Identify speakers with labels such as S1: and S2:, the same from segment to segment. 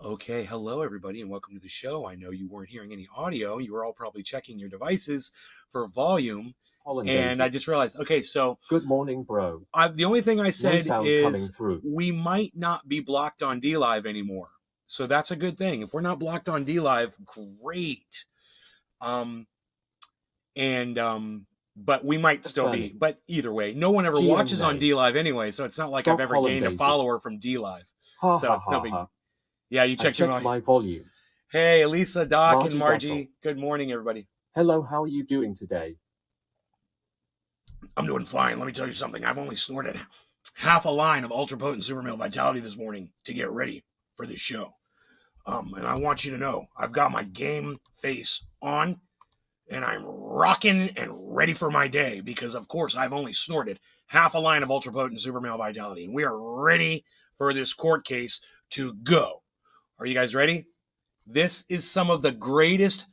S1: Okay, hello everybody and welcome to the show. I know you weren't hearing any audio. You were all probably checking your devices for volume. And I just realized, okay, so
S2: good morning, bro.
S1: The only thing I said is
S2: through.
S1: we might not be blocked on DLive anymore. So that's a good thing. If we're not blocked on DLive, great. But we might still be. But either way, no one ever watches on DLive anyway, so it's not like I've ever gained a follower from DLive. So it's no big deal. Yeah, you checked
S2: my volume.
S1: Hey, Elisa, Doc, and Margie. Good morning, everybody.
S2: Hello, how are you doing today?
S1: I'm doing fine. Let me tell you something. I've only snorted half a line of ultra-potent super male vitality this morning to get ready for this show. And I want you to know, I've got my game face on, and I'm rocking and ready for my day because, of course, I've only snorted half a line of ultra-potent super male vitality. And we are ready for this court case to go. Are you guys ready? This is some of the greatest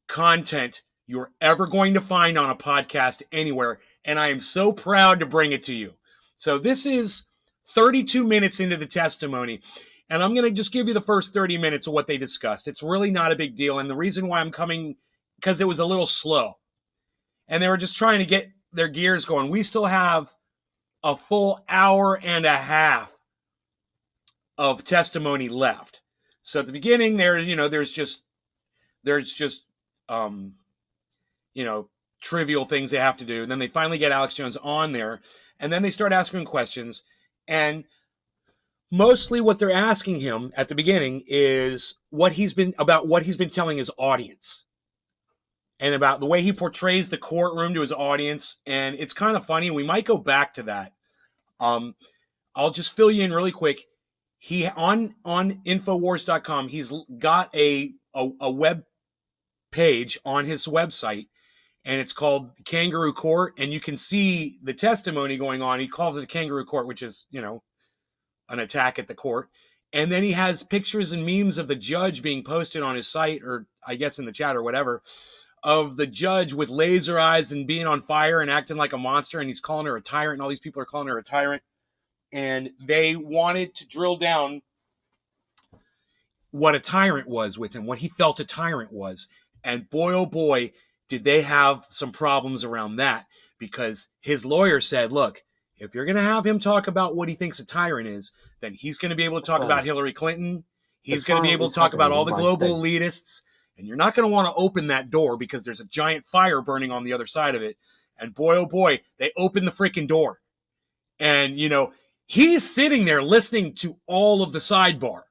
S1: content you're ever going to find on a podcast anywhere, and I am so proud to bring it to you. So this is 32 minutes into the testimony, and I'm going to just give you the first 30 minutes of what they discussed. It's really not a big deal, and the reason why I'm coming, because it was a little slow, and they were just trying to get their gears going. We still have a full hour and a half of testimony left. So at the beginning, there's just trivial things they have to do. And then they finally get Alex Jones on there, and then they start asking questions. And mostly what they're asking him at the beginning is what he's been telling his audience and about the way he portrays the courtroom to his audience. And it's kind of funny. We might go back to that. I'll just fill you in really quick. He on Infowars.com, he's got a web page on his website, and it's called Kangaroo Court, and you can see the testimony going on. He calls it a Kangaroo Court, which is, an attack at the court. And then he has pictures and memes of the judge being posted on his site, or I guess in the chat or whatever, of the judge with laser eyes and being on fire and acting like a monster, and he's calling her a tyrant, and all these people are calling her a tyrant. And they wanted to drill down what a tyrant was with him, what he felt a tyrant was. And boy, oh boy, did they have some problems around that, because his lawyer said, look, if you're going to have him talk about what he thinks a tyrant is, then he's going to be able to talk about Hillary Clinton. He's going to be able to talk about all the global elitists. And you're not going to want to open that door because there's a giant fire burning on the other side of it. And boy, oh boy, they opened the freaking door. And, he's sitting there listening to all of the sidebar.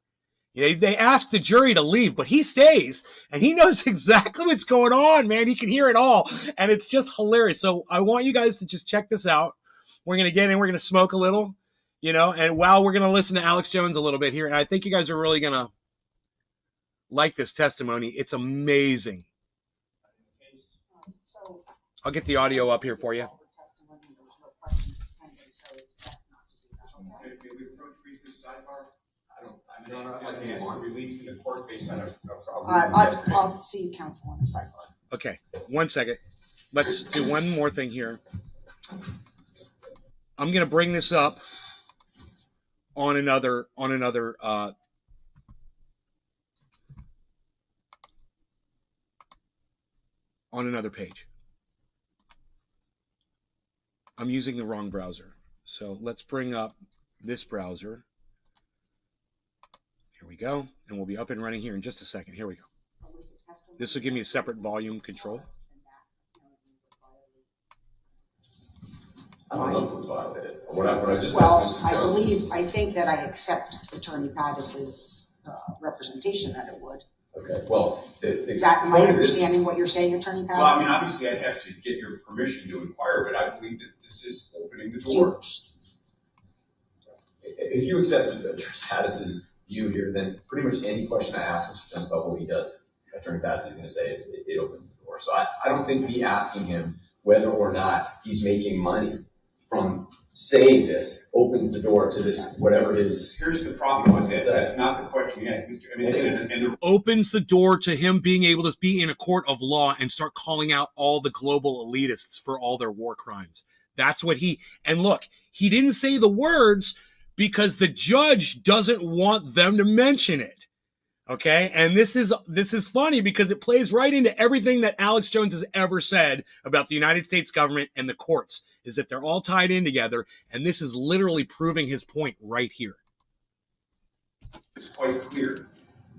S1: They ask the jury to leave, but he stays, and he knows exactly what's going on, man. He can hear it all, and it's just hilarious. So I want you guys to just check this out. We're going to get in. We're going to smoke a little, and while we're going to listen to Alex Jones a little bit here, and I think you guys are really going to like this testimony. It's amazing. I'll get the audio up here for you.
S3: I'll see you, counsel, on the sidebar.
S1: Okay, 1 second. Let's do one more thing here. I'm going to bring this up on another page. I'm using the wrong browser. So let's bring up this browser. Here we go. And we'll be up and running here in just a second. Here we go. This will give me a separate volume control.
S4: I don't know if it was violated. What I just asked Mr. Jones.
S3: I think that I accept Attorney Pattis's representation that it would.
S4: Okay, well,
S3: Is that my understanding what you're saying, Attorney Pattis?
S5: Well, I mean, obviously I'd have to get your permission to inquire, but I believe that this is opening the door.
S4: If you accept Attorney Pattis's view here, then pretty much any question I ask Mr. Jones about what he does, Attorney Pattis is going to say it opens the door. So I don't think me asking him whether or not he's making money from saying this opens the door to this, whatever his...
S5: Here's the problem with that. That's not the question you asked, Mr. I mean,
S1: opens the door to him being able to be in a court of law and start calling out all the global elitists for all their war crimes. That's what and look, he didn't say the words because the judge doesn't want them to mention it. Okay, and this is funny because it plays right into everything that Alex Jones has ever said about the United States government and the courts, is that they're all tied in together, and this is literally proving his point right here.
S5: It's quite clear.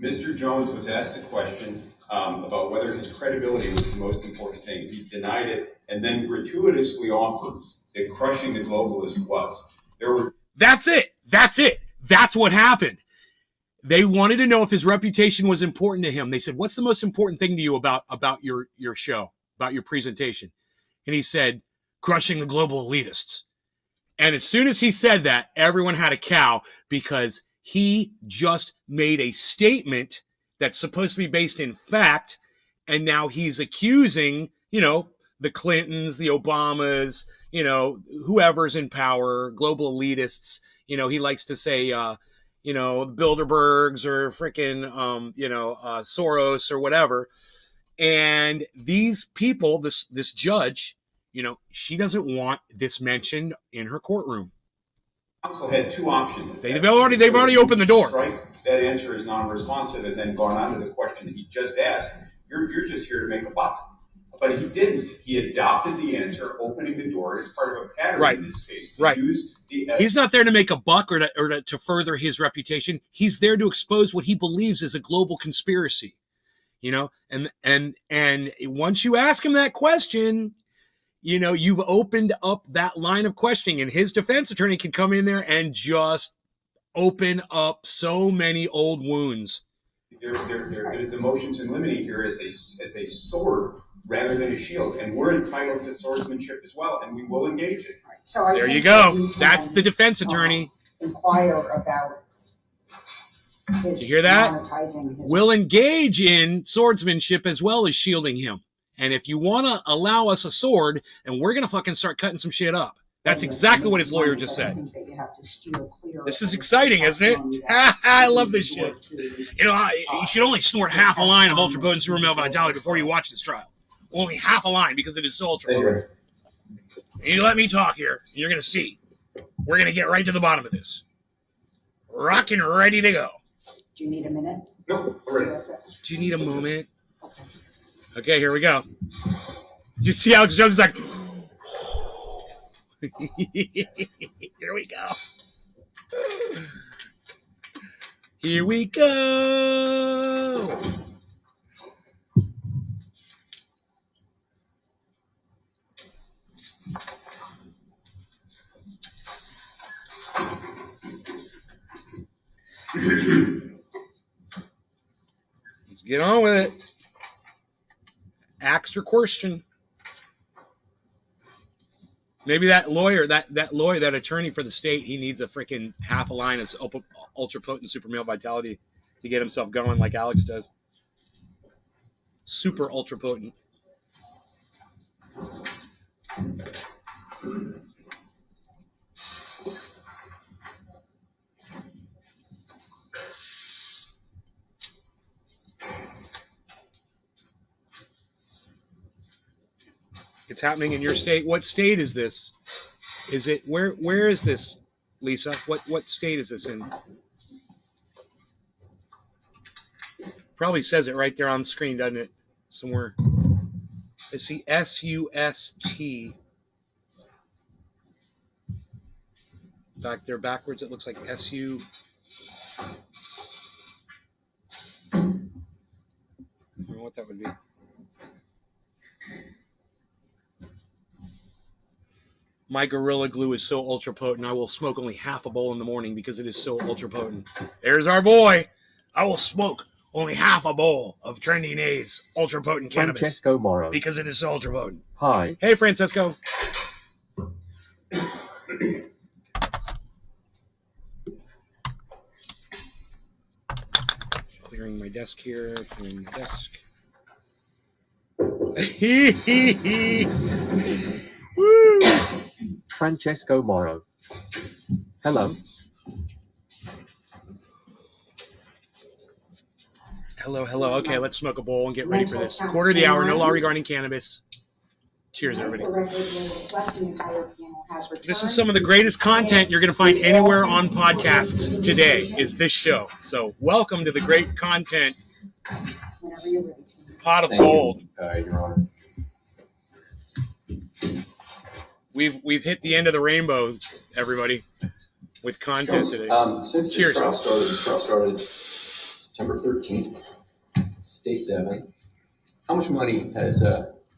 S5: Mr. Jones was asked a question about whether his credibility was the most important thing. He denied it and then gratuitously offered that crushing the globalists was. That's
S1: it. That's what happened. They wanted to know if his reputation was important to him. They said, what's the most important thing to you about your show, about your presentation? And he said, crushing the global elitists. And as soon as he said that, everyone had a cow because he just made a statement that's supposed to be based in fact. And now he's accusing, the Clintons, the Obamas, whoever's in power, global elitists. He likes to say, Bilderbergs or freaking, Soros or whatever. And these people, this judge, she doesn't want this mentioned in her courtroom.
S5: Counsel had two options.
S1: They've already opened the door.
S5: Strike that answer is non-responsive and then gone on to the question he just asked. You're just here to make a buck. But he didn't. He adopted the answer, opening the door. It's part of a pattern in this case. He's
S1: not there to make a buck or to further his reputation. He's there to expose what he believes is a global conspiracy. And once you ask him that question, you've opened up that line of questioning, and his defense attorney can come in there and just open up so many old wounds.
S5: The motions in limine here as a sword rather than a shield, and we're entitled to swordsmanship as well, and we will engage it.
S3: Right. So there
S1: you go. That's the defense attorney.
S3: Inquire about his
S1: you hear that?
S3: monetizing his.
S1: We'll engage in swordsmanship as well as shielding him. And if you want to allow us a sword, and we're going to fucking start cutting some shit up. That's exactly what his lawyer just said. This is exciting, isn't it? I love this shit. You should only snort half a line of ultra potent super male vitality before you watch this trial. Only half a line because it is so ultra potent. And you let me talk here, and you're going to see. We're going to get right to the bottom of this. Rocking ready to go.
S3: Do you need a minute?
S5: No, we're ready.
S1: Do you need a moment? Okay, here we go. Do you see Alex Jones is like, here we go. Here we go. Let's get on with it. Ask your question. Maybe that lawyer, that attorney for the state, he needs a freaking half a line of ultra potent super male vitality to get himself going like Alex does. Super ultra potent. It's happening in your state. What state is this? Is it where is this, Lisa? What state is this in? Probably says it right there on the screen, doesn't it? Somewhere. I see SUST. Back there backwards, it looks like SU. I don't know what that would be. My Gorilla Glue is so ultra potent, I will smoke only half a bowl in the morning because it is so ultra potent. There's our boy. I will smoke only half a bowl of Trendy Nays ultra potent cannabis.
S2: Francesco Moro.
S1: Because it is so ultra potent.
S2: Hi.
S1: Hey, Francesco. Clearing my desk here. Clearing my desk. Woo!
S2: Francesco Moro. Hello.
S1: Hello. Okay, let's smoke a bowl and get ready for this. Quarter of the hour, no law regarding cannabis. Cheers, everybody.
S3: For record, we'll request the entire panel has returned.
S1: This is some of the greatest content you're going to find anywhere on podcasts today is this show. So welcome to the great content
S3: Whenever you're ready.
S1: pot of
S4: Thank
S1: gold.
S4: you, Your Honor.
S1: We've hit the end of the rainbow, everybody, with content today.
S4: Since
S1: Cheers.
S4: this trial started September 13th, it's day 7. How much money has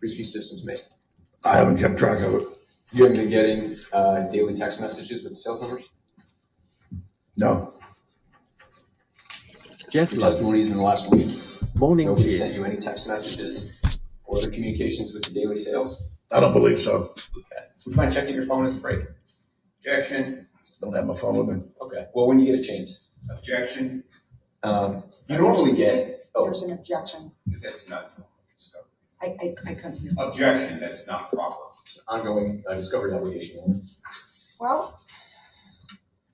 S4: Free Speech Systems made?
S6: I haven't kept track of it.
S4: You haven't been getting daily text messages with sales numbers?
S6: No.
S2: Jeff
S4: Your
S2: Lund,
S4: testimonies in the last week?
S2: morning
S4: Nobody
S2: cheers.
S4: sent you any text messages or other communications with the daily sales?
S6: I don't believe so.
S4: Okay. Would you mind checking your phone at the break?
S5: Objection,
S6: Don't have my phone with me.
S4: Okay. Well, when you get a chance.
S5: objection,
S4: You normally get,
S3: There's an objection.
S5: that's not,
S3: I couldn't hear.
S5: objection, that's not proper.
S4: ongoing discovery obligation.
S3: Well,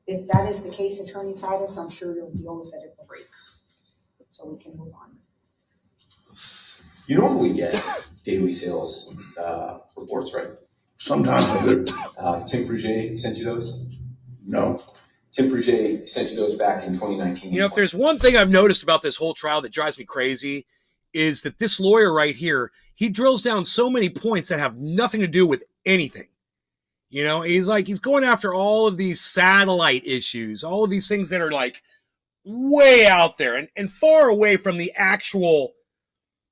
S3: if that is the case, Attorney Titus, I'm sure you'll deal with it at the break. So we can move on.
S4: You normally get daily sales reports, right?
S6: Sometimes I do.
S4: Tim Frugier sent you those?
S6: No.
S4: Tim Frugier sent you those back in 2019.
S1: You know, if there's one thing I've noticed about this whole trial that drives me crazy is that this lawyer right here, he drills down so many points that have nothing to do with anything. You know, he's going after all of these satellite issues, all of these things that are like way out there and far away from the actual,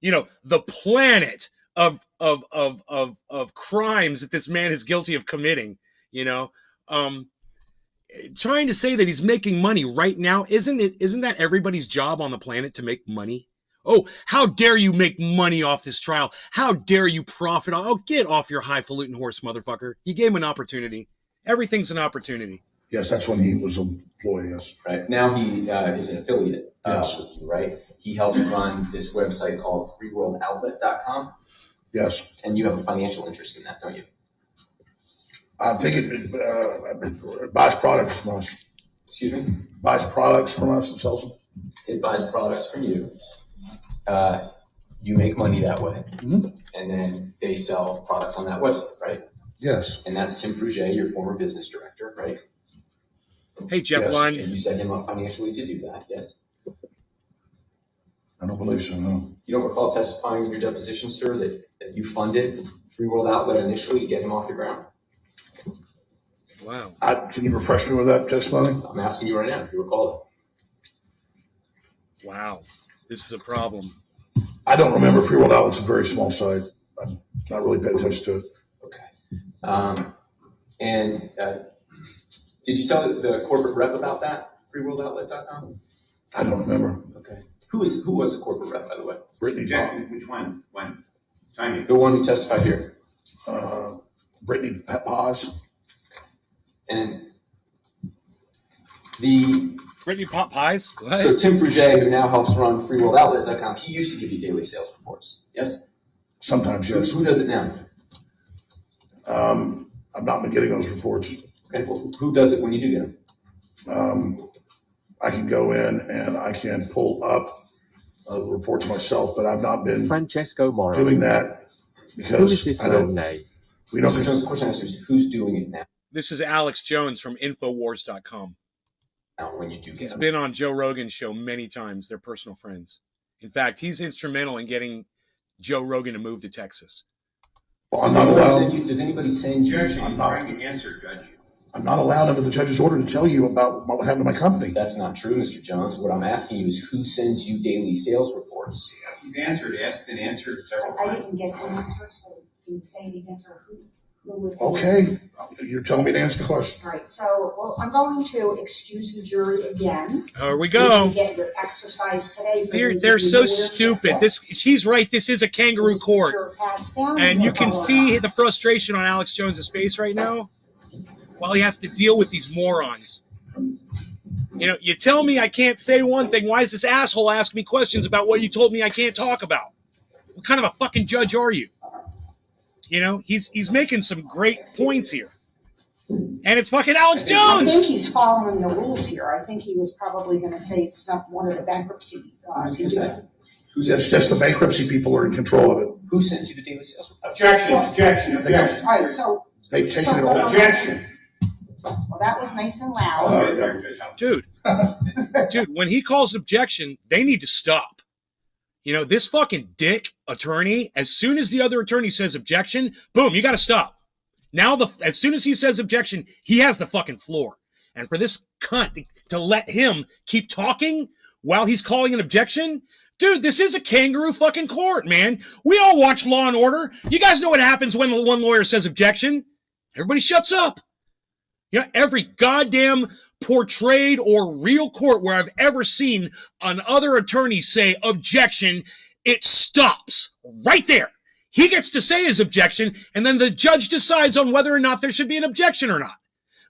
S1: you know, the planet of crimes that this man is guilty of committing, you know. Trying to say that he's making money right now, isn't that everybody's job on the planet to make money? Oh, how dare you make money off this trial? How dare you profit? Oh, get off your highfalutin horse, motherfucker. You gave him an opportunity. Everything's an opportunity.
S6: Yes, that's when he was an employee, yes.
S4: Right. Now he is an affiliate
S6: Yes.
S4: with you, right? He helps run this website called freeworldoutlet.com,
S6: Yes.
S4: and you have a financial interest in that, don't you?
S6: I think it buys products from us.
S4: Excuse me?
S6: Buys products from us and sells them.
S4: It buys products from you. You make money that way,
S6: Mhm.
S4: and then they sell products on that website, right?
S6: Yes.
S4: And that's Tim Frugier, your former business director, right?
S1: Hey, Jeff
S6: Yes.
S1: Lund.
S4: And you set him up financially to do that, yes?
S6: I don't believe so, no.
S4: You don't recall testifying in your deposition, sir, that you funded Free World Outlet initially to get him off the ground?
S1: Wow.
S6: Can you refresh me with that testimony?
S4: I'm asking you right now if you recall
S1: Wow. This is a problem.
S6: I don't remember. Free World Outlet's a very small site. I'm not really paying attention to it.
S4: it. And did you tell the corporate rep about that, freeworldoutlet.com?
S6: I don't remember.
S4: Okay. Who was the corporate rep, by the way?
S6: Brittany Paz.
S5: Objection, which one? When? Timing.
S4: The one who testified here.
S6: Brittany Paz.
S4: And the
S1: Brittany Pot Pies? What?
S4: so Tim Frugier, who now helps run freeworldoutlet.com, he used to give you daily sales reports. Yes?
S6: Sometimes, yes.
S4: Who does it now?
S6: I've not been getting those reports.
S4: Okay, well, who does it when you do get them?
S6: I can go in and I can pull up the reports myself, but I've not been
S2: Francesco Moro.
S6: doing that
S2: Who is
S6: because
S2: this
S6: I
S2: man,
S6: don't.
S2: nay?
S6: We don't.
S4: Mr. Jones, the question I asked is who's doing it now
S1: This is Alex Jones from Infowars.com.
S4: when you do get
S1: He's
S4: them?
S1: been on Joe Rogan's show many times. They're personal friends. In fact, he's instrumental in getting Joe Rogan to move to Texas.
S6: Well, I'm not allowed.
S4: Does anybody send you?
S5: Objection,
S6: I'm
S5: he's
S6: not.
S5: trying to answer, Judge.
S6: I'm not allowed under the judge's order to tell you about what happened to my company.
S4: That's not true, Mr. Jones. What I'm asking you is who sends you daily sales reports?
S5: He's answered, asked and answered several
S3: I
S5: times.
S3: didn't get the answer, so can you say the answer? Who would?
S6: Okay, you're telling me to answer the question.
S3: All right, so, well, I'm going to excuse the jury again.
S1: Here we
S3: You
S1: go.
S3: get your exercise today.
S1: They're so stupid. She's right. This is a kangaroo court. And you can see the frustration on Alex Jones's face right now while he has to deal with these morons. You know, you tell me I can't say one thing. Why is this asshole asking me questions about what you told me I can't talk about? What kind of a fucking judge are you? You know, he's making some great points here. And it's fucking Alex
S3: I think
S1: Jones.
S3: he's following the rules here. I think he was probably going to say one of the bankruptcy.
S4: I was going to say.
S6: It's just the bankruptcy people are in control of it.
S4: Who sends you the daily sales report?
S5: Objection.
S3: All right, so,
S6: They've taken it all.
S5: Objection.
S3: well, that was nice and loud.
S1: Dude, when he calls objection, they need to stop. You know, this fucking dick attorney, as soon as the other attorney says objection, boom, you got to stop. Now, as soon as he says objection, he has the fucking floor. And for this cunt to let him keep talking while he's calling an objection, dude, this is a kangaroo fucking court, man. We all watch Law and Order. You guys know what happens when one lawyer says objection. Everybody shuts up. You know, every goddamn portrayed or real court where I've ever seen another attorney say objection, it stops right there. He gets to say his objection, and then the judge decides on whether or not there should be an objection or not.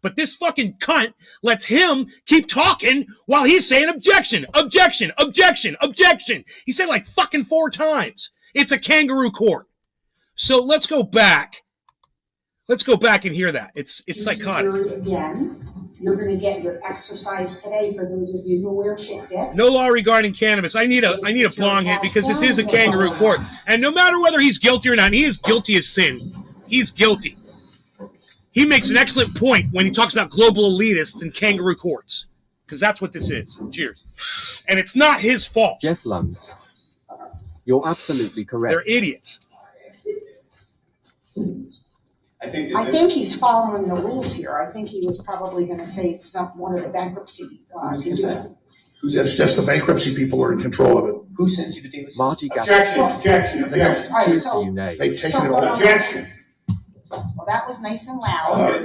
S1: But this fucking cunt lets him keep talking while he's saying objection, objection, objection, objection. He said like fucking 4 times. It's a kangaroo court. So let's go back. Let's go back and hear that. It's psychotic.
S3: Again, you're going to get your exercise today for those of you who wear Fitbits.
S1: No law regarding cannabis. I need a bong hit because this is a kangaroo court. And no matter whether he's guilty or not, he is guilty as sin. He's guilty. He makes an excellent point when he talks about global elitists and kangaroo courts, because that's what this is. Cheers. And it's not his fault.
S2: Jeff Lund, you're absolutely correct.
S1: They're idiots.
S5: I
S3: think he's following the rules here. I think he was probably going to say one of the bankruptcy.
S6: It's just the bankruptcy people are in control of it.
S4: Who sends you the daily sales
S2: Margie
S4: report?
S5: Objection.
S2: Cheers to you, Nate.
S6: They've taken it all.
S5: Objection.
S3: Well, that was nice and loud.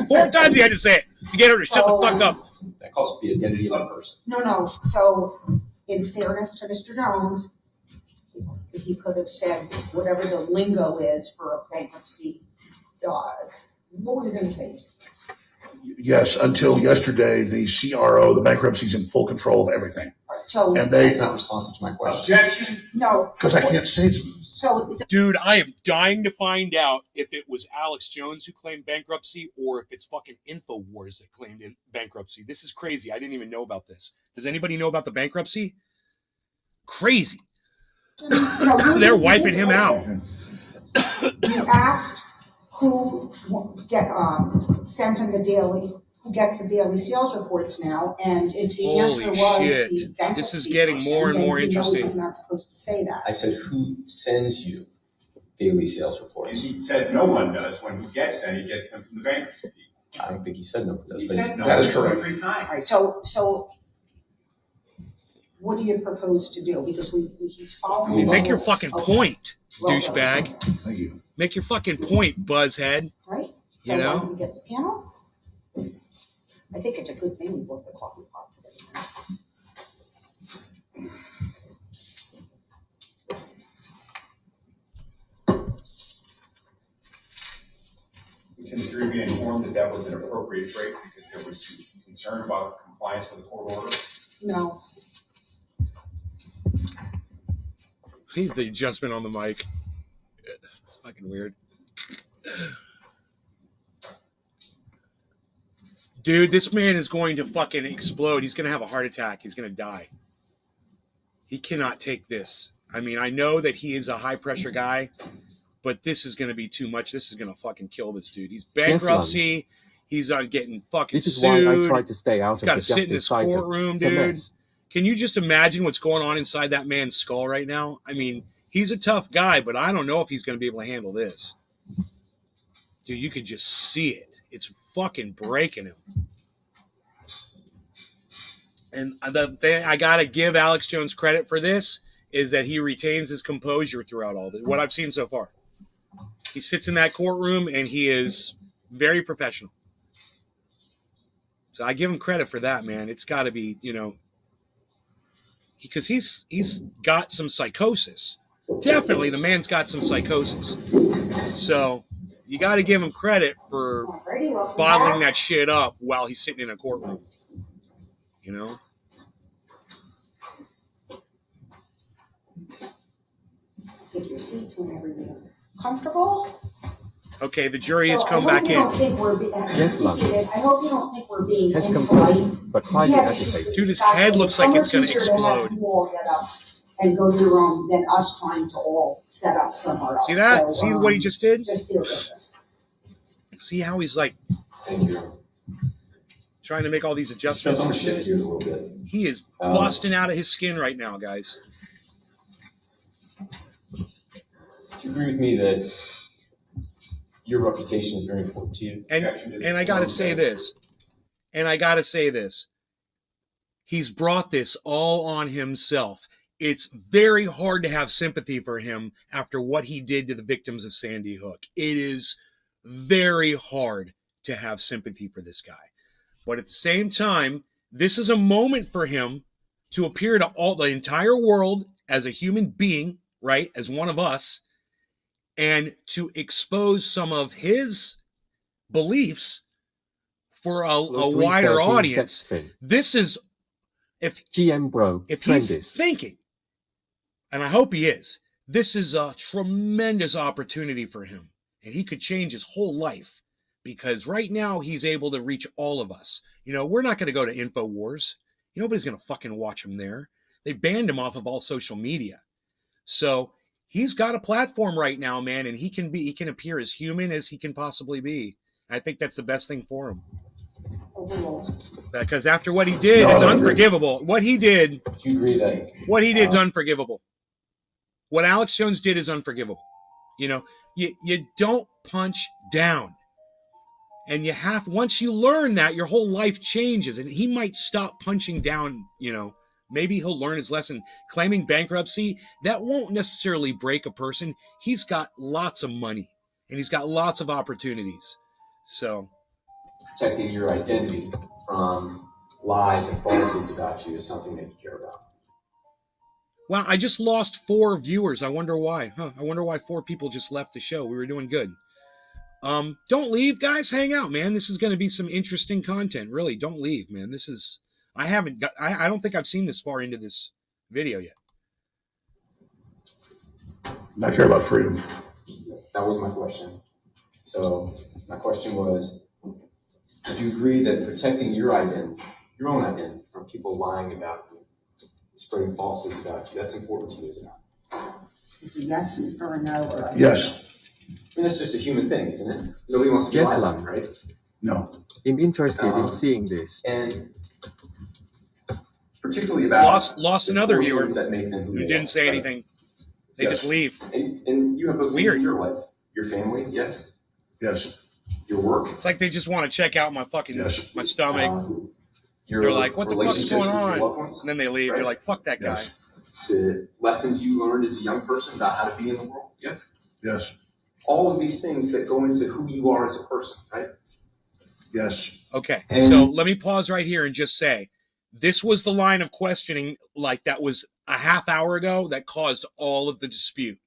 S1: 4 times he had to say it to get her to shut the fuck up.
S4: That calls for the identity of the person.
S3: No. So, in fairness to Mr. Jones, he could have said whatever the lingo is for a bankruptcy dog. What were you going to say?
S6: Yes, until yesterday, the CRO, the bankruptcy's in full control of everything.
S3: So,
S6: And they,
S4: That's not responsive to my question.
S5: Objection.
S3: no.
S6: because I can't say it's,
S3: So,
S1: Dude, I am dying to find out if it was Alex Jones who claimed bankruptcy or if it's fucking InfoWars that claimed bankruptcy. This is crazy. I didn't even know about this. Does anybody know about the bankruptcy? Crazy. They're wiping him out.
S3: You asked who sent him who gets the daily sales reports now, and if the answer
S1: Holy
S3: was
S1: shit.
S3: the bankruptcy
S1: This is getting
S3: person,
S1: more and
S3: then
S1: more
S3: he knows
S1: interesting.
S3: He's not supposed to say that.
S4: I said, who sends you daily sales reports?
S5: He said no one does. When he gets them from the bankruptcy people.
S4: I don't think he said no one does.
S5: He
S4: but
S5: said no.
S6: That is correct.
S5: 3 times.
S3: All right, so what do you propose to do? Because he's following.
S1: Make your
S3: rules.
S1: fucking
S3: Okay.
S1: point,
S3: Well,
S1: douchebag.
S6: thank you.
S1: Make your fucking point, buzzhead.
S3: Right? So
S1: You know?
S3: when we get the panel, I think it's a good thing we brought the coffee pot today.
S5: Can the jury be informed that that was an appropriate break because there was concern about compliance with the court order?
S3: No.
S1: The adjustment on the mic. It's fucking weird. Dude, this man is going to fucking explode. He's going to have a heart attack. He's going to die. He cannot take this. I mean, I know that he is a high pressure guy, but this is going to be too much. This is going to fucking kill this dude. He's bankruptcy. He's getting fucking
S2: This is
S1: sued.
S2: why I try to stay out
S1: He's
S2: of
S1: got
S2: the
S1: to sit in
S2: justice
S1: this
S2: side.
S1: courtroom,
S2: It's a
S1: dude.
S2: mess.
S1: Can you just imagine what's going on inside that man's skull right now? I mean, he's a tough guy, but I don't know if he's going to be able to handle this. Dude, you could just see it. It's fucking breaking him. And the thing I got to give Alex Jones credit for this is that he retains his composure throughout all this, what I've seen so far. He sits in that courtroom and he is very professional. So I give him credit for that, man. It's got to be, because he's got some psychosis. Definitely, the man's got some psychosis. So you got to give him credit for
S3: Alrighty, welcome
S1: bottling
S3: back.
S1: that shit up while he's sitting in a courtroom.
S3: Take your seats whenever you're comfortable.
S1: Okay, the jury has
S3: So
S1: come
S3: I
S1: back
S3: hope you don't
S1: in.
S3: think we're being,
S2: Yes,
S3: be
S2: ma'am.
S3: seated. I hope you don't think we're being
S2: Has
S3: impolite.
S2: composed, but highly
S3: Yeah, it's just
S2: agitated.
S1: Dude, his
S3: disgusting.
S1: head looks
S3: It's so
S1: like it's
S3: much
S1: gonna
S3: easier to have
S1: explode.
S3: you all get up and go to your room than us trying to all set up somewhere else.
S1: See that?
S3: So,
S1: See what he just did?
S3: Just bear with us.
S1: See how he's like
S4: Thank you.
S1: trying to make all these
S4: Just
S1: adjustments
S4: on
S1: and
S4: the shift
S1: shit?
S4: gears a little bit.
S1: He is busting out of his skin right now, guys.
S4: Do you agree with me that your reputation is very important to you?
S1: And I gotta say this. And I gotta say this. He's brought this all on himself. It's very hard to have sympathy for him after what he did to the victims of Sandy Hook. It is very hard to have sympathy for this guy. But at the same time, this is a moment for him to appear to all the entire world as a human being, right? As one of us, and to expose some of his beliefs for a wider audience. This is, if
S2: GM Bro,
S1: he's
S2: Trendis.
S1: thinking, and I hope he is, this is a tremendous opportunity for him. And he could change his whole life, because right now he's able to reach all of us. You know, we're not going to go to InfoWars. Nobody's going to fucking watch him there. They banned him off of all social media. So he's got a platform right now, man, and he can appear as human as he can possibly be. I think that's the best thing for him. Because after what he did, it's unforgivable. What he did,
S4: Do you agree that
S1: what he did is unforgivable. What Alex Jones did is unforgivable. You know, you don't punch down. And you have, once you learn that, your whole life changes. And he might stop punching down, you know. Maybe he'll learn his lesson. Claiming bankruptcy, that won't necessarily break a person. He's got lots of money. And he's got lots of opportunities. So
S4: protecting your identity from lies and falsehoods about you is something that you care about?
S1: Well, I just lost 4 viewers. I wonder why. I wonder why 4 people just left the show. We were doing good. Don't leave, guys. Hang out, man. This is going to be some interesting content. Really, don't leave, man. This is, I don't think I've seen this far into this video yet.
S6: I care about freedom.
S4: That was my question. So my question was, would you agree that protecting your identity, your own identity, from people lying about you, spreading falsehoods about you, that's important to you, is it not?
S3: It's a yes or a no or a
S6: Yes.
S4: I mean, that's just a human thing, isn't it? Nobody wants to be lied on, right?
S6: No.
S2: I'm interested in seeing this.
S4: And particularly about
S1: lost another viewer
S4: that make them
S1: who didn't say anything. They just leave.
S4: And you have those things in your life, your family, yes,
S6: Yes.
S4: your work.
S1: It's like they just want to check out my fucking
S6: Yes.
S1: my stomach.
S4: Your
S1: They're like, what the fuck's
S4: relationships
S1: going
S4: with your
S1: on?
S4: loved ones,
S1: And then they leave.
S4: right?
S1: You're like, fuck that guy.
S6: Yes.
S4: The lessons you learned as a young person about how to be in the world, yes.
S6: Yes.
S4: All of these things that go into who you are as a person, right?
S6: Yes.
S1: Okay,
S4: And-
S1: so let me pause right here and just say, this was the line of questioning, like that was a half hour ago, that caused all of the dispute.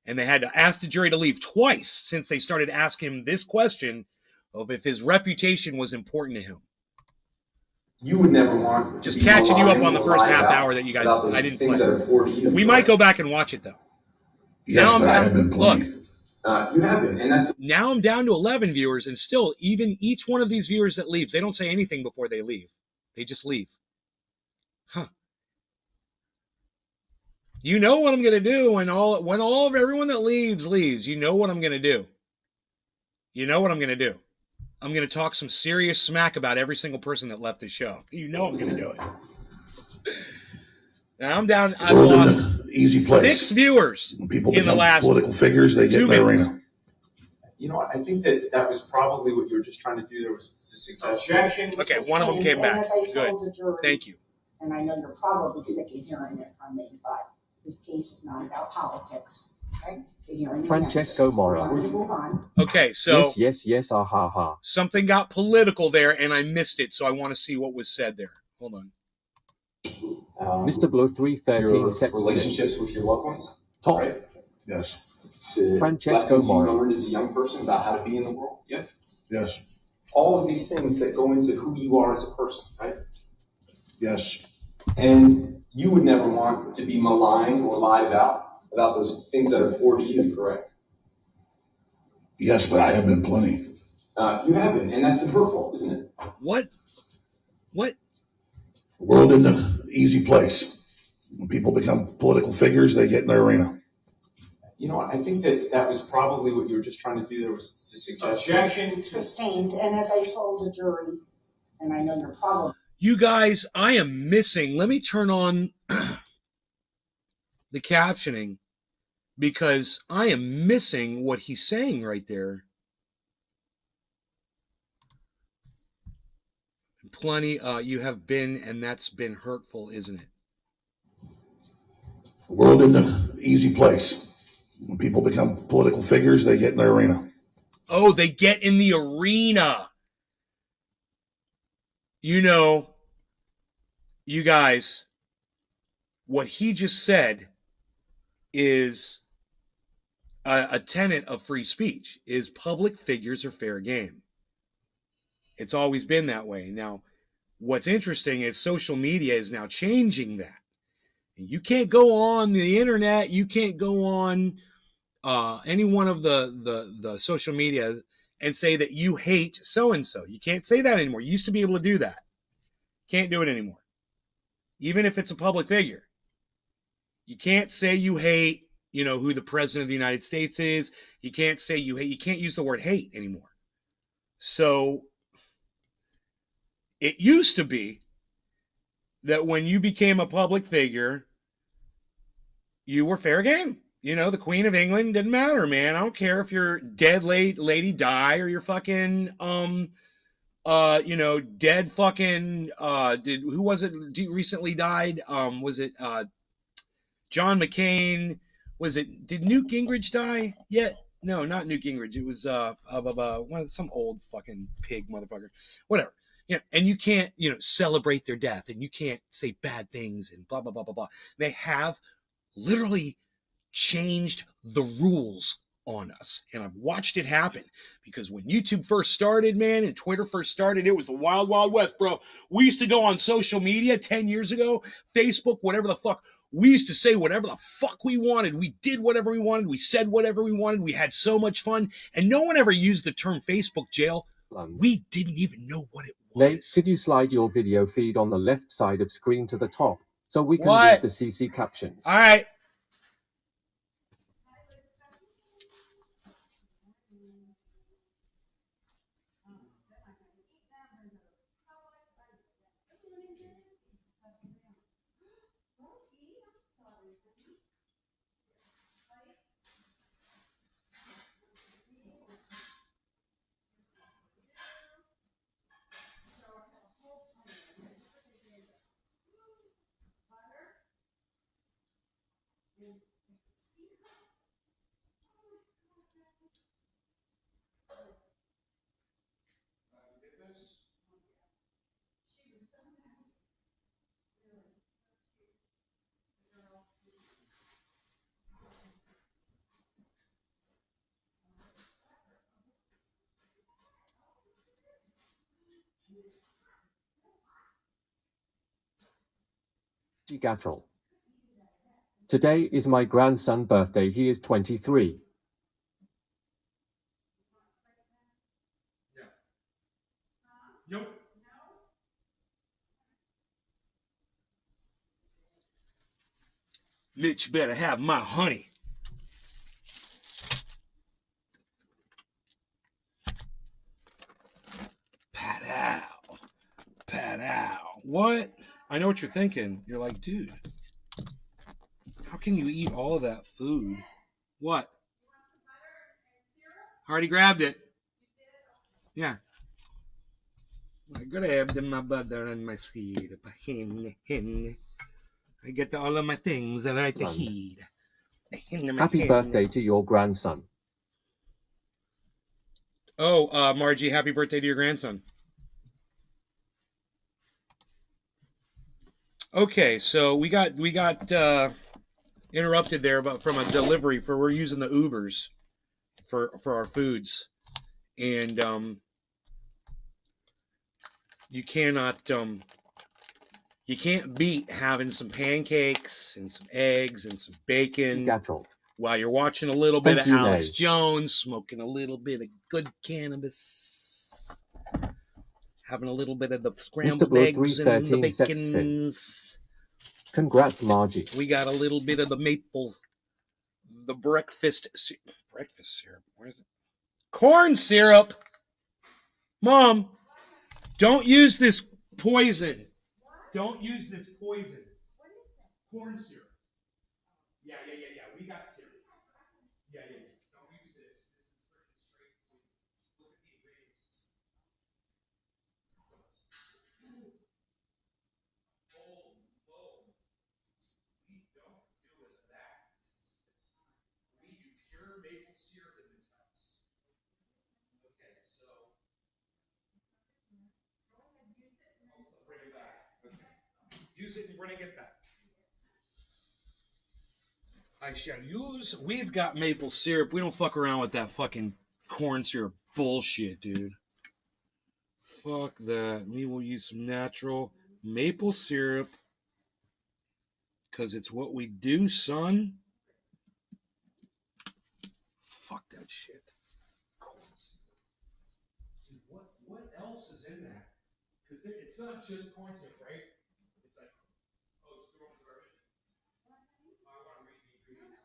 S1: And they had to ask the jury to leave twice since they started asking him this question of if his reputation was important to him.
S4: You would never want to
S1: Just
S4: be
S1: catching you up on the
S4: maligned or
S1: first
S4: lied
S1: half
S4: about
S1: hour that you guys,
S4: about those
S1: I didn't
S4: things
S1: play.
S4: that are important to you.
S1: We might go back and watch it though.
S6: Yes,
S1: Now I'm
S6: but I
S1: down-
S6: have been
S1: look,
S6: plenty.
S4: You have been, and that's
S1: now I'm down to 11 viewers, and still, even each one of these viewers that leaves, they don't say anything before they leave. They just leave. Huh. You know what I'm gonna do when all of everyone that leaves. You know what I'm gonna do. You know what I'm gonna do. I'm gonna talk some serious smack about every single person that left the show. You know I'm gonna do it. Now I'm down. I've
S6: World
S1: lost
S6: is an easy place.
S1: 6 viewers
S6: When people
S1: in the
S6: become
S1: last
S6: political figures, they get
S1: 2
S6: in the
S1: minutes.
S6: arena.
S4: you know what? I think that was probably what you were just trying to do. There was to suggest.
S5: Objection.
S1: Okay, one of them came
S3: And
S1: back.
S3: as I
S1: Good.
S3: told the jury,
S1: Thank you.
S3: and I know you're probably sick of hearing it from me, but this case is not about politics, right? To hearing the
S2: Francesco
S3: answers.
S2: Mora.
S3: We're gonna move on.
S1: Okay, so
S2: Yes, ah ha ha.
S1: something got political there, and I missed it, so I want to see what was said there. Hold on.
S2: Mr. Blow 313
S4: Your
S2: sets
S4: relationships with your loved ones,
S2: top.
S4: right?
S6: Yes.
S4: The
S2: Francesco
S4: lessons you
S2: Mora.
S4: learned as a young person about how to be in the world, yes.
S6: Yes.
S4: All of these things that go into who you are as a person, right?
S6: Yes.
S4: And you would never want to be maligned or lied about those things that are core to you, correct?
S6: Yes, but I have been plenty.
S4: You haven't, and that's been hurtful, isn't it?
S1: What?
S6: The world isn't an easy place. When people become political figures, they get in their arena.
S4: You know what? I think that was probably what you were just trying to do there, was to suggest.
S5: Objection.
S3: Sustained, and as I told the jury, and I know you're probably.
S1: You guys, I am missing. Let me turn on the captioning because I am missing what he's saying right there. Plenty, you have been, and that's been hurtful, isn't it?
S6: The world isn't an easy place. When people become political figures, they get in their arena.
S1: Oh, they get in the arena. You know, you guys, what he just said is a tenet of free speech, is public figures are fair game. It's always been that way. Now, what's interesting is social media is now changing that. You can't go on the internet. You can't go on any one of the social media and say that you hate so-and-so. You can't say that anymore. You used to be able to do that. Can't do it anymore. Even if it's a public figure. You can't say you hate, who the president of the United States is. You can't say you hate. You can't use the word hate anymore. So it used to be that when you became a public figure, you were fair game. The Queen of England didn't matter, man. I don't care if your dead lady die or you're fucking, dead fucking, who was it recently died? Was it, John McCain? Did Newt Gingrich die yet? No, not Newt Gingrich. It was, some old fucking pig motherfucker. Whatever. And you can't, celebrate their death and you can't say bad things and blah, blah, blah, blah, blah. They have literally changed the rules on us. And I've watched it happen because when YouTube first started, man, and Twitter first started, it was the wild, wild west, bro. We used to go on social media 10 years ago, Facebook, whatever the fuck. We used to say whatever the fuck we wanted. We did whatever we wanted. We said whatever we wanted. We had so much fun. And no one ever used the term Facebook jail. We didn't even know what it was.
S2: Nate, could you slide your video feed on the left side of screen to the top so we can read the CC captions?
S1: All right.
S2: Gattrell. Today is my grandson's birthday. He is 23.
S1: Nope. Mitch better have my honey. Pat out. Pat out. What? I know what you're thinking. You're like, dude, how can you eat all of that food? What? Already grabbed it. Yeah. I grabbed my butter and my seed. I get all of my things that I like to eat.
S2: Happy birthday to your grandson.
S1: Oh, Margie, happy birthday to your grandson. Okay, so we got interrupted there, but from a delivery we're using the Ubers for our foods, and you can't beat having some pancakes and some eggs and some bacon.
S2: Gattrell.
S1: while you're watching a little bit
S2: Thank
S1: of
S2: you,
S1: Alex
S2: Nay.
S1: Jones, smoking a little bit of good cannabis, having a little bit of the scrambled
S2: Blue
S1: eggs and the
S2: 313 sets fit.
S1: bacons.
S2: Congrats, Margie.
S1: We got a little bit of the maple, the breakfast syrup. Where is it? Corn syrup. Mom, don't use this poison. Don't use this poison.
S3: What is that?
S1: Corn syrup. Yeah. We got syrup. Yeah. Don't use this. This is straight poison. Look at the ingredients. Oh, we don't do it that. We do pure maple syrup in this house. Okay, so I'll bring it back. Okay. Use it and bring it back. I shall use. We've got maple syrup. We don't fuck around with that fucking corn syrup bullshit, dude. Fuck that. We will use some natural maple syrup because it's what we do, son. Fuck that shit. Dude, what else is in that? Because it's not just corn syrup, right? It's like, oh, it's throwing garbage. I want to read the ingredients.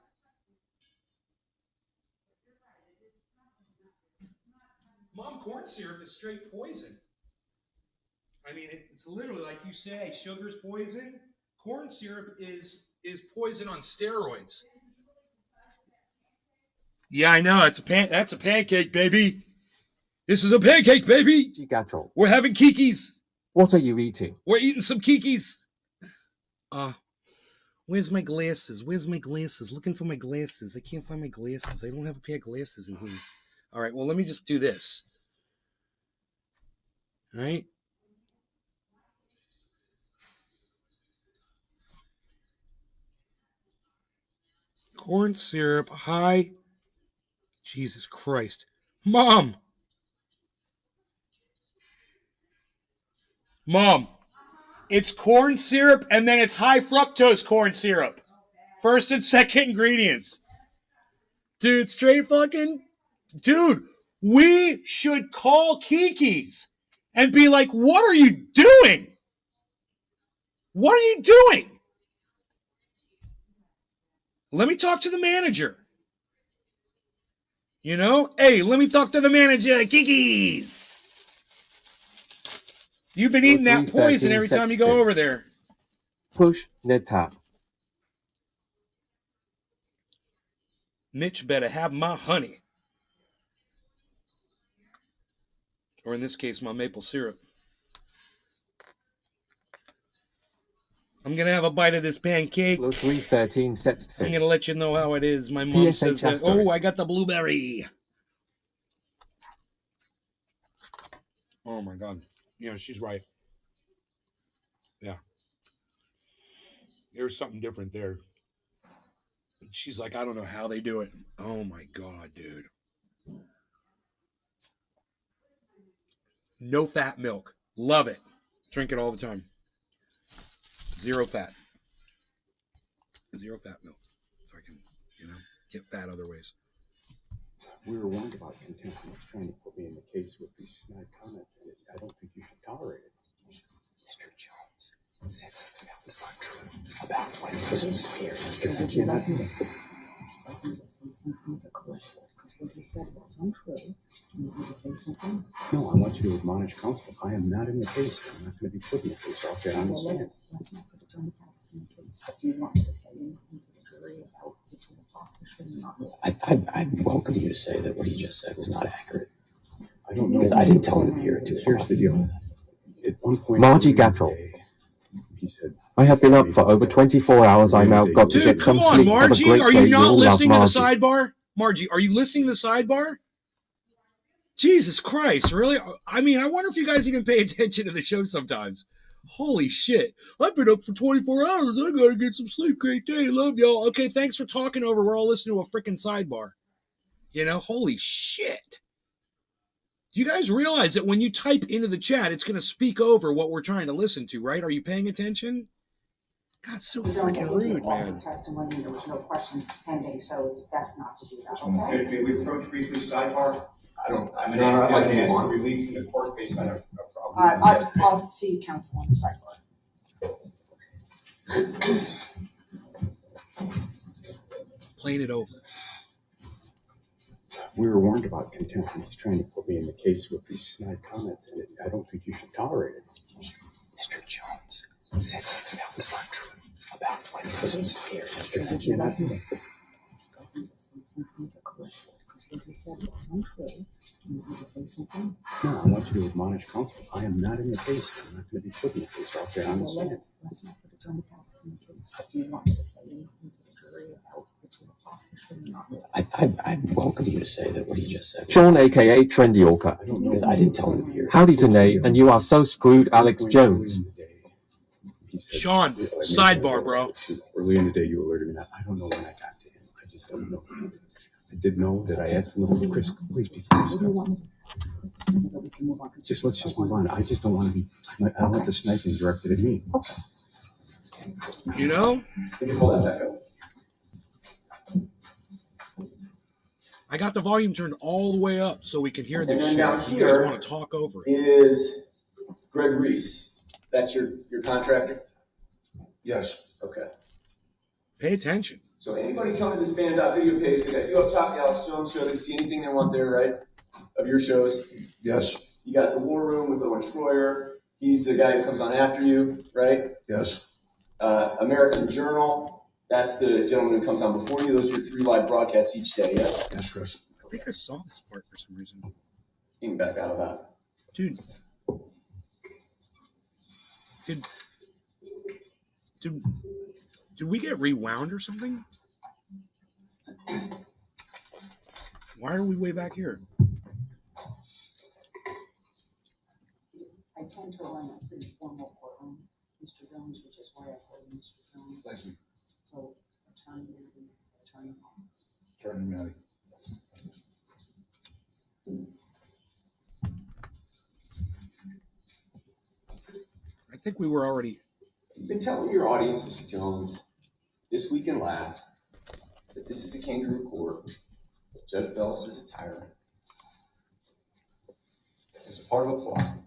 S1: Mom, corn syrup is straight poison. I mean, it's literally like you say, sugar's poison. Corn syrup is poison on steroids. Yeah, I know. That's a pancake, baby. This is a pancake, baby. We're having kikis.
S2: What are you eating?
S1: We're eating some kikis. Where's my glasses? Looking for my glasses. I can't find my glasses. I don't have a pair of glasses in here. All right, well, let me just do this. All right. Corn syrup, high. Jesus Christ. Mom, it's corn syrup and then it's high fructose corn syrup. First and second ingredients. Dude, straight fucking. Dude, we should call Kiki's and be like, what are you doing? What are you doing? Let me talk to the manager. You know? Hey, let me talk to the manager at Kiki's. You've been eating that poison every time you go over there.
S2: Push, Ned tap.
S1: Mitch better have my honey. Or in this case, my maple syrup. I'm going to have a bite of this pancake.
S2: 313 sets fit.
S1: I'm going to let you know how it is. My mom says that. Oh, I got the blueberry. Oh, my God. Yeah, she's right. Yeah. There's something different there. She's like, I don't know how they do it. Oh, my God, dude. No fat milk. Love it. Drink it all the time. Zero fat. Zero fat milk. So I can, get fat other ways.
S7: We were warned about contempt and was trying to put me in the case with these snide comments, and I don't think you should tolerate it. Mr. Jones said something that was not true about when he was here. You're not doing it. I need to say something to correct it, because what he said was untrue. You need to say something. No, I want you to admonish counsel. I am not in the case. I'm not going to be put in the case. I'll get on the stand. Let's not put Attorney Pattis in the case. But you want me to say anything to the jury about between the prosecution and not?
S8: I'd welcome you to say that what he just said was not accurate.
S7: I don't know.
S8: I didn't tell him to be here at 2 o'clock.
S7: Here's the deal. At one point,
S2: Margie Gattrell.
S7: He said,
S2: I have been up for over 24 hours. I now got to
S1: Dude,
S2: get some
S1: come on,
S2: sleep.
S1: Margie.
S2: Have a
S1: Are
S2: great
S1: you
S2: day.
S1: not
S2: You'll
S1: listening to
S2: love
S1: the
S2: Margie.
S1: sidebar? Margie, are you listening to the sidebar? Jesus Christ, really? I mean, I wonder if you guys even pay attention to the show sometimes. Holy shit. I've been up for 24 hours. I gotta get some sleep. Great day. Love y'all. Okay, thanks for talking over. We're all listening to a freaking sidebar. Holy shit. Do you guys realize that when you type into the chat, it's going to speak over what we're trying to listen to, right? Are you paying attention? God, so
S3: We don't
S1: freaking
S3: get into
S1: rude,
S3: offer
S1: man.
S3: testimony, there was no question pending, so it's best not to do that, okay?
S5: Okay, may we approach briefly sidebar?
S4: I'm
S5: I'm
S4: Your Honor, I'd like to
S5: ask
S4: move
S5: for
S4: on.
S5: relief from the court based on a problem.
S3: I'll see counsel on the sidebar.
S1: Playing it over.
S7: We were warned about contempt, and he's trying to put me in the case with these snide comments, and I don't think you should tolerate it.
S8: Mr. Jones said something that was not true about when he was here.
S7: I cannot do that. No, I want you to admonish counsel. I am not in the case. I'm not going to be put in the case out there on the stand.
S3: Let's not put attorney Cox in the case. Do you want me to say anything to the jury about
S8: I welcome you to say that what he just said.
S2: Sean, aka Trendyolka.
S7: I don't know.
S8: I didn't tell him to be here.
S2: Howdy today, and you are so screwed, Alex Jones.
S1: Sean, sidebar, bro.
S7: Early in the day, you alerted me. I don't know when I got to him. I just don't know. I did know that I asked him, Chris, please, before you start. Let's just move on. I just don't want to be. I don't want the sniping directed at me.
S1: You know,
S4: Can you pull that back up?
S5: I got the volume turned all the way up so we can hear this
S4: And then
S5: shit.
S4: down
S5: You guys
S4: here
S5: want to talk over it.
S4: Is Greg Reese. That's your contractor?
S6: Yes.
S4: Okay.
S5: Pay attention.
S4: So anybody come to this band.video page, they got you up top, the Alex Jones show, they can see anything they want there, right? Of your shows.
S6: Yes.
S4: You got the War Room with Owen Schroyer. He's the guy who comes on after you, right?
S6: Yes.
S4: American Journal. That's the gentleman who comes on before you. Those are your 3 live broadcasts each day, yes?
S6: Yes, Chris.
S5: I think I saw this part for some reason.
S4: You can back out of that.
S5: Dude. Did we get rewound or something? Why are we way back here?
S3: I tend to run a pretty formal courtroom, Mr. Jones, which is why I call you Mr. Jones.
S6: Thank you.
S3: So, attorney, attorney.
S6: Attorney Matty.
S5: I think we were already.
S4: You've been telling your audience, Mr. Jones, this week and last, that this is a kangaroo court. Judge Bellis is a tyrant. It's a part of a plot.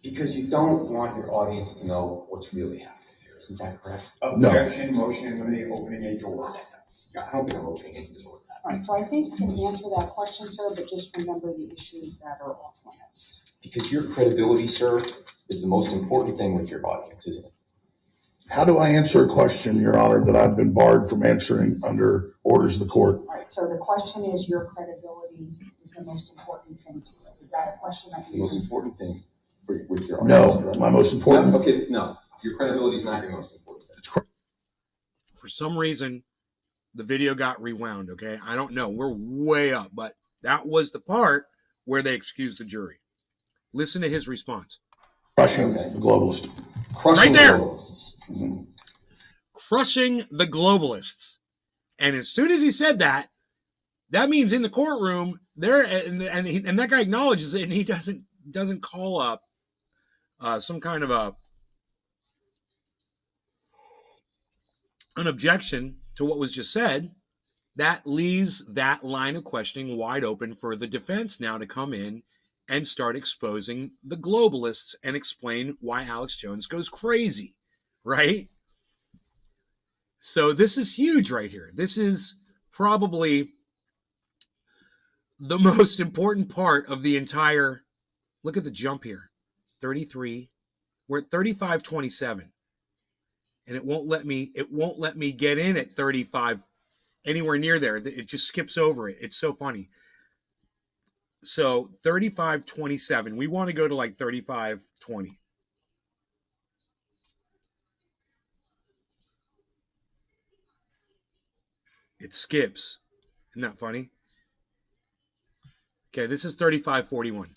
S4: Because you don't want your audience to know what's really happening here. Isn't that correct?
S6: No.
S5: Objection, motion, eliminate opening a door.
S4: I don't think I'm opening any door with that.
S3: All right, so I think you can answer that question, sir, but just remember the issues that are off limits.
S4: Because your credibility, sir, is the most important thing with your audience, isn't it?
S6: How do I answer a question, Your Honor, that I've been barred from answering under orders of the court?
S3: All right, so the question is, your credibility is the most important thing to you. Is that a question that
S4: It's the
S3: you?
S4: most important thing with your
S6: No,
S4: audience. Right?
S6: my most important.
S4: No, okay, no. Your credibility is not your most important thing.
S5: For some reason, the video got rewound, okay? I don't know. We're way up, but that was the part where they excused the jury. Listen to his response.
S6: Crushing the globalist.
S4: Crushing
S5: Right there.
S4: globalists.
S6: Mm-hmm.
S5: Crushing the globalists. And as soon as he said that, that means in the courtroom there, and that guy acknowledges it, and he doesn't call up some kind of an objection to what was just said. That leaves that line of questioning wide open for the defense now to come in and start exposing the globalists and explain why Alex Jones goes crazy, right? So this is huge right here. This is probably the most important part of the entire. Look at the jump here. 33. We're at 35.27. And it won't let me get in at 35 anywhere near there. It just skips over it. It's so funny. So 35.27. We want to go to like 35.20. It skips. Isn't that funny? Okay, this is 35.41.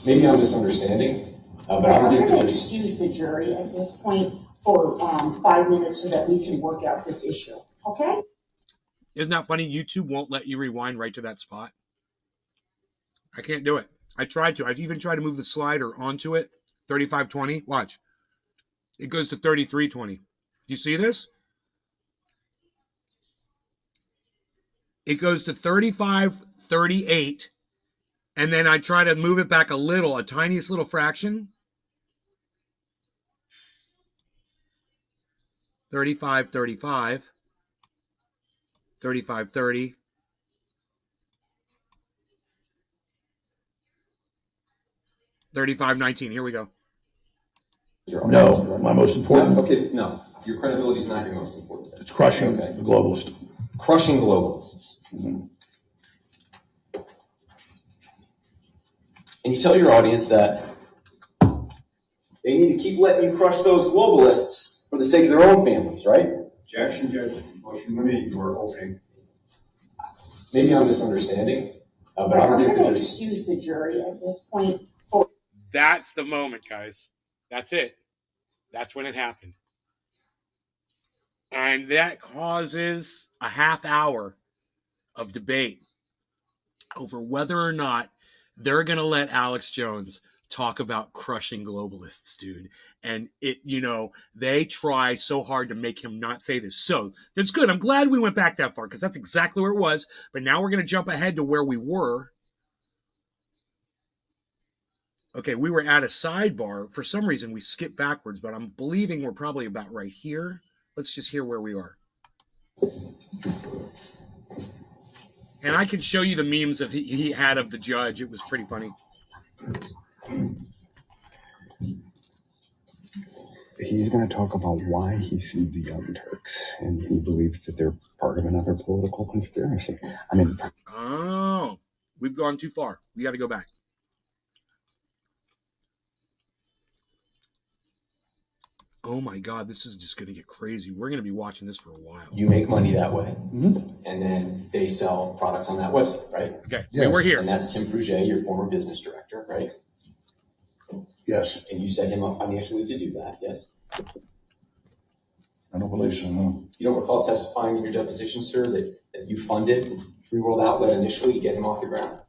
S4: Maybe I'm misunderstanding, but I
S3: I'm
S4: don't think
S3: going
S4: that
S3: to
S4: there's.
S3: excuse the jury at this point for 5 minutes so that we can work out this issue, okay?
S5: Isn't that funny? YouTube won't let you rewind right to that spot. I can't do it. I tried to. I even tried to move the slider onto it. 35.20. Watch.
S1: It goes to 33.20. You see this? It goes to 35.38, and then I try to move it back a tiniest little fraction. 35.35, 35.30. 35.19. Here we go.
S6: No, my most important.
S4: No, okay, no. Your credibility is not your most important.
S6: It's crushing the globalist.
S4: Crushing globalists.
S6: Mm-hmm.
S4: And you tell your audience that they need to keep letting you crush those globalists for the sake of their own families, right?
S5: Objection, Judge. Motion limiting your opening.
S4: Maybe I'm misunderstanding, but I
S3: I'm
S4: don't think
S3: going
S4: that
S3: to
S4: there's...
S3: excuse the jury at this point.
S1: That's the moment, guys. That's it. That's when it happened. And that causes a half hour of debate over whether or not they're going to let Alex Jones talk about crushing globalists, dude. And they try so hard to make him not say this. So that's good. I'm glad we went back that far because that's exactly where it was. But now we're going to jump ahead to where we were. Okay, we were at a sidebar. For some reason, we skipped backwards, but I'm believing we're probably about right here. Let's just hear where we are. And I can show you the memes of he had of the judge. It was pretty funny.
S7: He's going to talk about why he sued the Young Turks, and he believes that they're part of another political conspiracy. I mean...
S1: Oh, we've gone too far. We got to go back. Oh my God, this is just going to get crazy. We're going to be watching this for a while.
S4: You make money that way, and then they sell products on that website, right?
S1: Okay, yes. We're here.
S4: And that's Tim Fruget, your former business director, right?
S6: Yes.
S4: And you set him up financially to do that, yes?
S6: I don't believe so, no.
S4: You don't recall testifying in your deposition, sir, that you funded Free World Outlet initially to get him off the ground?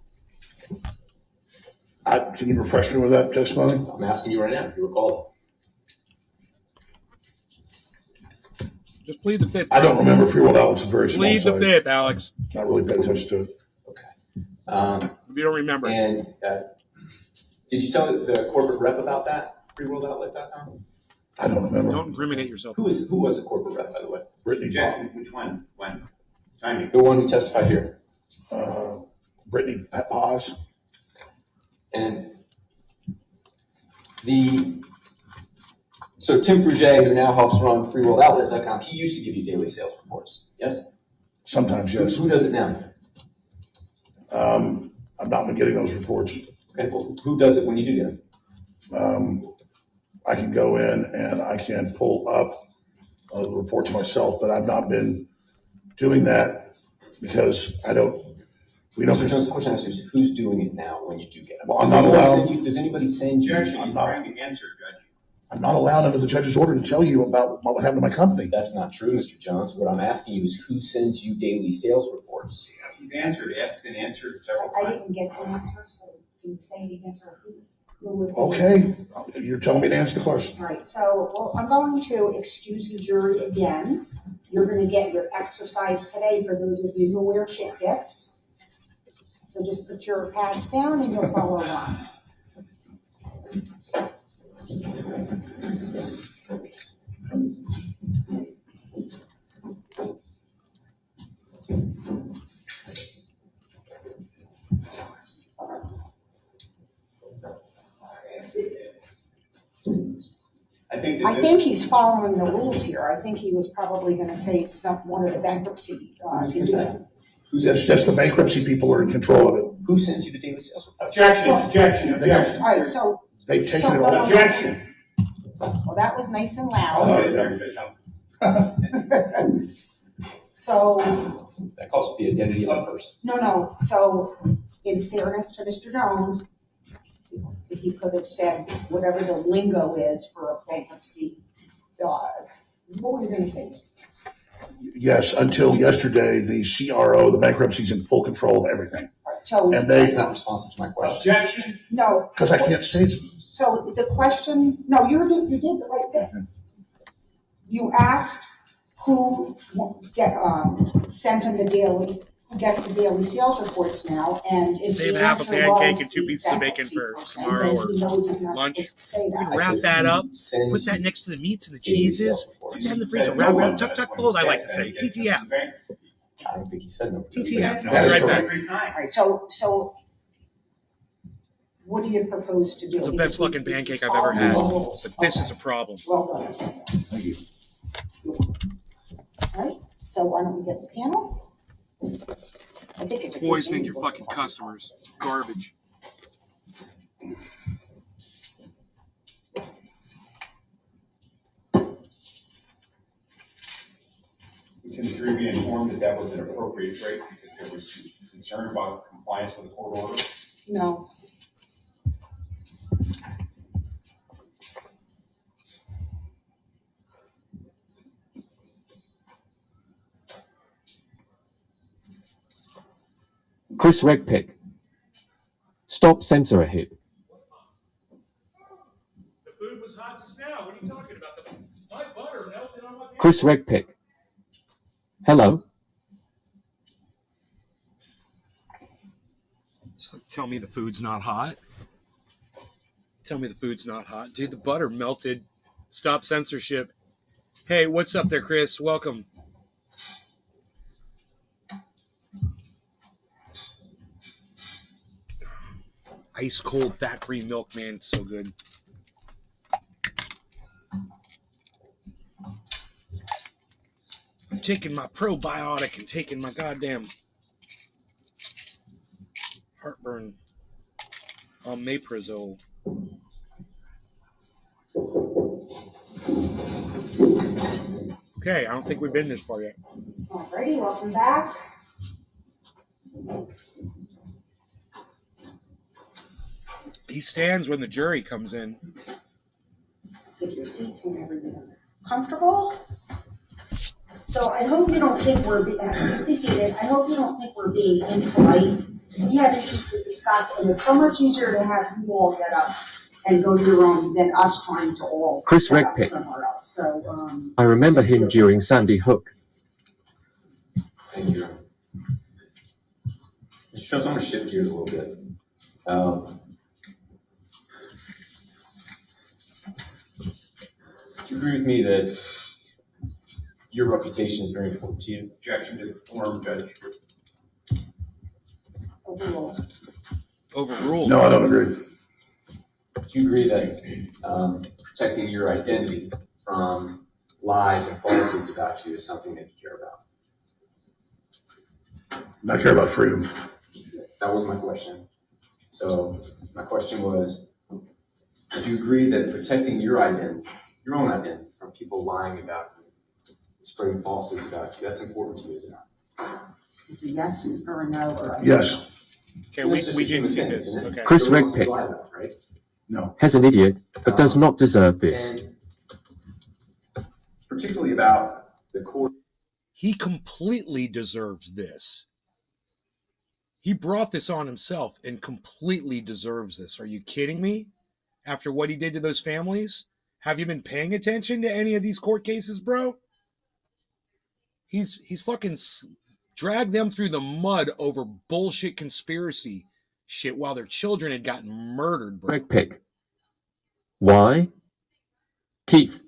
S6: Can you refresh me with that testimony?
S4: I'm asking you right now, if you recall it.
S1: Just plead the fifth.
S6: I don't remember Free World Outlet's a very small
S1: Plead
S6: site.
S1: the fifth, Alex.
S6: Not really paying attention to it.
S4: Okay.
S1: You don't remember.
S4: And did you tell the corporate rep about that? FreeWorldOutlet.com?
S6: I don't remember.
S1: Don't incriminate yourself.
S4: Who was the corporate rep, by the way?
S6: Brittany.
S5: Objection. Which one? When? Timing.
S4: The one who testified here.
S6: Brittany Paz.
S4: And so Tim Fruget, who now helps run FreeWorldOutlet.com, he used to give you daily sales reports, yes?
S6: Sometimes, yes.
S4: Who does it now?
S6: I've not been getting those reports.
S4: Okay, well, who does it when you do get them?
S6: I can go in and I can pull up the reports myself, but I've not been doing that because
S4: Mr. Jones, the question I ask is, who's doing it now when you do get them?
S6: Well, I'm not allowed.
S4: Does anybody send you?
S5: Objection. You're trying to answer, Judge.
S6: I'm not allowed under the judge's order to tell you about what happened to my company.
S4: That's not true, Mr. Jones. What I'm asking you is who sends you daily sales reports?
S5: He's answered, asked and answered several
S3: I
S5: times.
S3: didn't get the answer, so can you say it again, sir? Who would be?
S6: Okay, you're telling me to answer the question.
S3: All right, so I'm going to excuse the jury again. You're going to get your exercise today for those of you who wear Fitbits. So just put your pads down and you'll follow along. I think he's following the rules here. I think he was probably going to say one of the bankruptcy.
S6: That's just the bankruptcy people are in control of it.
S4: Who sends you the daily sales reports?
S5: Objection, objection, objection.
S3: All right, so.
S6: They've taken it all.
S5: Objection.
S3: Well, that was nice and
S6: Oh,
S3: loud. So.
S4: That calls for the identity of the person.
S3: No. So, in fairness to Mr. Jones, he could have said whatever the lingo is for a bankruptcy dog. What were you going to say?
S6: Yes, until yesterday, the CRO, the bankruptcy's in full control of everything.
S3: So,
S6: and they,
S4: that's not responsive to my question.
S5: Objection.
S3: No.
S6: Because I can't say it.
S3: So the question, no, you did the right thing. You asked who sent him the daily, who gets the daily sales reports now, and if
S1: Save
S3: the
S1: half a
S3: answer
S1: pancake
S3: was
S1: and 2
S3: the
S1: pieces of bacon
S3: bankruptcy
S1: for
S3: person,
S1: tomorrow
S3: then
S1: or
S3: he knows he's not
S1: lunch.
S3: supposed to say
S1: You can
S3: that.
S1: wrap that up, put that next to the meats and the cheeses, put that in the freezer, wrap it up, tuck, tuck, fold, I like to say. TTF.
S4: I don't think he said no.
S1: TTF.
S6: That is
S1: Right back.
S6: correct.
S3: All right, so what do you propose to do?
S1: It's the
S3: Because
S1: best
S3: we-
S1: fucking
S3: we
S1: pancake I've
S3: followed
S1: ever had,
S3: the rules.
S1: but this
S3: Okay.
S1: is a problem.
S3: Well done.
S6: Thank you.
S3: All right, so why don't we get the panel? I think it's a good
S1: Poisoning
S3: thing
S1: your
S3: to
S1: fucking
S3: look at.
S1: customers. Garbage.
S5: Can the jury be informed that that was an appropriate rate because there was concern about compliance with the court order?
S3: No.
S2: Chris Regpick. Stop censor a hit.
S1: The food was hot just now. What are you talking about? My butter melted on my pancake.
S2: Chris Regpick. Hello.
S1: So tell me the food's not hot. Tell me the food's not hot. Dude, the butter melted. Stop censorship. Hey, what's up there, Chris? Welcome. Ice cold, fat-free milk, man. It's so good. I'm taking my probiotic and taking my goddamn heartburn omeprazole. Okay, I don't think we've been this far yet.
S3: Alrighty, welcome back.
S1: He stands when the jury comes in.
S3: Take your seats and everything. Comfortable? So I hope you don't think please be seated. I hope you don't think we're being impolite. We have issues to discuss, and it's so much easier to have you all get up and go to your own than us trying to all
S2: Chris
S3: get up
S2: Regpick.
S3: somewhere else. So,
S2: I remember him during Sandy Hook.
S4: Thank you. Mr. Jones, I'm going to shift gears a little bit. Do you agree with me that your reputation is very important to you?
S5: Objection to the form, Judge.
S3: overruled.
S1: Overruled.
S6: No, I don't agree.
S4: Do you agree that protecting your identity from lies and falsehoods about you is something that you care about?
S6: I care about freedom.
S4: That was my question. So my question was, do you agree that protecting your identity, your own identity, from people lying about you, spreading falsehoods about you, that's important to you, is it not?
S3: It's a yes or a no or a
S6: Yes.
S1: Okay,
S4: It's just
S1: we
S4: a
S1: did
S4: human
S1: see
S4: thing,
S1: this.
S4: isn't it?
S1: Okay.
S2: Chris
S4: Everyone wants to
S2: Regpick.
S4: lie about it, right?
S6: No.
S2: Has an idiot, but does not deserve this.
S4: And particularly about the court.
S1: He completely deserves this. He brought this on himself and completely deserves this. Are you kidding me? After what he did to those families? Have you been paying attention to any of these court cases, bro? He's fucking dragged them through the mud over bullshit conspiracy shit while their children had gotten murdered, bro.
S2: Regpick. Why? Keith.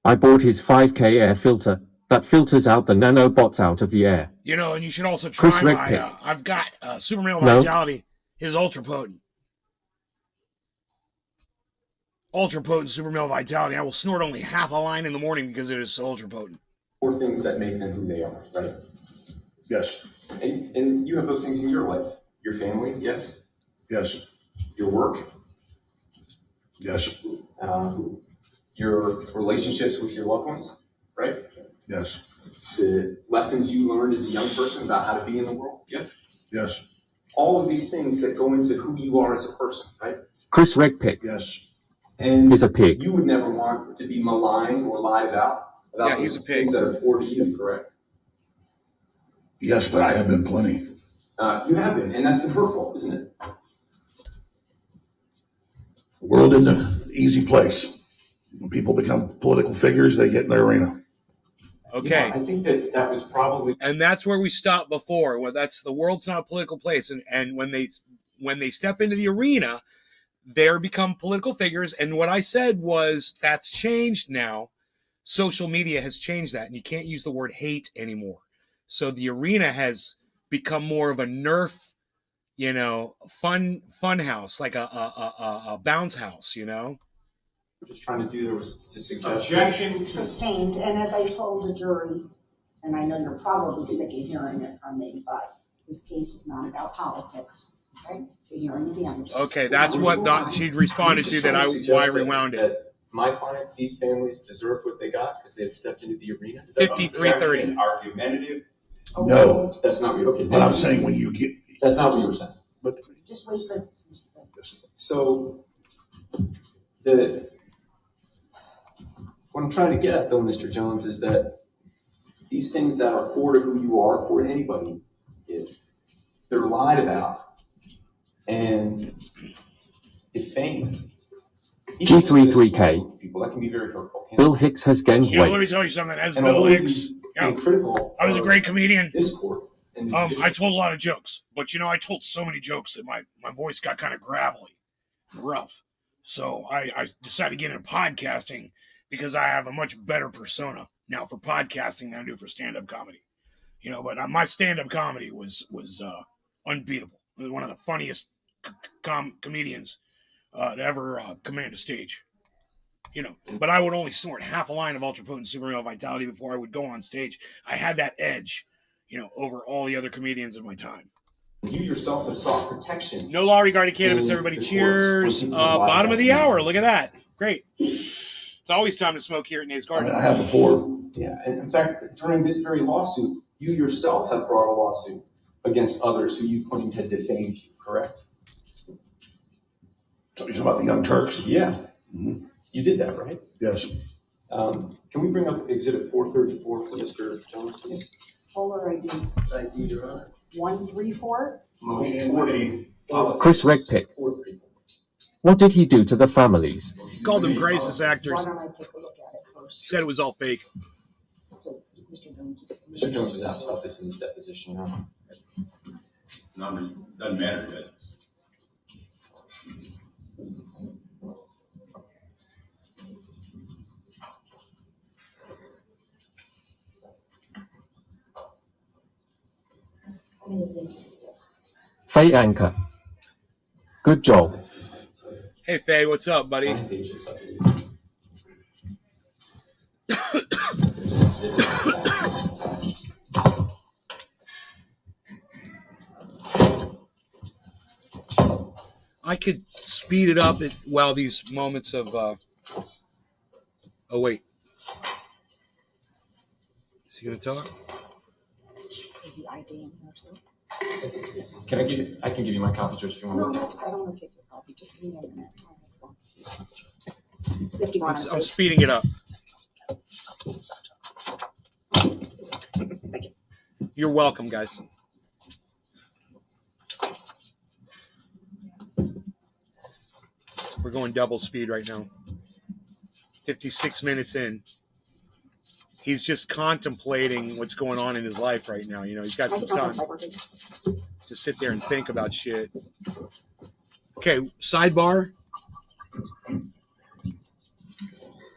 S2: I bought his 5K air filter that filters out the nanobots out of the air.
S1: You know, and you should also try
S2: Chris
S1: my,
S2: Regpick.
S1: I've got Super Male
S2: No.
S1: Vitality, his Ultra Potent. Ultra Potent Super Male Vitality. I will snort only half a line in the morning because it is so ultra potent.
S4: Or things that make them who they are, right?
S6: Yes.
S4: And you have those things in your life. Your family, yes.
S6: Yes.
S4: Your work,
S6: Yes.
S4: your relationships with your loved ones, right?
S6: Yes.
S4: The lessons you learned as a young person about how to be in the world, yes.
S6: Yes.
S4: All of these things that go into who you are as a person, right?
S2: Chris Regpick
S6: Yes.
S4: And
S2: is a pig.
S4: you would never want to be maligned or lied about
S1: Yeah, he's
S4: those
S1: a pig.
S4: things that are poor to you, correct?
S6: Yes, but I have been plenty.
S4: You have been, and that's been hurtful, isn't it?
S6: The world isn't an easy place. When people become political figures, they get in their arena.
S1: Okay.
S7: Yeah, I think that was probably.
S1: And that's where we stopped before. Well, that's the world's not a political place. And when they step into the arena, they're become political figures. And what I said was that's changed now. Social media has changed that, and you can't use the word hate anymore. So the arena has become more of a Nerf, fun house, like a bounce house,
S7: Just trying to do there was to suggest.
S5: Objection.
S3: Sustained, and as I told the jury, and I know you're probably sick of hearing it from me, but this case is not about politics, okay? It's a hearing of damages.
S1: Okay, that's what she'd responded to that why I rewound it.
S7: That my clients, these families, deserved what they got because they had stepped into the arena.
S1: 53-30.
S5: Argumentative.
S6: No.
S7: That's not what you. Okay.
S6: But I'm saying when you get.
S7: That's not what you were saying.
S6: But
S3: Just wait for.
S7: So what I'm trying to get at, though, Mr. Jones, is that these things that are core to who you are, core to anybody, is they're lied about and defamed.
S2: G33K.
S7: People that can be very hurtful.
S2: Bill Hicks has gained
S1: Let
S2: weight.
S1: me tell you something. As
S7: And
S1: Bill
S7: although
S1: Hicks,
S7: being critical.
S1: I was a great comedian.
S7: This court. And
S1: I told a lot of jokes, but I told so many jokes that my voice got kind of gravelly, rough. So I decided to get into podcasting because I have a much better persona now for podcasting than I do for stand-up comedy. But my stand-up comedy was unbeatable. It was one of the funniest comedians to ever command a stage. But I would only snort half a line of ultra-potent super male vitality before I would go on stage. I had that edge, over all the other comedians of my time.
S7: you yourself have sought protection.
S1: No law regarding cannabis, everybody. Cheers. Bottom of the hour. Look at that. Great. It's always time to smoke here at Nate's Garden.
S6: I have before.
S7: Yeah, and in fact, during this very lawsuit, you yourself have brought a lawsuit against others who you claim had defamed you, correct?
S6: So you're talking about the Young Turks?
S7: Yeah.
S6: Mm-hmm.
S7: You did that, right?
S6: Yes.
S7: Can we bring up Exhibit 434 for Mr. Jones, please?
S3: Fuller ID,
S7: Thank you, Your Honor.
S3: 134.
S5: Motion.
S2: Chris Redpick.
S7: 434.
S2: What did he do to the families?
S1: Called them crisis actors.
S3: Why don't I take a look at it first?
S1: Said it was all fake.
S3: So, Mr. Jones.
S7: Mr. Jones was asked about this in his deposition.
S5: Doesn't matter, Judge.
S3: How many pages is this?
S2: Faye Anchor. Good job.
S1: Hey, Faye, what's up, buddy?
S7: 9 pages, I believe.
S1: I could speed it up while these moments of. Oh, wait. Is he going to talk?
S3: The ID in here too.
S7: I can give you my copy, Judge, if you want to
S3: No,
S7: look at
S3: that's, I don't want to take your copy. Just give me a minute. If you want
S1: I'm speeding it up. You're welcome, guys. We're going double speed right now. 56 minutes in. He's just contemplating what's going on in his life right now. He's got some time to sit there and think about shit. Okay, sidebar.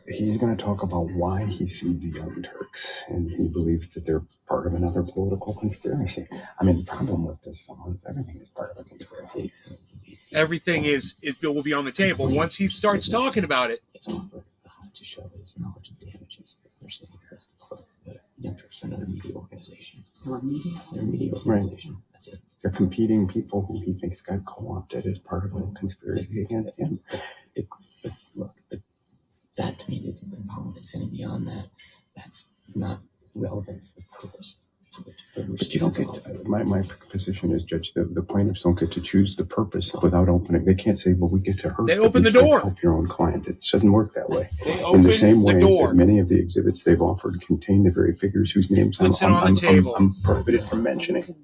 S9: He's going to talk about why he sued the Young Turks, and he believes that they're part of another political conspiracy. I mean, the problem with this fellow is everything is part of a conspiracy.
S1: Everything will be on the table once he starts talking about it.
S8: It's offered to show his knowledge of damages, especially because the Young Turks are another media organization. They're a media organization. Right. That's it.
S9: They're competing people who he thinks got co-opted as part of a conspiracy against him.
S8: But look, that to me isn't in politics, and beyond that, that's not relevant for the purpose.
S9: But you don't get my position is, Judge, the plaintiffs don't get to choose the purpose without opening. They can't say, well, we get to hurt.
S1: They open the door.
S9: Help your own client. It doesn't work that way.
S1: They
S9: In the same way
S1: the door.
S9: that many of the exhibits they've offered contain the very figures whose names
S1: Puts it on the table.
S9: I'm prohibited from mentioning.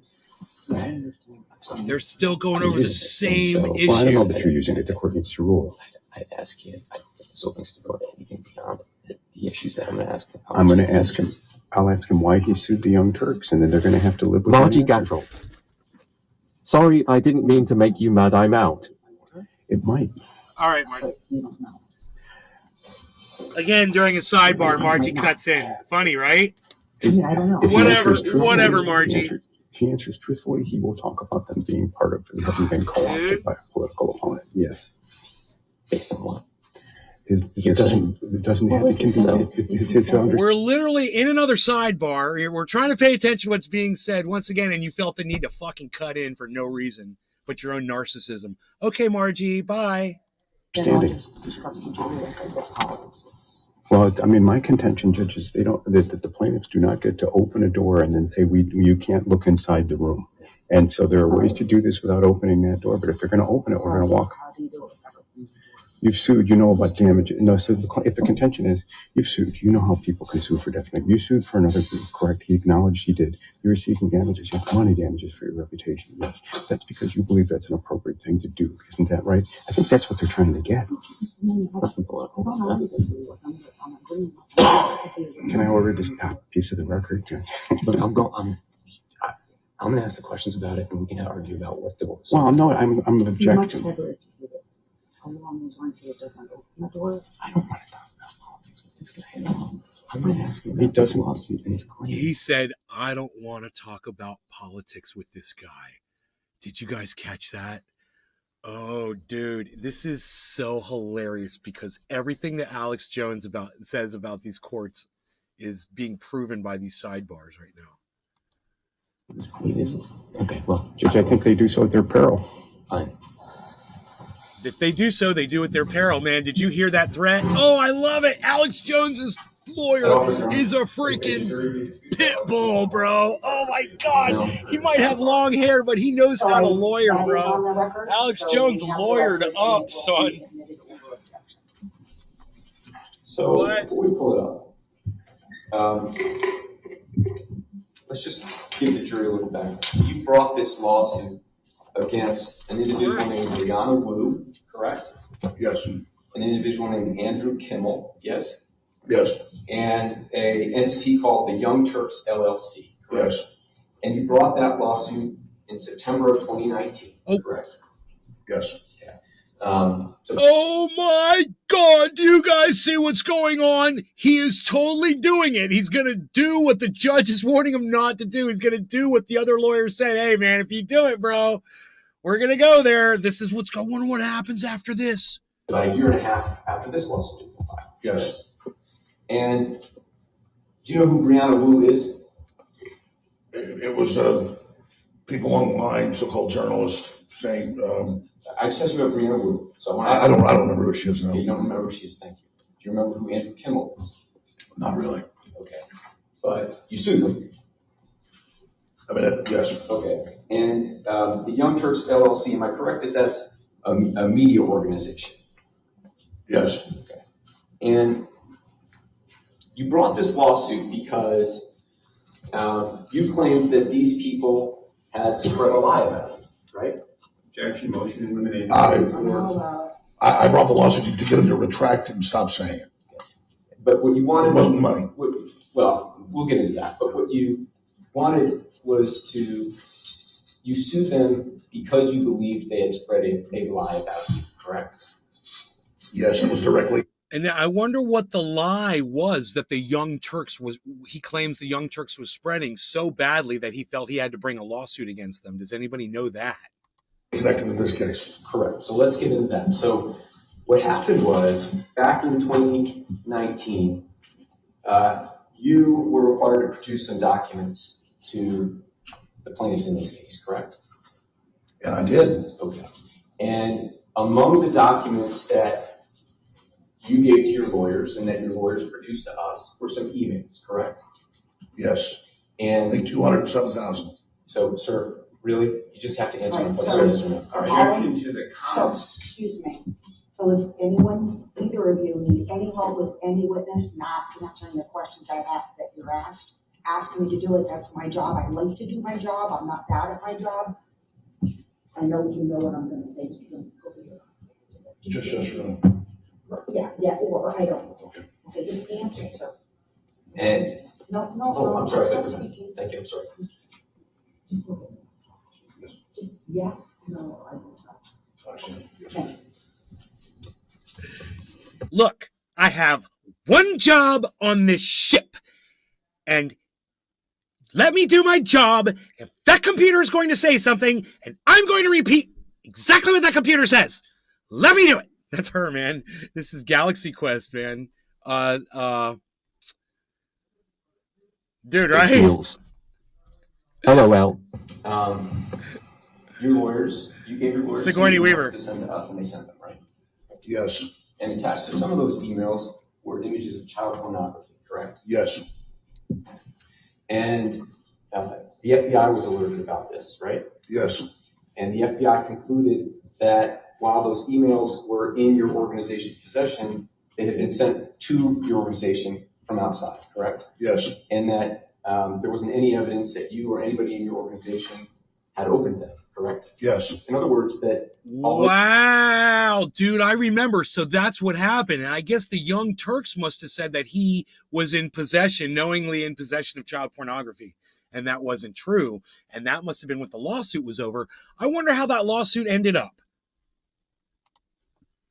S1: They're still going over the same issue.
S9: Well, I don't know that you're using it. The court needs to rule.
S8: I'd ask you, this opens the door to anything anything beyond the issues that I'm going to ask him.
S9: I'm going to ask him. I'll ask him why he sued the Young Turks, and then they're going to have to live with
S2: Margie
S9: it.
S2: Gatrell. Sorry, I didn't mean to make you mad. I'm out.
S9: It might.
S1: All right, Margie. Again, during a sidebar, Margie cuts in. Funny, right?
S3: I don't know.
S9: If he
S1: Whatever,
S9: answers truthfully-
S1: whatever, Margie.
S9: If he answers truthfully, he will talk about them being part of and having been co-opted by a political opponent. Yes.
S8: Based on what?
S9: It doesn't have to contain.
S1: We're literally in another sidebar. We're trying to pay attention to what's being said once again, and you felt the need to fucking cut in for no reason but your own narcissism. Okay, Margie, bye.
S9: Well, I mean, my contention, judges, that the plaintiffs do not get to open a door and then say, you can't look inside the room. And so there are ways to do this without opening that door. But if they're going to open it, we're going to walk. You've sued, you know about damage. No, so if the contention is, you've sued, you know how people can sue for defamation. You sued for another group, correct? He acknowledged he did. You're seeking damages. You have money damages for your reputation. Yes. That's because you believe that's an appropriate thing to do. Isn't that right? I think that's what they're trying to get. Can I order this piece of the record?
S8: Look, I'm going to ask the questions about it, and we can argue about what the.
S9: Well, no, I'm objecting.
S3: Along those lines, he doesn't open the door.
S8: I don't want to talk about politics with this guy at all. I'm going to ask him
S9: He
S8: about this
S9: doesn't.
S8: lawsuit and his claim.
S1: He said, I don't want to talk about politics with this guy. Did you guys catch that? Oh, dude, this is so hilarious because everything that Alex Jones says about these courts is being proven by these sidebars right now.
S8: Okay, well,
S9: Judge, I think they do so at their peril.
S8: fine.
S1: If they do so, they do at their peril, man. Did you hear that threat? Oh, I love it. Alex Jones's lawyer is a freaking pit bull, bro. Oh, my God. He might have long hair, but he knows how to lawyer, bro. Alex Jones lawyered up, son.
S4: So
S1: What?
S4: before we pull it up, let's just give the jury a little background. So you brought this lawsuit against an individual named Brianna Wu, correct?
S6: Yes.
S4: An individual named Andrew Kimmel, yes?
S6: Yes.
S4: And an entity called the Young Turks LLC, correct?
S6: Yes.
S4: And you brought that lawsuit in September of 2019, correct?
S6: Yes.
S1: Oh my God, do you guys see what's going on? He is totally doing it. He's going to do what the judge is warning him not to do. He's going to do what the other lawyer said. Hey, man, if you do it, bro, we're going to go there. This is what's going on. What happens after this?
S4: About a year and a half after this lawsuit was filed.
S6: Yes.
S4: And do you know who Brianna Wu is?
S6: It was people online, so-called journalists, saying.
S4: I just asked you about Brianna Wu. So
S6: I don't remember who she is now.
S4: Okay, you don't remember who she is. Thank you. Do you remember who Andrew Kimmel is?
S6: Not really.
S4: Okay, but you sued them.
S6: I mean, yes.
S4: Okay, and the Young Turks LLC. Am I correct that that's a media organization?
S6: Yes.
S4: Okay, and you brought this lawsuit because you claimed that these people had spread a lie about you, right?
S5: Objection, motion eliminated.
S6: I brought the lawsuit to get him to retract and stop saying it.
S4: But what you wanted
S6: It wasn't money.
S4: Well, we'll get into that. But what you wanted was you sued them because you believed they had spread a lie about you, correct?
S6: Yes, it was directly.
S1: And I wonder what the lie was that the Young Turks he claims the Young Turks was spreading so badly that he felt he had to bring a lawsuit against them. Does anybody know that?
S6: Connected to this case.
S4: Correct. So let's get into that. So what happened was back in 2019, you were required to produce some documents to the plaintiffs in this case, correct?
S6: And I did.
S4: Okay. And among the documents that you gave to your lawyers and that your lawyers produced to us were some emails, correct?
S6: Yes.
S4: And
S6: I think 207,000.
S4: so, sir, really? You just have to answer my
S3: Right,
S4: question.
S3: so-
S4: Yes or no? All right.
S5: Objection to the
S3: So,
S5: comments.
S3: excuse me. So if anyone, either of you need any help with any witness not answering the questions that you're asked, ask me to do it. That's my job. I like to do my job. I'm not bad at my job. I know you know what I'm gonna say.
S6: Just yes or no.
S3: Yeah, or I don't.
S6: Okay.
S3: Okay, just answer, sir.
S4: And,
S3: No,
S4: I'm sorry,
S3: still
S4: thank you.
S3: speaking.
S4: Thank you, I'm sorry.
S3: Just look at me. Just yes, no, I don't know. Thank you.
S1: Look, I have one job on this ship, and let me do my job. If that computer is going to say something, and I'm going to repeat exactly what that computer says, let me do it. That's her, man. This is Galaxy Quest, man. Dude, right?
S2: Deals. LOL.
S4: Your lawyers, you gave your lawyers
S1: Sigourney
S4: some emails
S1: Weaver.
S4: to send to us, and they sent them, right?
S6: Yes,
S4: And attached to some of those emails were images of child pornography, correct?
S6: yes,
S4: And the FBI was alerted about this, right?
S6: yes,
S4: And the FBI concluded that while those emails were in your organization's possession, they had been sent to your organization from outside, correct?
S6: yes.
S4: And that there wasn't any evidence that you or anybody in your organization had opened them, correct?
S6: Yes.
S4: In other words, that
S1: Wow, dude, I remember. So that's what happened. And I guess the Young Turks must have said that he was in possession, knowingly in possession of child pornography. And that wasn't true. And that must have been what the lawsuit was over. I wonder how that lawsuit ended up.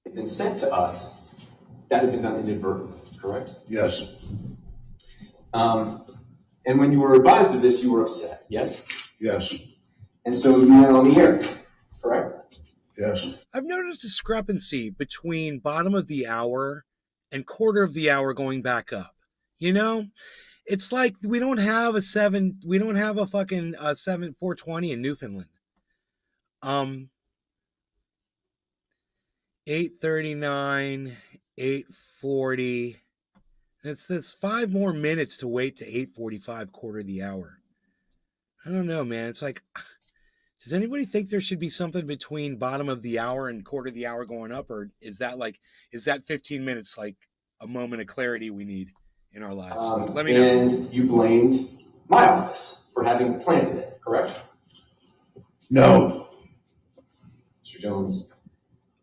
S4: had been sent to us, that had been done inadvertently, correct?
S6: Yes,
S4: And when you were advised of this, you were upset, yes?
S6: yes,
S4: And so you went on the air, correct?
S6: yes.
S1: I've noticed a discrepancy between bottom of the hour and quarter of the hour going back up. You know, it's like we don't have a 420 in Newfoundland. 8:39, 8:40. That's 5 more minutes to wait to 8:45, quarter of the hour. I don't know, man. It's like, does anybody think there should be something between bottom of the hour and quarter of the hour going up? Or is that 15 minutes like a moment of clarity we need in our lives? Let me know.
S4: And you blamed my office for having planted it, correct?
S6: No,
S4: Mr. Jones,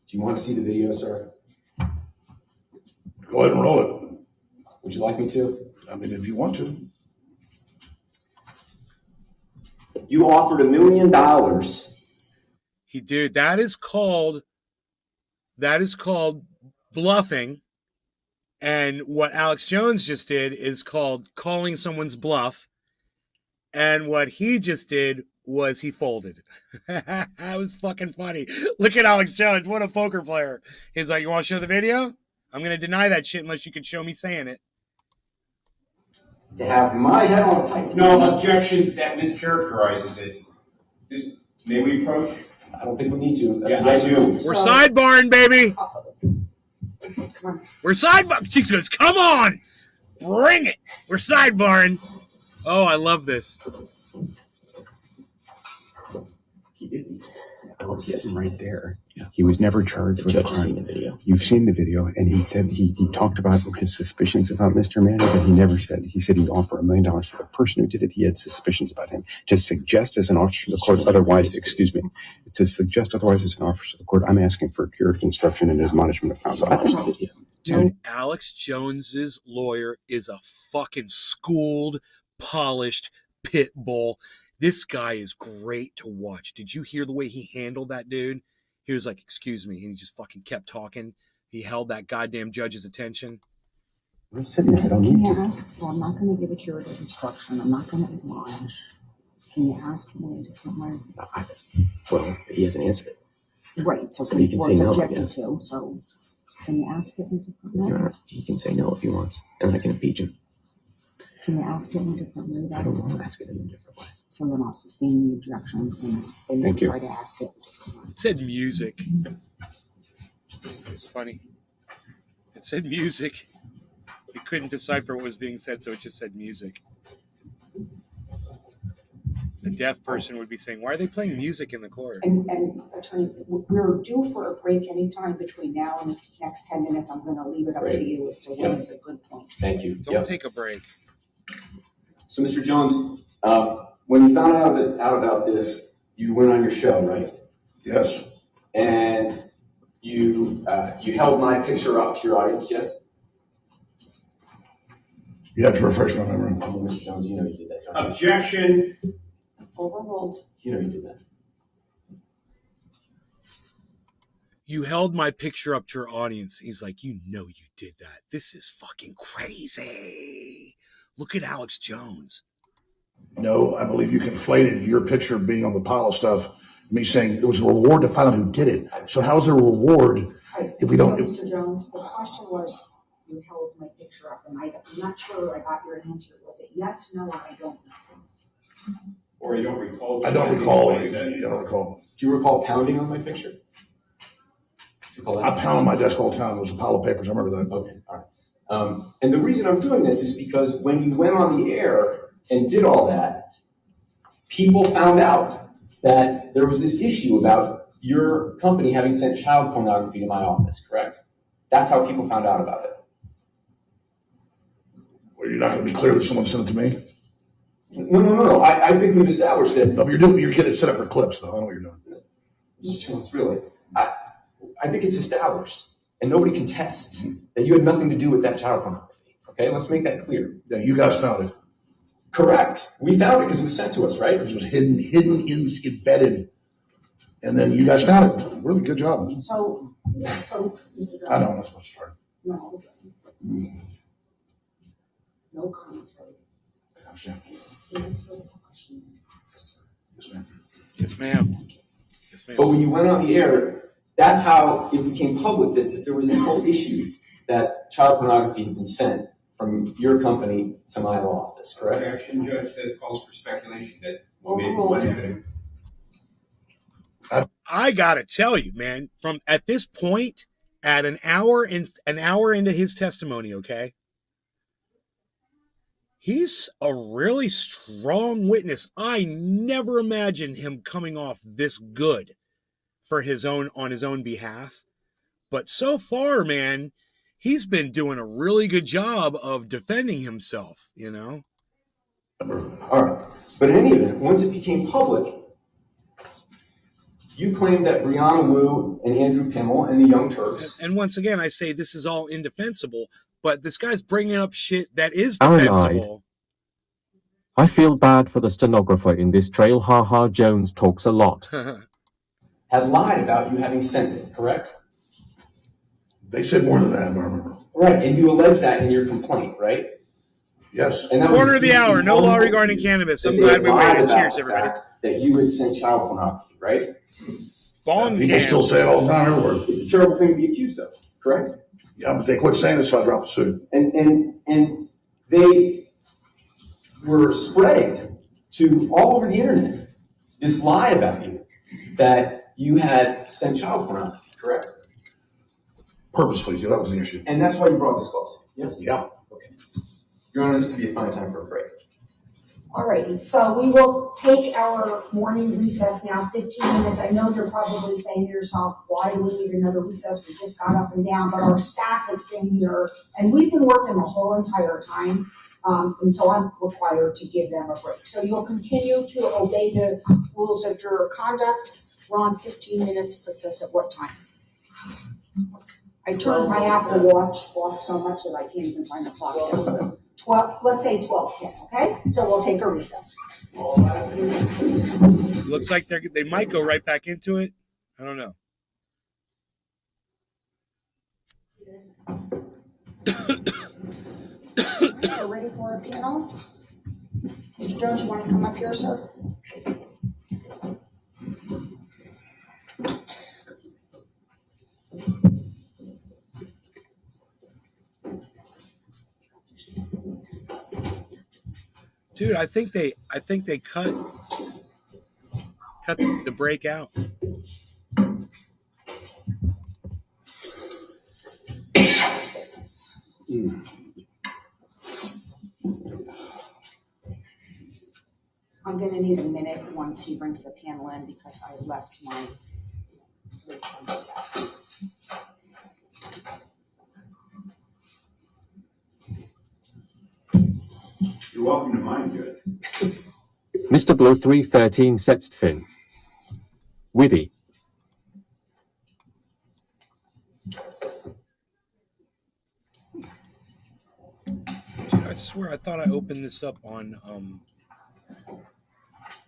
S4: do you want to see the video, sir?
S6: go ahead and roll it.
S4: Would you like me to?
S6: I mean, if you want to.
S4: You offered $1 million.
S1: Dude, that is called bluffing. And what Alex Jones just did is called calling someone's bluff. And what he just did was he folded. That was fucking funny. Look at Alex Jones. What a poker player. He's like, you want to show the video? I'm going to deny that shit unless you can show me saying it.
S4: To have my head on a pike.
S5: No, objection, that mischaracterizes it. May we approach?
S4: I don't think we need to.
S5: Yeah, I do.
S1: We're sidebarring, baby.
S3: Come on.
S1: We're sidebarring. She goes, come on. Bring it. We're sidebarring. Oh, I love this.
S9: He didn't. I was sitting right there. Yeah. He was never charged with a crime.
S8: Seen the video.
S9: You've seen the video, and he said he talked about his suspicions about Mr. Manning, but he never said. He said he'd offer $1 million for the person who did it. He had suspicions about him. To suggest as an officer of the court, otherwise, to suggest otherwise as an officer of the court, I'm asking for a curative instruction and admonishment of counsel.
S1: Dude, Alex Jones's lawyer is a fucking schooled, polished pit bull. This guy is great to watch. Did you hear the way he handled that dude? He was like, excuse me. And he just fucking kept talking. He held that goddamn judge's attention.
S9: I'm sitting there. I don't
S3: Can
S9: need
S3: you
S9: to.
S3: ask, so I'm not going to give a curative instruction. I'm not going to admonish. Can you ask me in a different way?
S8: Well, he hasn't answered it.
S3: Right, so
S8: So you can say no, I
S3: objected
S8: guess.
S3: to, so can you ask it in a different way?
S8: He can say no if he wants, and I can impeach him.
S3: Can you ask it in a different way?
S8: I don't want to ask it in a different way.
S3: So then I'll sustain the objection and
S9: Thank you.
S3: try to ask it.
S1: It said music. It's funny. It said music. We couldn't decipher what was being said, so it just said music. A deaf person would be saying, why are they playing music in the court?
S3: And Attorney, we're due for a break anytime between now and the next 10 minutes. I'm going to leave it up to
S4: Great.
S3: you as to when is a good point.
S4: Thank you.
S1: Don't take a break.
S4: So, Mr. Jones, when you found out about this, you went on your show, right?
S6: Yes,
S4: And you held my picture up to your audience, yes?
S6: You have to refresh my memory.
S9: Mr. Jones, you know you did that, don't you?
S5: Objection.
S3: Overruled.
S9: You know you did that.
S1: You held my picture up to your audience. He's like, you know you did that. This is fucking crazy. Look at Alex Jones.
S6: No, I believe you conflated your picture being on the pile of stuff, me saying it was a reward to find out who did it. So how's it a reward if we don't?
S3: Mr. Jones, the question was, you held my picture up, and I'm not sure I got your answer. Was it yes, no, or I don't know?
S5: Or you don't recall.
S6: I don't recall. I
S5: That.
S6: don't recall.
S9: Do you recall pounding on my picture?
S6: I pound on my desk all the time. It was a pile of papers. I remember that.
S9: Okay, all right. And the reason I'm doing this is because when you went on the air and did all that, people found out that there was this issue about your company having sent child pornography to my office, correct? That's how people found out about it.
S6: Well, you're not going to be clear that someone sent it to me?
S9: No. I think we've established that.
S6: No, but you're getting it set up for clips, though. I know what you're doing.
S9: Mr. Jones, really, I think it's established, and nobody contests that you had nothing to do with that child pornography. Okay, let's make that clear.
S6: Yeah, you guys found it.
S9: Correct. We found it because it was sent to us, right?
S6: Because it was hidden, embedded, and then you guys found it. Really good job.
S3: So, Mr. Jones.
S6: I know, I'm not supposed to start.
S3: No. No commentary.
S6: Answer
S3: Answer the question.
S6: Yes, ma'am.
S1: Yes, ma'am. Yes, ma'am.
S9: But when you went on the air, that's how it became public that there was this whole issue that child pornography had been sent from your company to my law office, correct?
S5: Objection, Judge. That calls for speculation. That
S3: Overruled.
S5: one evidence.
S1: I gotta tell you, man, from at this point, at an hour into his testimony, okay, he's a really strong witness. I never imagined him coming off this good for on his own behalf. But so far, man, he's been doing a really good job of defending himself, you know?
S9: All right. But in any event, once it became public, you claimed that Brianna Wu and Andrew Kimmel and the Young Turks.
S1: And once again, I say this is all indefensible, but this guy's bringing up shit that is
S2: Aaron
S1: defensible.
S2: I feel bad for the stenographer in this trail. Ha Jones talks a lot.
S9: Had lied about you having sent it, correct?
S6: They said more than that, if I remember.
S9: Right, and you allege that in your complaint, right?
S6: Yes.
S9: And that
S1: Quarter
S9: was
S1: of the hour, no law regarding cannabis. I'm glad we waited. Cheers, everybody.
S9: That you had sent child pornography, right?
S1: Bong
S6: People
S1: can.
S6: still say it all the time, everywhere.
S9: It's a terrible thing to be accused of, correct?
S6: Yeah, but they quit saying it, so I dropped the suit.
S9: And they were spreading to all over the internet this lie about you that you had sent child pornography, correct?
S6: Purposefully, yeah, that was the issue.
S9: And that's why you brought this lawsuit, yes?
S6: Yeah.
S9: Okay. Your Honor, this would be a fine time for a break.
S3: All righty, so we will take our morning recess now, 15 minutes. I know you're probably saying to yourself, why do we need another recess? We just got up and down, but our staff has been here, and we've been working the whole entire time, and so I'm required to give them a break. So you'll continue to obey the rules of juror conduct. We're on 15 minutes, puts us at what time? I turned my Apple Watch off so much that I can't even find the clock. 12, let's say 12:10, okay? So we'll take a recess.
S1: Looks like they might go right back into it. I don't know.
S3: We're ready for a panel. Mr. Jones, you want to come up here, sir?
S1: Dude, I think they cut the break out.
S3: I'm gonna need a minute once he brings the panel in because I left my with somebody else.
S5: You're welcome to mine, Judge.
S2: Mr. Blow 313 setzt fin. Witty.
S1: Dude, I swear I thought I opened this up on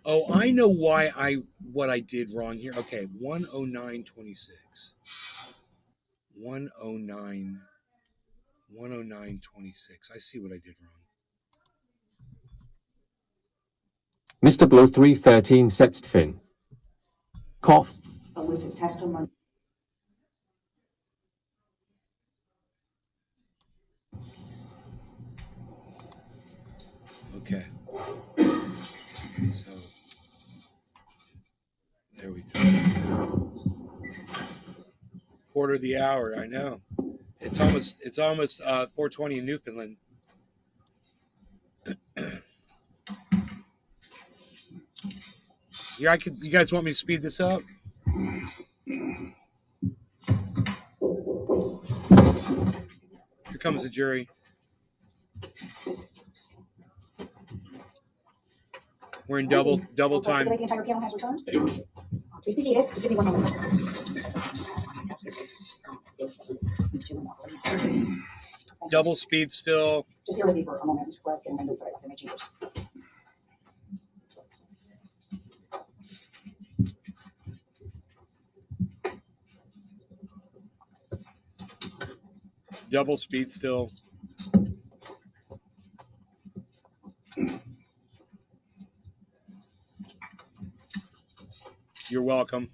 S1: Oh, I know what I did wrong here. Okay, 109.26. 109.26. I see what I did wrong.
S2: Mr. Blow 313 Sextfin. Cough.
S3: Elicit testimony.
S1: Okay. So there we go. Quarter of the hour, I know. It's almost 4:20 in Newfoundland. Yeah, you guys want me to speed this up? Here comes the jury. We're in double time.
S3: The entire panel has returned. Please be seated. Just give me 1 moment.
S1: Double speed still.
S3: Just bear with me for a moment. We're getting my notes that I left in my chambers.
S1: Double speed still. You're welcome.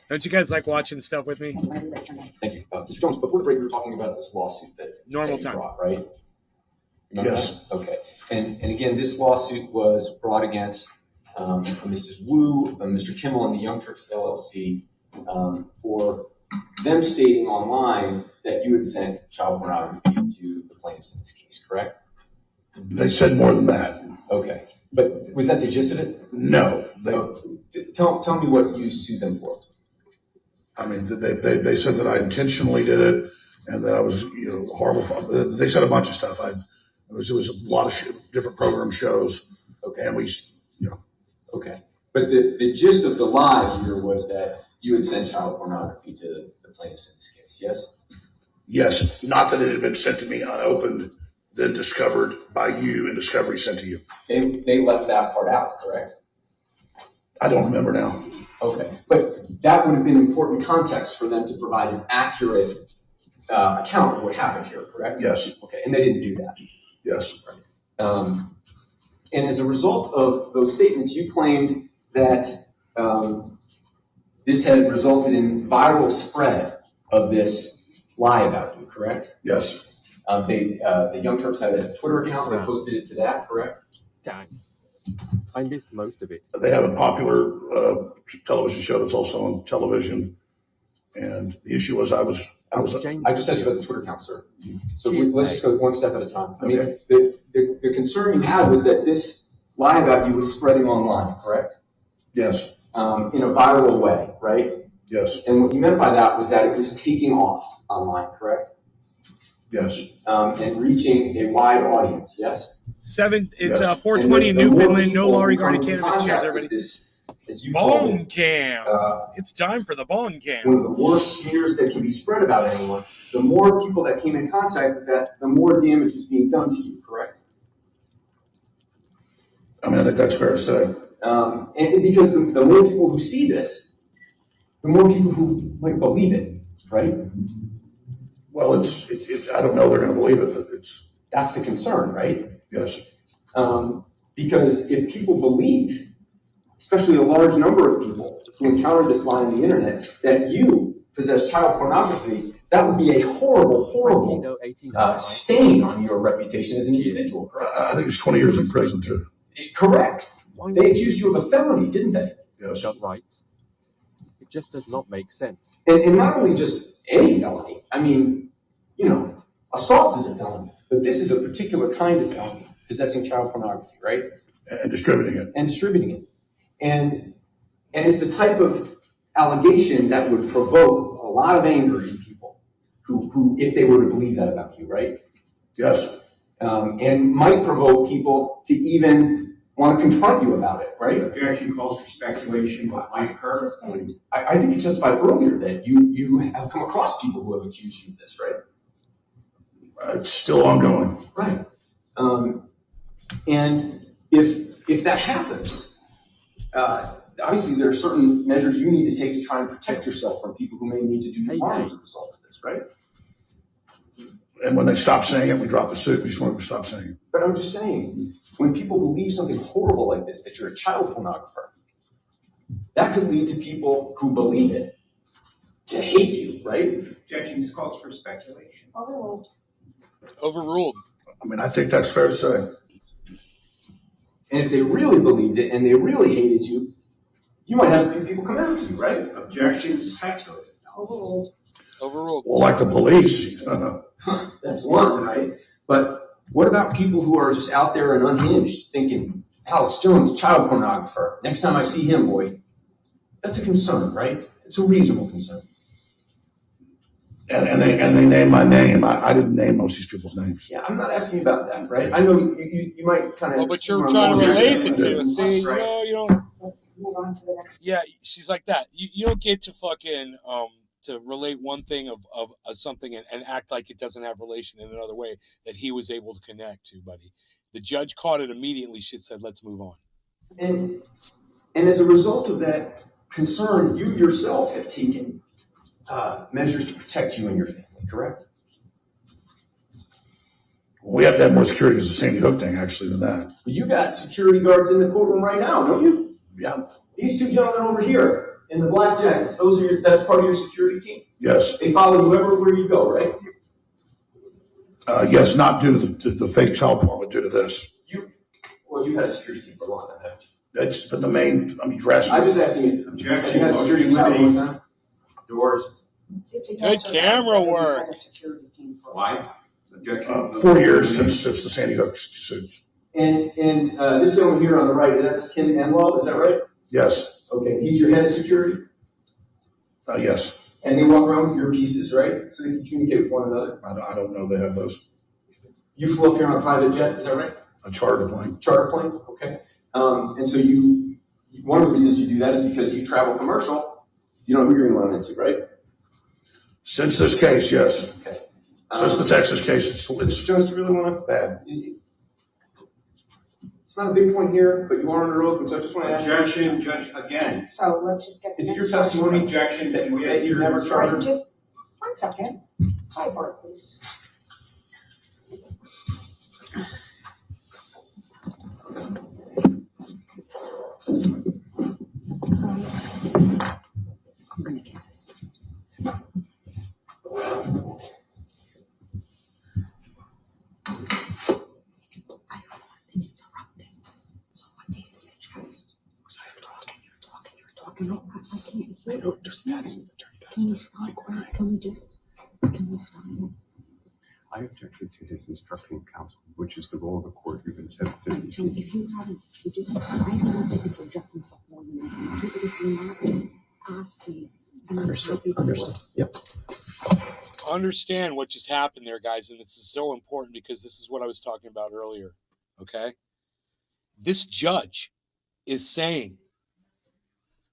S1: Don't you guys like watching stuff with me?
S4: Thank you. Mr. Jones, before the break, we were talking about this lawsuit that
S1: Normal
S4: you
S1: time.
S4: brought, right? Remember
S6: Yes.
S4: that? Okay. And again, this lawsuit was brought against Mrs. Wu, Mr. Kimmel, and the Young Turks LLC for them stating online that you had sent child pornography to the plaintiffs in this case, correct?
S6: They said more than that.
S4: Okay. But was that the gist of it?
S6: No.
S4: Tell me what you sued them for.
S6: I mean, they said that I intentionally did it and that I was, horrible. They said a bunch of stuff. It was a lot of different program shows.
S4: Okay.
S6: And
S4: Okay. But the gist of the lie here was that you had sent child pornography to the plaintiffs in this case, yes?
S6: Yes. Not that it had been sent to me unopened, then discovered by you and discovery sent to you.
S4: They left that part out, correct?
S6: I don't remember now.
S4: Okay. But that would have been important context for them to provide an accurate account of what happened here, correct?
S6: Yes.
S4: Okay. And they didn't do that.
S6: Yes.
S4: And as a result of those statements, you claimed that this had resulted in viral spread of this lie about you, correct?
S6: Yes.
S4: The Young Turks had a Twitter account. They posted it to that, correct?
S2: Dang. I missed most of it.
S6: They have a popular television show that's also on television. And the issue was I just
S4: asked you about the Twitter account, sir. So
S2: Jeez,
S4: let's just go one step at a time. I mean,
S6: Okay.
S4: the concern you had was that this lie about you was spreading online, correct?
S6: Yes.
S4: In a viral way, right?
S6: Yes.
S4: And what you meant by that was that it was taking off online, correct?
S6: Yes.
S4: And reaching a wide audience, yes?
S6: Yes.
S1: 4:20 in Newfoundland. No law regarding cannabis. Cheers, everybody. Bong cam. It's time for the bong cam.
S4: One of the worst smears that can be spread about anyone. The more people that came in contact with that, the more damage was being done to you, correct?
S6: I mean, I think that's fair to say.
S4: And because the more people who see this, the more people who believe it, right?
S6: Well, I don't know they're going to believe it, but
S4: That's the concern, right?
S6: yes.
S4: Because if people believe, especially a large number of people who encounter this lie on the internet, that you possess child pornography, that would be a horrible, horrible stain on your reputation as an individual, correct?
S6: I think it's 20 years in prison, too.
S4: Correct. They accused you of a felony, didn't they?
S6: Yes.
S2: Got rights. It just does not make sense.
S4: And not only just any felony. I mean, assault is a felony, but this is a particular kind of felony, possessing child pornography, right?
S6: And distributing it.
S4: And it's the type of allegation that would provoke a lot of anger in people who if they were to believe that about you, right?
S6: Yes.
S4: And might provoke people to even want to confront you about it, right?
S5: Objection calls for speculation what might occur.
S4: I think you testified earlier that you have come across people who have accused you of this, right?
S6: It's still ongoing.
S10: Right. And if that happens, obviously there are certain measures you need to take to try and protect yourself from people who may need to do you harm as a result of this, right?
S6: And when they stop saying it, we drop the suit. We just want them to stop saying it.
S10: But I'm just saying, when people believe something horrible like this, that you're a child pornographer, that could lead to people who believe it to hate you, right?
S5: Objection calls for speculation.
S3: Overruled.
S1: Overruled.
S6: I mean, I think that's fair to say.
S10: And if they really believed it and they really hated you, you might have a few people come after you, right?
S5: Objection speculative.
S3: Overruled.
S1: Overruled.
S6: Well, like the police.
S10: That's one, right? But what about people who are just out there and unhinged, thinking, Alex Jones, child pornographer. Next time I see him, boy. That's a concern, right? It's a reasonable concern.
S6: And they name my name. I didn't name most of these people's names.
S10: Yeah, I'm not asking you about that, right? I know you might kind of.
S1: Oh, but you're trying to relate the two. See, you don't.
S3: Let's move on to the next.
S1: Yeah, she's like that. You don't get to fucking to relate one thing of something and act like it doesn't have relation in another way that he was able to connect to, buddy. The judge caught it immediately. She said, "Let's move on."
S10: And as a result of that concern, you yourself have taken measures to protect you and your family, correct?
S6: We have to have more security as a Sandy Hook thing, actually, than that.
S10: Well, you got security guards in the courtroom right now, don't you?
S6: Yeah.
S10: These two gentlemen over here in the black jackets, that's part of your security team?
S6: Yes.
S10: They follow you everywhere you go, right?
S6: Yes, not due to the fake child porn, but due to this.
S10: Well, you've had a security team for a long time, haven't you?
S6: That's but the main. I mean, dressing.
S10: I'm just asking you.
S5: Objection.
S10: You had a security team for a long time?
S5: Doors.
S1: Good camera work.
S5: Why? Objection.
S6: 4 years since the Sandy Hook suits.
S10: And this gentleman here on the right, that's Tim Enwald, is that right?
S6: Yes.
S10: Okay, he's your head of security?
S6: Yes.
S10: And they walk around with your pieces, right? So they can communicate with one another?
S6: I don't know they have those.
S10: You flew up here on a private jet, is that right?
S6: A charter plane.
S10: Charter plane, okay. And so one of the reasons you do that is because you travel commercial, you know who you're going to run into, right?
S6: Since this case, yes.
S10: Okay.
S6: Since the Texas case, it's
S10: Just really want to
S6: bad.
S10: It's not a big point here, but you are under oath, and so I just want to ask you.
S5: Objection, Judge, again.
S3: So let's just get.
S10: Is it your testimony?
S5: Objection that we
S10: That you never
S3: Right,
S10: charged?
S3: just 1 second. Sidebar, please. So, I'm gonna get this. I don't want to interrupt it. So what do you suggest? You're talking. I can't hear you. Can we stop? Can we stop it?
S9: I objected to his instructing counsel, which is the role of the court. You've been said to.
S3: So if you haven't, you just, I don't think you project myself more than that. But if you're not, just ask me.
S8: Understood. Yep.
S1: Understand what just happened there, guys, and this is so important because this is what I was talking about earlier, okay? This judge is saying,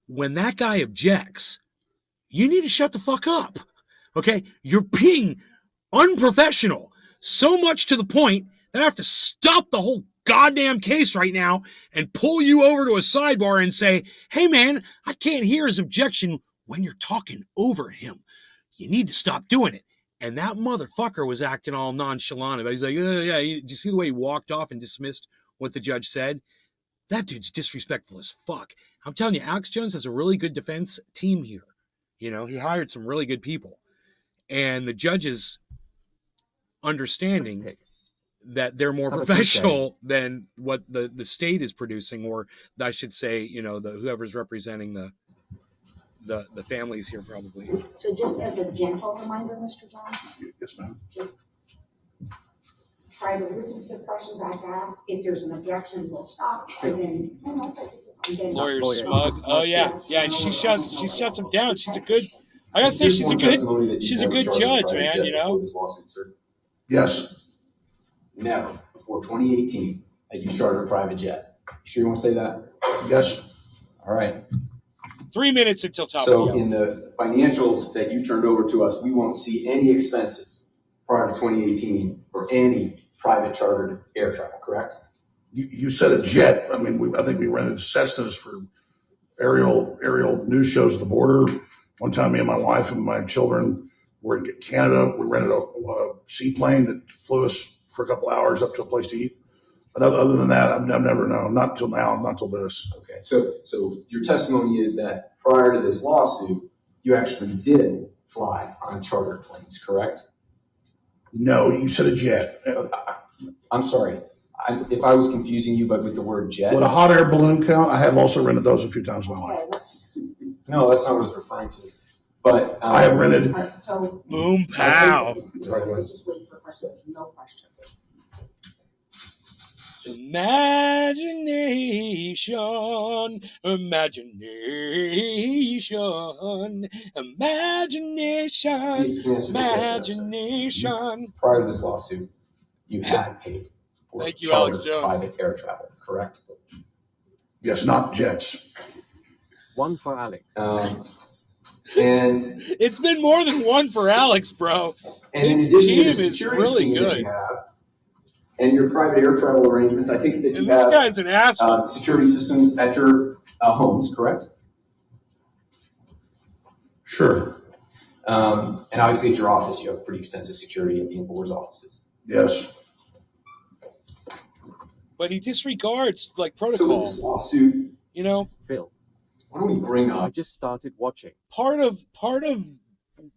S1: when that guy objects, you need to shut the fuck up, okay? You're being unprofessional, so much to the point that I have to stop the whole goddamn case right now and pull you over to a sidebar and say, hey, man, I can't hear his objection when you're talking over him. You need to stop doing it. And that motherfucker was acting all nonchalant about it. He's like, yeah. Did you see the way he walked off and dismissed what the judge said? That dude's disrespectful as fuck. I'm telling you, Alex Jones has a really good defense team here. You know, he hired some really good people. And the judge is understanding that they're more professional than what the state is producing, or I should say, you know, whoever's representing the families here probably.
S3: So just as a gentle reminder, Mr. Jones,
S6: Yes, ma'am.
S3: just try to listen to the questions I ask. If there's an objection, we'll stop. And then,
S1: Lawyer Smug. Oh yeah. And she shuts him down. She's a good, I gotta say, she's a good judge, man, you know?
S6: Yes.
S10: Never, before 2018, had you started a private jet. Sure you want to say that?
S6: Yes.
S10: All right.
S1: 3 minutes until top
S10: So
S1: of the hour.
S10: in the financials that you turned over to us, we won't see any expenses prior to 2018 for any private chartered air travel, correct?
S6: You said a jet. I mean, I think we rented Cessnas for aerial news shows at the border. One time, me and my wife and my children were in Canada. We rented a seaplane that flew us for a couple hours up to a place to eat. But other than that, I've never known. Not till now. Not till this.
S10: Okay. So your testimony is that prior to this lawsuit, you actually did fly on chartered planes, correct?
S6: No, you said a jet.
S10: I'm sorry. If I was confusing you, but with the word jet.
S6: Would a hot air balloon count? I have also rented those a few times in my life.
S10: No, that's not what I was referring to. But
S6: I have rented.
S3: So.
S1: Boom, pow.
S3: Just wait for questions. No question.
S1: Imagination, imagination.
S10: Prior to this lawsuit, you had paid for
S1: Thank you, Alex Jones.
S10: private air travel, correct?
S6: Yes, not jets.
S2: One for Alex.
S10: And
S1: it's been more than one for Alex, bro.
S10: And
S1: his team is really good.
S10: And your private air travel arrangements, I think that you
S1: this
S10: have
S1: guy's an asshole.
S10: Security systems at your homes, correct?
S6: Sure.
S10: And obviously at your office, you have pretty extensive security at the Infowars offices.
S6: Yes.
S1: But he disregards like protocol.
S10: So this lawsuit,
S1: you know,
S2: Phil,
S10: why don't we bring up?
S2: I just started watching.
S1: Part of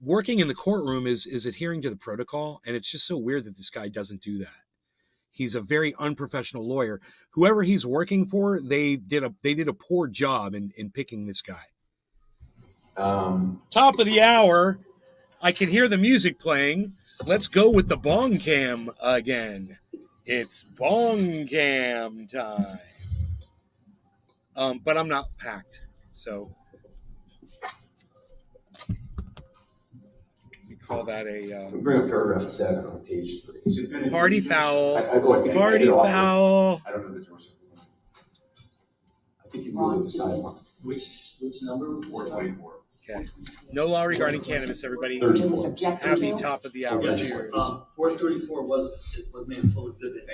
S1: working in the courtroom is adhering to the protocol, and it's just so weird that this guy doesn't do that. He's a very unprofessional lawyer. Whoever he's working for, they did a poor job in picking this guy. Top of the hour, I can hear the music playing. Let's go with the bong cam again. It's bong cam time. But I'm not packed, so we call that a
S10: bring up paragraph 7 on page 3.
S1: Party foul.
S10: Party
S1: foul.
S10: I don't know the Georgia. I think you really decided on
S11: which number?
S10: 424.
S1: Okay. No law regarding cannabis, everybody.
S10: 34.
S1: Happy top of the hour.
S11: Yes.
S1: Cheers.
S11: 434 was made a full exhibit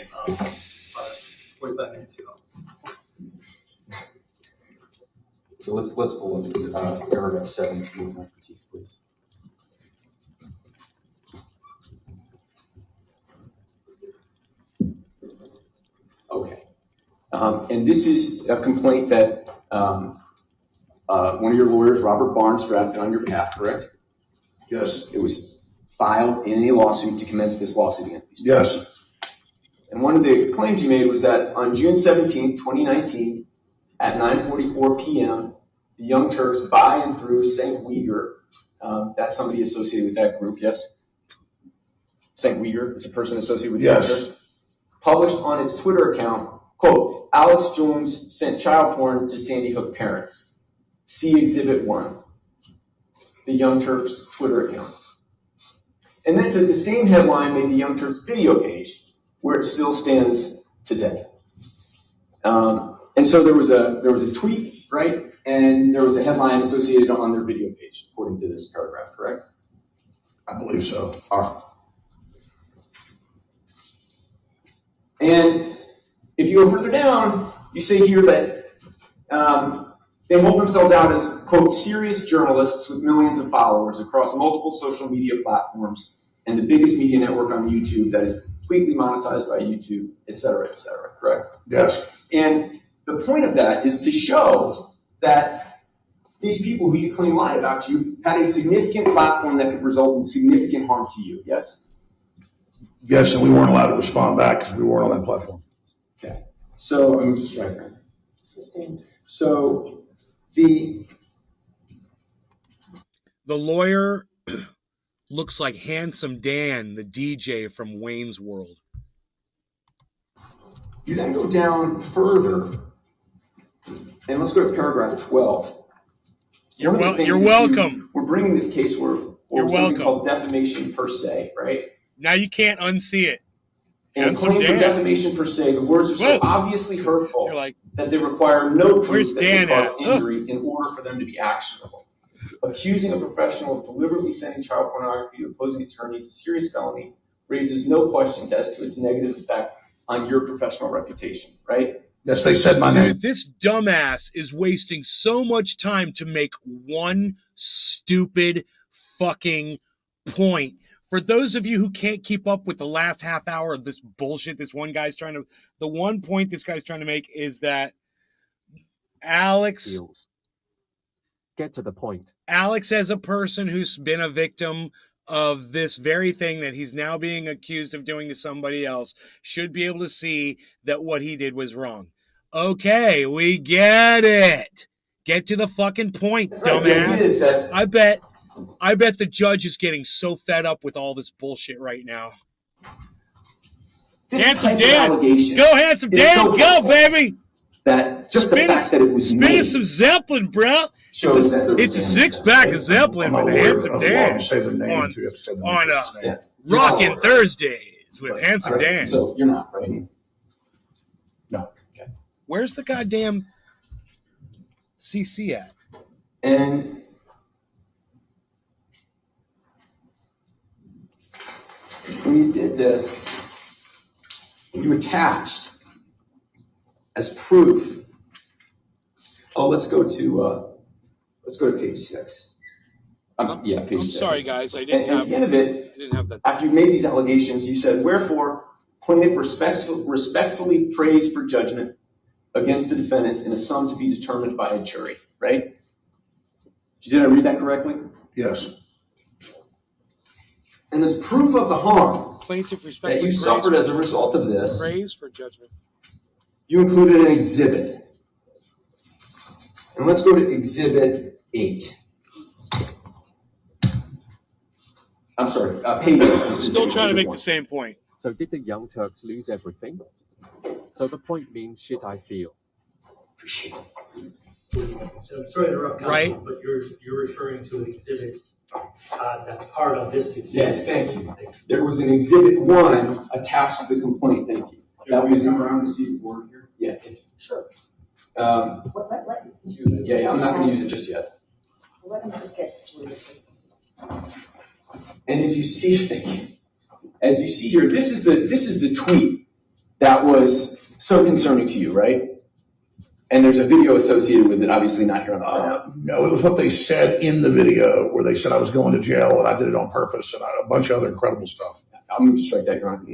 S11: 45 minutes ago.
S10: So let's pull up paragraph 7 if you want my critique, please. Okay. And this is a complaint that one of your lawyers, Robert Barnes, drafted on your behalf, correct?
S6: Yes.
S10: It was filed in a lawsuit to commence this lawsuit against these people.
S6: Yes.
S10: And one of the claims you made was that on June 17th, 2019, at 9:44 p.m., the Young Turks, by and through St. Uyghur, that's somebody associated with that group, yes? St. Uyghur is a person associated with the Young Turks, published on its Twitter account, quote, Alex Jones sent child porn to Sandy Hook parents. See Exhibit 1, the Young Turks Twitter account. And then to the same headline made the Young Turks video page, where it still stands today. And so there was a tweet, right? And there was a headline associated on their video page, according to this paragraph, correct?
S6: I believe so.
S10: All right. And if you go further down, you say here that they hold themselves out as, quote, serious journalists with millions of followers across multiple social media platforms and the biggest media network on YouTube that is completely monetized by YouTube, et cetera, correct?
S6: Yes.
S10: And the point of that is to show that these people who you claim lied about you had a significant platform that could result in significant harm to you, yes?
S6: Yes, and we weren't allowed to respond back because we weren't on that platform.
S10: Okay. So, I'm just right there. So, the
S1: lawyer looks like Handsome Dan, the DJ from Wayne's World.
S10: You then go down further, and let's go to paragraph 12.
S1: You're welcome.
S10: We're bringing this case for something called defamation per se, right?
S1: Now you can't unsee it.
S10: And claim for defamation per se, the words are so obviously hurtful that they require no proof that they cause injury in order for them to be actionable. Accusing a professional of deliberately sending child pornography to opposing attorneys is a serious felony raises no questions as to its negative effect on your professional reputation, right?
S6: Yes, they said my name.
S1: Dude, this dumbass is wasting so much time to make one stupid fucking point. For those of you who can't keep up with the last half hour of this bullshit, the one point this guy's trying to make is that Alex,
S2: Get to the point.
S1: Alex, as a person who's been a victim of this very thing that he's now being accused of doing to somebody else, should be able to see that what he did was wrong. Okay, we get it. Get to the fucking point, dumbass. I bet the judge is getting so fed up with all this bullshit right now. Handsome Dan, go Handsome Dan, go baby.
S10: That just the fact that it was
S1: spin
S10: made
S1: us some Zeppelin, bro. It's a six-pack of Zeppelin with Handsome Dan on Rockin' Thursdays with Handsome Dan.
S10: So you're not, right?
S6: No.
S10: Okay.
S1: Where's the goddamn CC at?
S10: And when you did this, you attached as proof. Oh, let's go to page 6. Page 6.
S1: I'm sorry, guys.
S10: At the end of it,
S1: I didn't have that.
S10: After you made these allegations, you said, "Wherefore, plaintiff respectfully prays for judgment against the defendants in a sum to be determined by a jury." Right? Did I read that correctly?
S6: Yes.
S10: And as proof of the harm
S1: Plaintiff
S10: that
S1: respectfully
S10: you suffered as a result of this,
S1: prays for judgment.
S10: you included an exhibit. And let's go to exhibit 8. I'm sorry, page 8.
S1: Still trying to make the same point.
S2: So did the Young Turks lose everything? So the point means shit I feel.
S10: Appreciate it.
S11: So sorry to interrupt, counsel,
S1: Right.
S11: but you're referring to an exhibit that's part of this exhibit.
S10: Yes, thank you. There was an exhibit 1 attached to the complaint. Thank you. That was
S4: around to see the board here.
S10: Yeah.
S3: Sure.
S10: I'm not going to use it just yet.
S3: Let him just get situated.
S10: And as you see here, this is the tweet that was so concerning to you, right? And there's a video associated with it, obviously not here on the printout.
S6: No, it was what they said in the video where they said I was going to jail and I did it on purpose and a bunch of other incredible stuff.
S10: I'm going to strike that, Your Honor.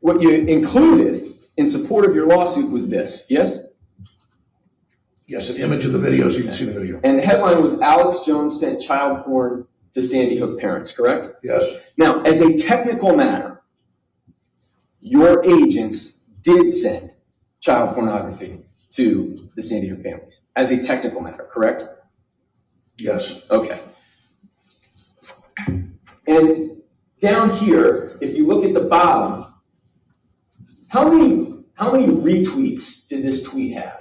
S10: What you included in support of your lawsuit was this, yes?
S6: Yes, an image of the video so you can see the video.
S10: And the headline was Alex Jones sent child porn to Sandy Hook parents, correct?
S6: Yes.
S10: Now, as a technical matter, your agents did send child pornography to the Sandy Hook families, as a technical matter, correct?
S6: Yes.
S10: Okay. And down here, if you look at the bottom, how many retweets did this tweet have?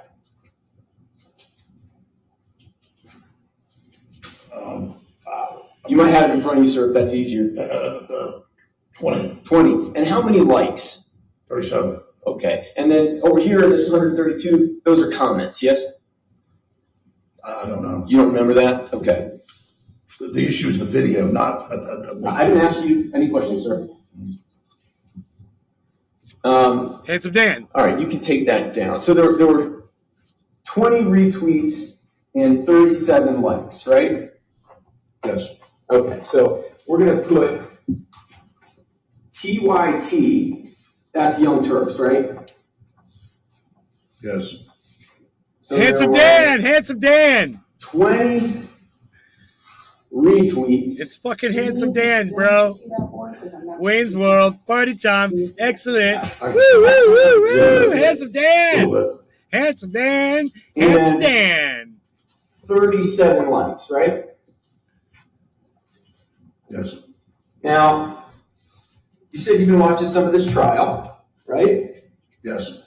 S10: You might have it in front of you, sir, if that's easier.
S6: 20.
S10: 20. And how many likes?
S6: 37.
S10: Okay. And then over here, this is 132. Those are comments, yes?
S6: I don't know.
S10: You don't remember that? Okay.
S6: The issue is the video, not.
S10: I didn't ask you any questions, sir.
S1: Handsome Dan.
S10: All right, you can take that down. So there were 20 retweets and 37 likes, right?
S6: Yes.
S10: Okay, so we're going to put TYT, that's Young Turks, right?
S6: Yes.
S10: So
S1: Handsome Dan.
S10: 20 retweets.
S1: It's fucking Handsome Dan, bro. Wayne's World, party time, excellent. Woo, woo, woo, woo. Handsome Dan. Handsome Dan. Handsome Dan.
S10: 37 likes, right?
S6: Yes.
S10: Now, you said you've been watching some of this trial, right?
S6: Yes.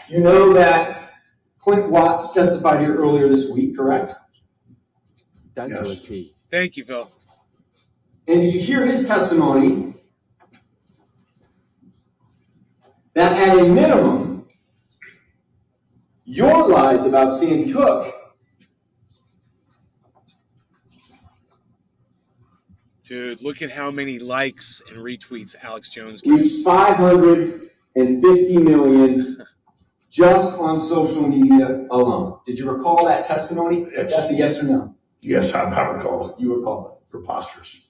S10: You know that Clint Watts testified here earlier this week, correct?
S2: Down to a T.
S1: Thank you, Phil.
S10: And did you hear his testimony that at a minimum, your lies about Sandy Hook
S1: Dude, look at how many likes and retweets Alex Jones
S10: Reached
S1: gets.
S10: 550 million just on social media alone. Did you recall that testimony? That's a yes or no.
S6: Yes, I recall it.
S10: You recall it.
S6: Preposterous.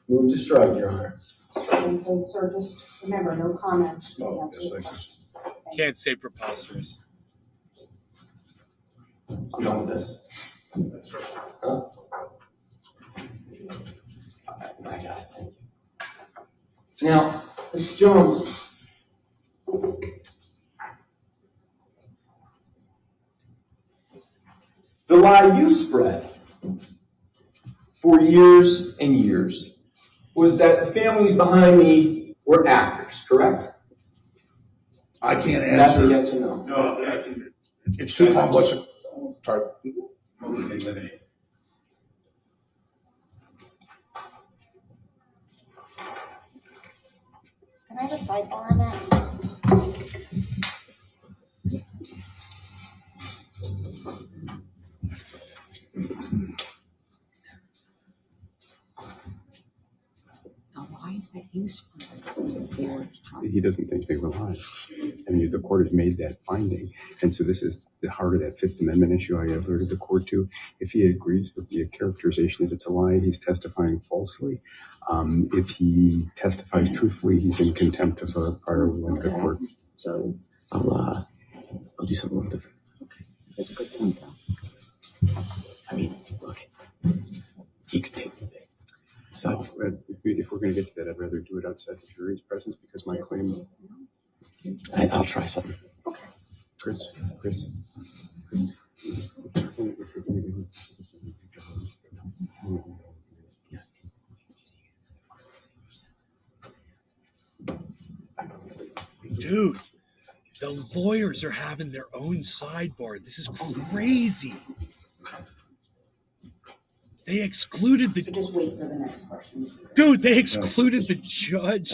S10: Move to strike, Your Honor.
S3: And so, sir, just remember, no comments.
S6: Oh, yes, thank you.
S1: Can't say preposterous.
S10: I'm done with this. Huh? I got it, thank you. Now, Mr. Jones, the lie you spread for years and years was that the families behind me were actors, correct?
S6: I can't
S10: That's a
S6: answer.
S10: yes or no.
S5: No, objection.
S6: It's too complex. Sorry.
S5: Motion eliminated.
S3: Can I have a sidebar on that? The lies that you spread for Trump.
S9: He doesn't think they were lies. I mean, the court has made that finding. And so this is the heart of that Fifth Amendment issue I alerted the court to. If he agrees with the characterization that it's a lie, he's testifying falsely. If he testifies truthfully, he's in contempt of a prior ruling of the court.
S8: So I'll do something with the. Okay, that's a good point, though. I mean, look, he could take the thing. So
S9: If we're going to get to that, I'd rather do it outside the jury's presence because my claim.
S8: I'll try something.
S9: Chris.
S1: Dude, the lawyers are having their own sidebar. This is crazy. They excluded
S3: So just wait for the next question.
S1: Dude, they excluded the judge.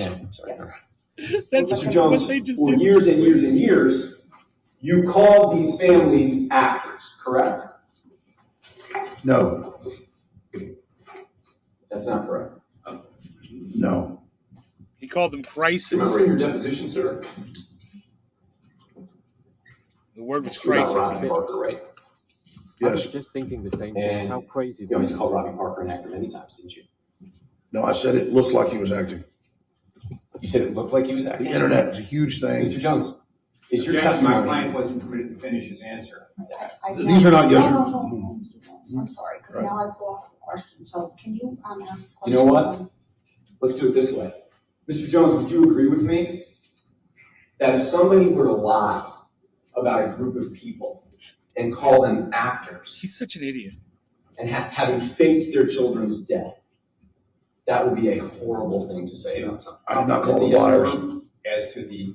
S1: That's
S10: Mr. Jones,
S1: what they just
S10: for
S1: did.
S10: years and years and years, you called these families actors, correct?
S6: No.
S10: That's not correct.
S6: No.
S1: He called them crisis.
S10: Remember in your deposition, sir?
S1: The word was
S10: You got
S1: crisis.
S10: Robbie Parker, right?
S2: I was
S6: Yes.
S2: just thinking the same thing.
S10: And
S2: How crazy
S10: you
S2: this
S10: always
S2: is.
S10: called Robbie Parker an actor many times, didn't you?
S6: No, I said it looked like he was acting.
S10: You said it looked like he was
S6: The
S10: acting?
S6: internet is a huge thing.
S10: Mr. Jones, is your
S5: Objection, my
S10: testimony...
S5: client wasn't permitted to finish his answer.
S6: These are not yes or-
S3: No, Mr. Jones, I'm sorry, because
S6: Right.
S3: now I've lost the question. So can you ask the question?
S10: You know what? Let's do it this way. Mr. Jones, would you agree with me that if somebody were to lie about a group of people and call them actors
S1: He's such an idiot.
S10: and having faked their children's death, that would be a horrible thing to say about something?
S6: I did not call
S10: Is it
S6: them
S10: yes or
S6: liars.
S10: no?
S5: As to the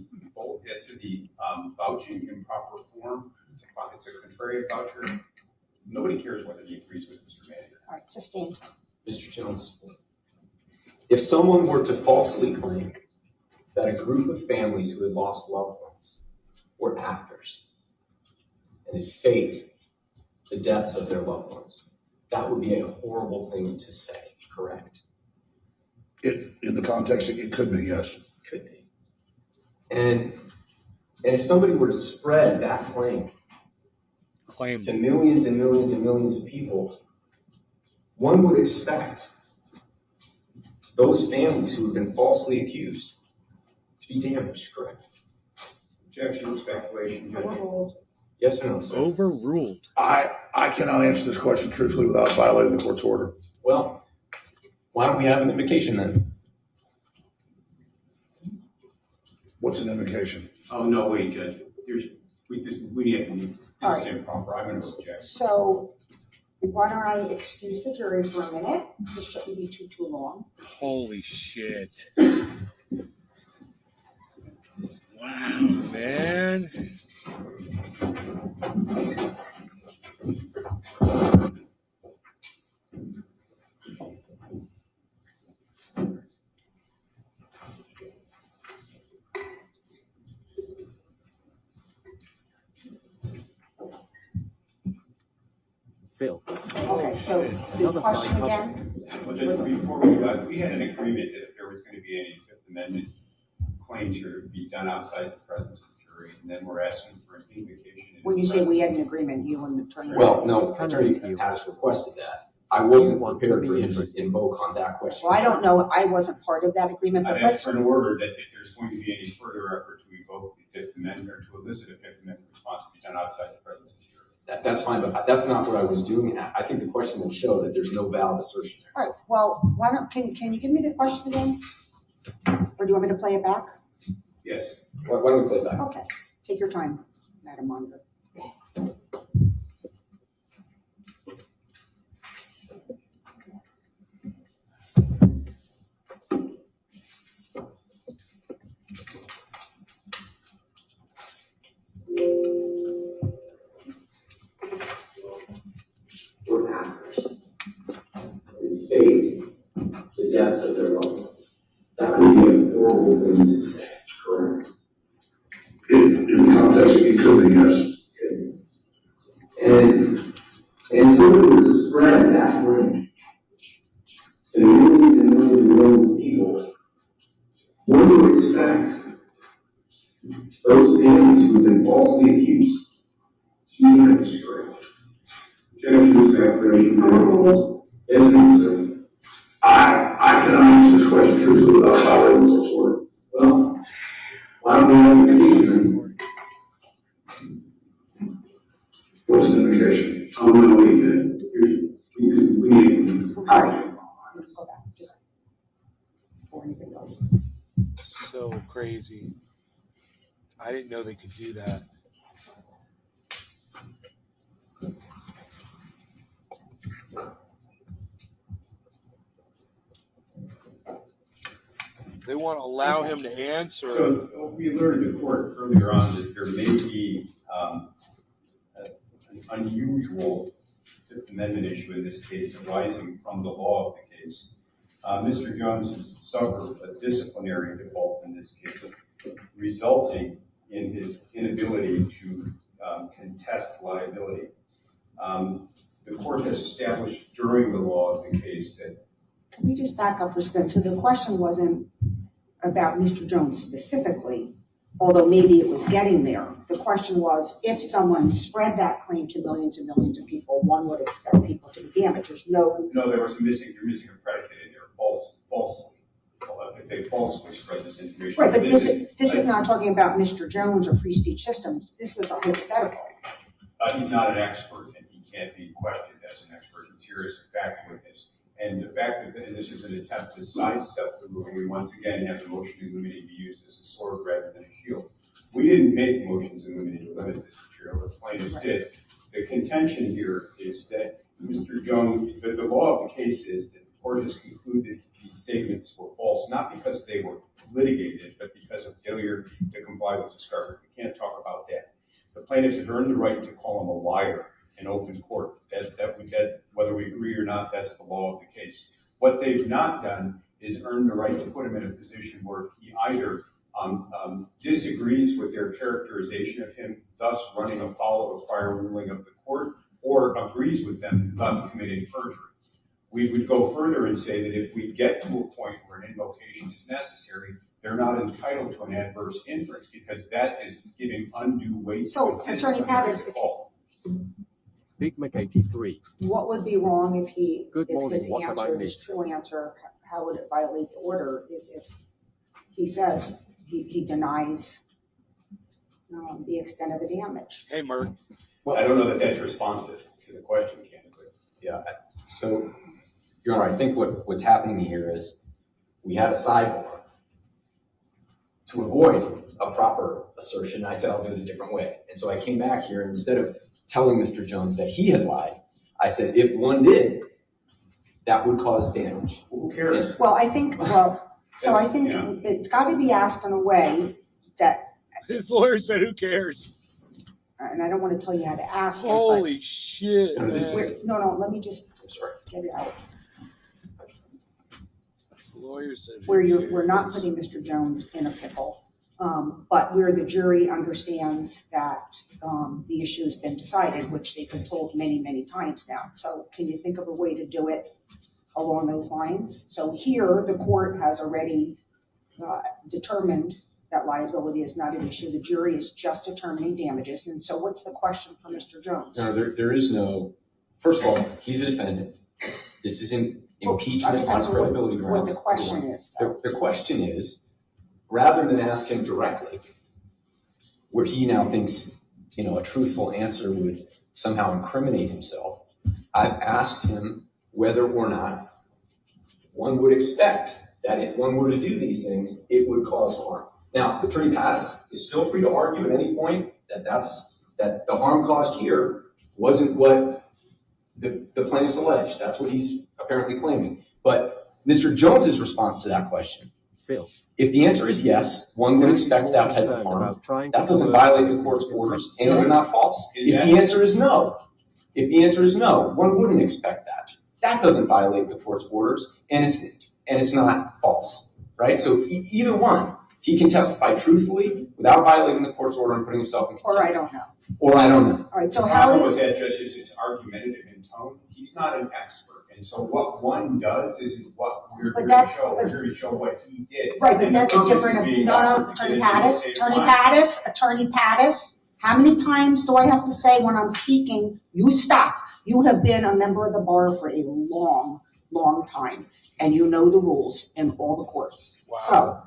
S5: vouching improper form, it's a contrary voucher. Nobody cares whether he agrees with Mr. Manager.
S3: All right, sustained.
S10: Mr. Jones, if someone were to falsely claim that a group of families who had lost loved ones were actors and had faked the deaths of their loved ones, that would be a horrible thing to say, correct?
S6: In the context, it could be, yes.
S10: Could be. And if somebody were to spread that claim to millions and millions and millions of people, one would expect those families who have been falsely accused to be damaged, correct?
S5: Objection, speculation, judgment.
S10: Yes or no, sir?
S1: Overruled.
S6: I cannot answer this question truthfully without violating the court's order.
S10: Well, why don't we have an invocation then?
S6: What's an invocation?
S5: Oh, no, wait, Judge. We need,
S3: All
S5: this is
S3: right.
S5: improper. I'm going to object.
S3: So why don't I excuse the jury for a minute? This shouldn't be too long.
S1: Holy shit. Wow, man.
S2: Phil.
S3: Okay, so the
S2: Another
S3: question
S2: side
S3: again?
S5: Well, just before we had an agreement that if there was going to be any Fifth Amendment claims here to be done outside the presence of the jury, and then we're asking for an invocation.
S3: When you say we had an agreement, you and the attorney.
S10: Well, no, Attorney Pattis requested that. I wasn't prepared for him to invoke on that question.
S3: Well, I don't know, I wasn't part of that agreement, but
S5: I've
S3: let's.
S5: asked for an order that if there's going to be any further effort to evoke the Fifth Amendment or to elicit a Fifth Amendment response to be done outside the presence of the jury.
S10: That's fine, but that's not what I was doing. I think the question will show that there's no valid assertion there.
S3: All right, well, why don't, can you give me the question again? Or do you want me to play it back?
S5: Yes.
S10: Why don't we play it back?
S3: Okay, take your time, Madam Monitor.
S12: Were actors who faked the deaths of their loved ones. That would be a horrible thing to say, correct?
S6: In the context, it could be, yes.
S12: And so it was spread that way to millions and millions and millions of people. What do you expect those families who have been falsely accused to demonstrate? Judges have raised as an answer.
S6: I cannot answer this question truthfully without following this order.
S12: Well, why don't we have an impeachment?
S6: What's an indication?
S12: I'm going to wait because we need.
S3: All right, let's go back, just before anybody else.
S13: So crazy. I didn't know they could do that. They want to allow him to answer.
S5: So we alerted the court earlier on that there may be an unusual Fifth Amendment issue in this case arising from the law of the case. Mr. Jones has suffered a disciplinary default in this case, resulting in his inability to contest liability. The court has established during the law of the case that.
S3: Can we just back up for a second? So the question wasn't about Mr. Jones specifically, although maybe it was getting there. The question was, if someone spread that claim to millions and millions of people, one would expect people to be damaged. There's no.
S5: No, there was you're missing a predicate in there, falsely. If they falsely spread this information.
S3: Right, but this is not talking about Mr. Jones or free speech systems. This was a hypothetical.
S5: He's not an expert, and he can't be questioned as an expert. He's here as a fact witness. And the fact that this is an attempt to sidestep the ruling, we once again have the motion in limine be used as a sword rather than a shield. We didn't make motions in limine to limit this material, the plaintiffs did. The contention here is that Mr. Jones, the law of the case is that the court has concluded these statements were false, not because they were litigated, but because of failure to comply with discovery. We can't talk about that. The plaintiffs have earned the right to call him a liar in open court. That whether we agree or not, that's the law of the case. What they've not done is earn the right to put him in a position where he either disagrees with their characterization of him, thus running afoul of a prior ruling of the court, or agrees with them, thus committing perjury. We would go further and say that if we get to a point where an invocation is necessary, they're not entitled to an adverse inference because that is giving undue weight.
S3: So, Attorney Pattis,
S2: Big Mac 83.
S3: What would be wrong if
S2: Good morning.
S3: his
S2: What have I
S3: answer, his
S2: missed?
S3: true answer, how would it violate the order, is if he says he denies the extent of the damage.
S13: Hey, Mert.
S5: Well, I don't know that that's responsive to the question, candidly.
S10: Yeah. So, Your Honor, I think what's happening here is we had a sidebar to avoid a proper assertion. I said I'll do it a different way. And so I came back here, and instead of telling Mr. Jones that he had lied, I said if one did, that would cause damage.
S5: Who cares?
S3: Well, I think it's got to be asked in a way that.
S13: His lawyer said, who cares?
S3: And I don't want to tell you how to ask.
S13: Holy shit, man.
S3: No, let me just get it out.
S13: The lawyer said,
S3: We're not putting Mr. Jones in a pickle, but where the jury understands that the issue has been decided, which they've been told many, many times now. So can you think of a way to do it along those lines. So here, the court has already determined that liability is not an issue. The jury is just determining damages. And so what's the question for Mr. Jones?
S10: No, there is no, first of all, he's a defendant. This isn't impeachment on credibility grounds.
S3: What the question is, though.
S10: The question is, rather than ask him directly, where he now thinks, a truthful answer would somehow incriminate himself, I've asked him whether or not one would expect that if one were to do these things, it would cause harm. Now, Attorney Pattis is still free to argue at any point that the harm caused here wasn't what the plaintiff's alleged. That's what he's apparently claiming. But Mr. Jones's response to that question, if the answer is yes, one would expect that type of harm. That doesn't violate the court's orders, and it's not false. If the answer is no, one wouldn't expect that. That doesn't violate the court's orders, and it's not false, right? So either one, he can testify truthfully without violating the court's order and putting himself in contempt.
S3: Or I don't know.
S10: Or I don't know.
S3: All right, so
S5: the
S3: how
S5: problem
S3: is...
S5: with that, Judge, is it's argumentative in tone. He's not an expert. And so what one does isn't what we're here to show. We're here to show what he did.
S3: Right, but that's a different... No, Attorney Pattis, how many times do I have to say when I'm speaking, you stop? You have been a member of the bar for a long, long time, and you know the rules in all the courts. Wow. So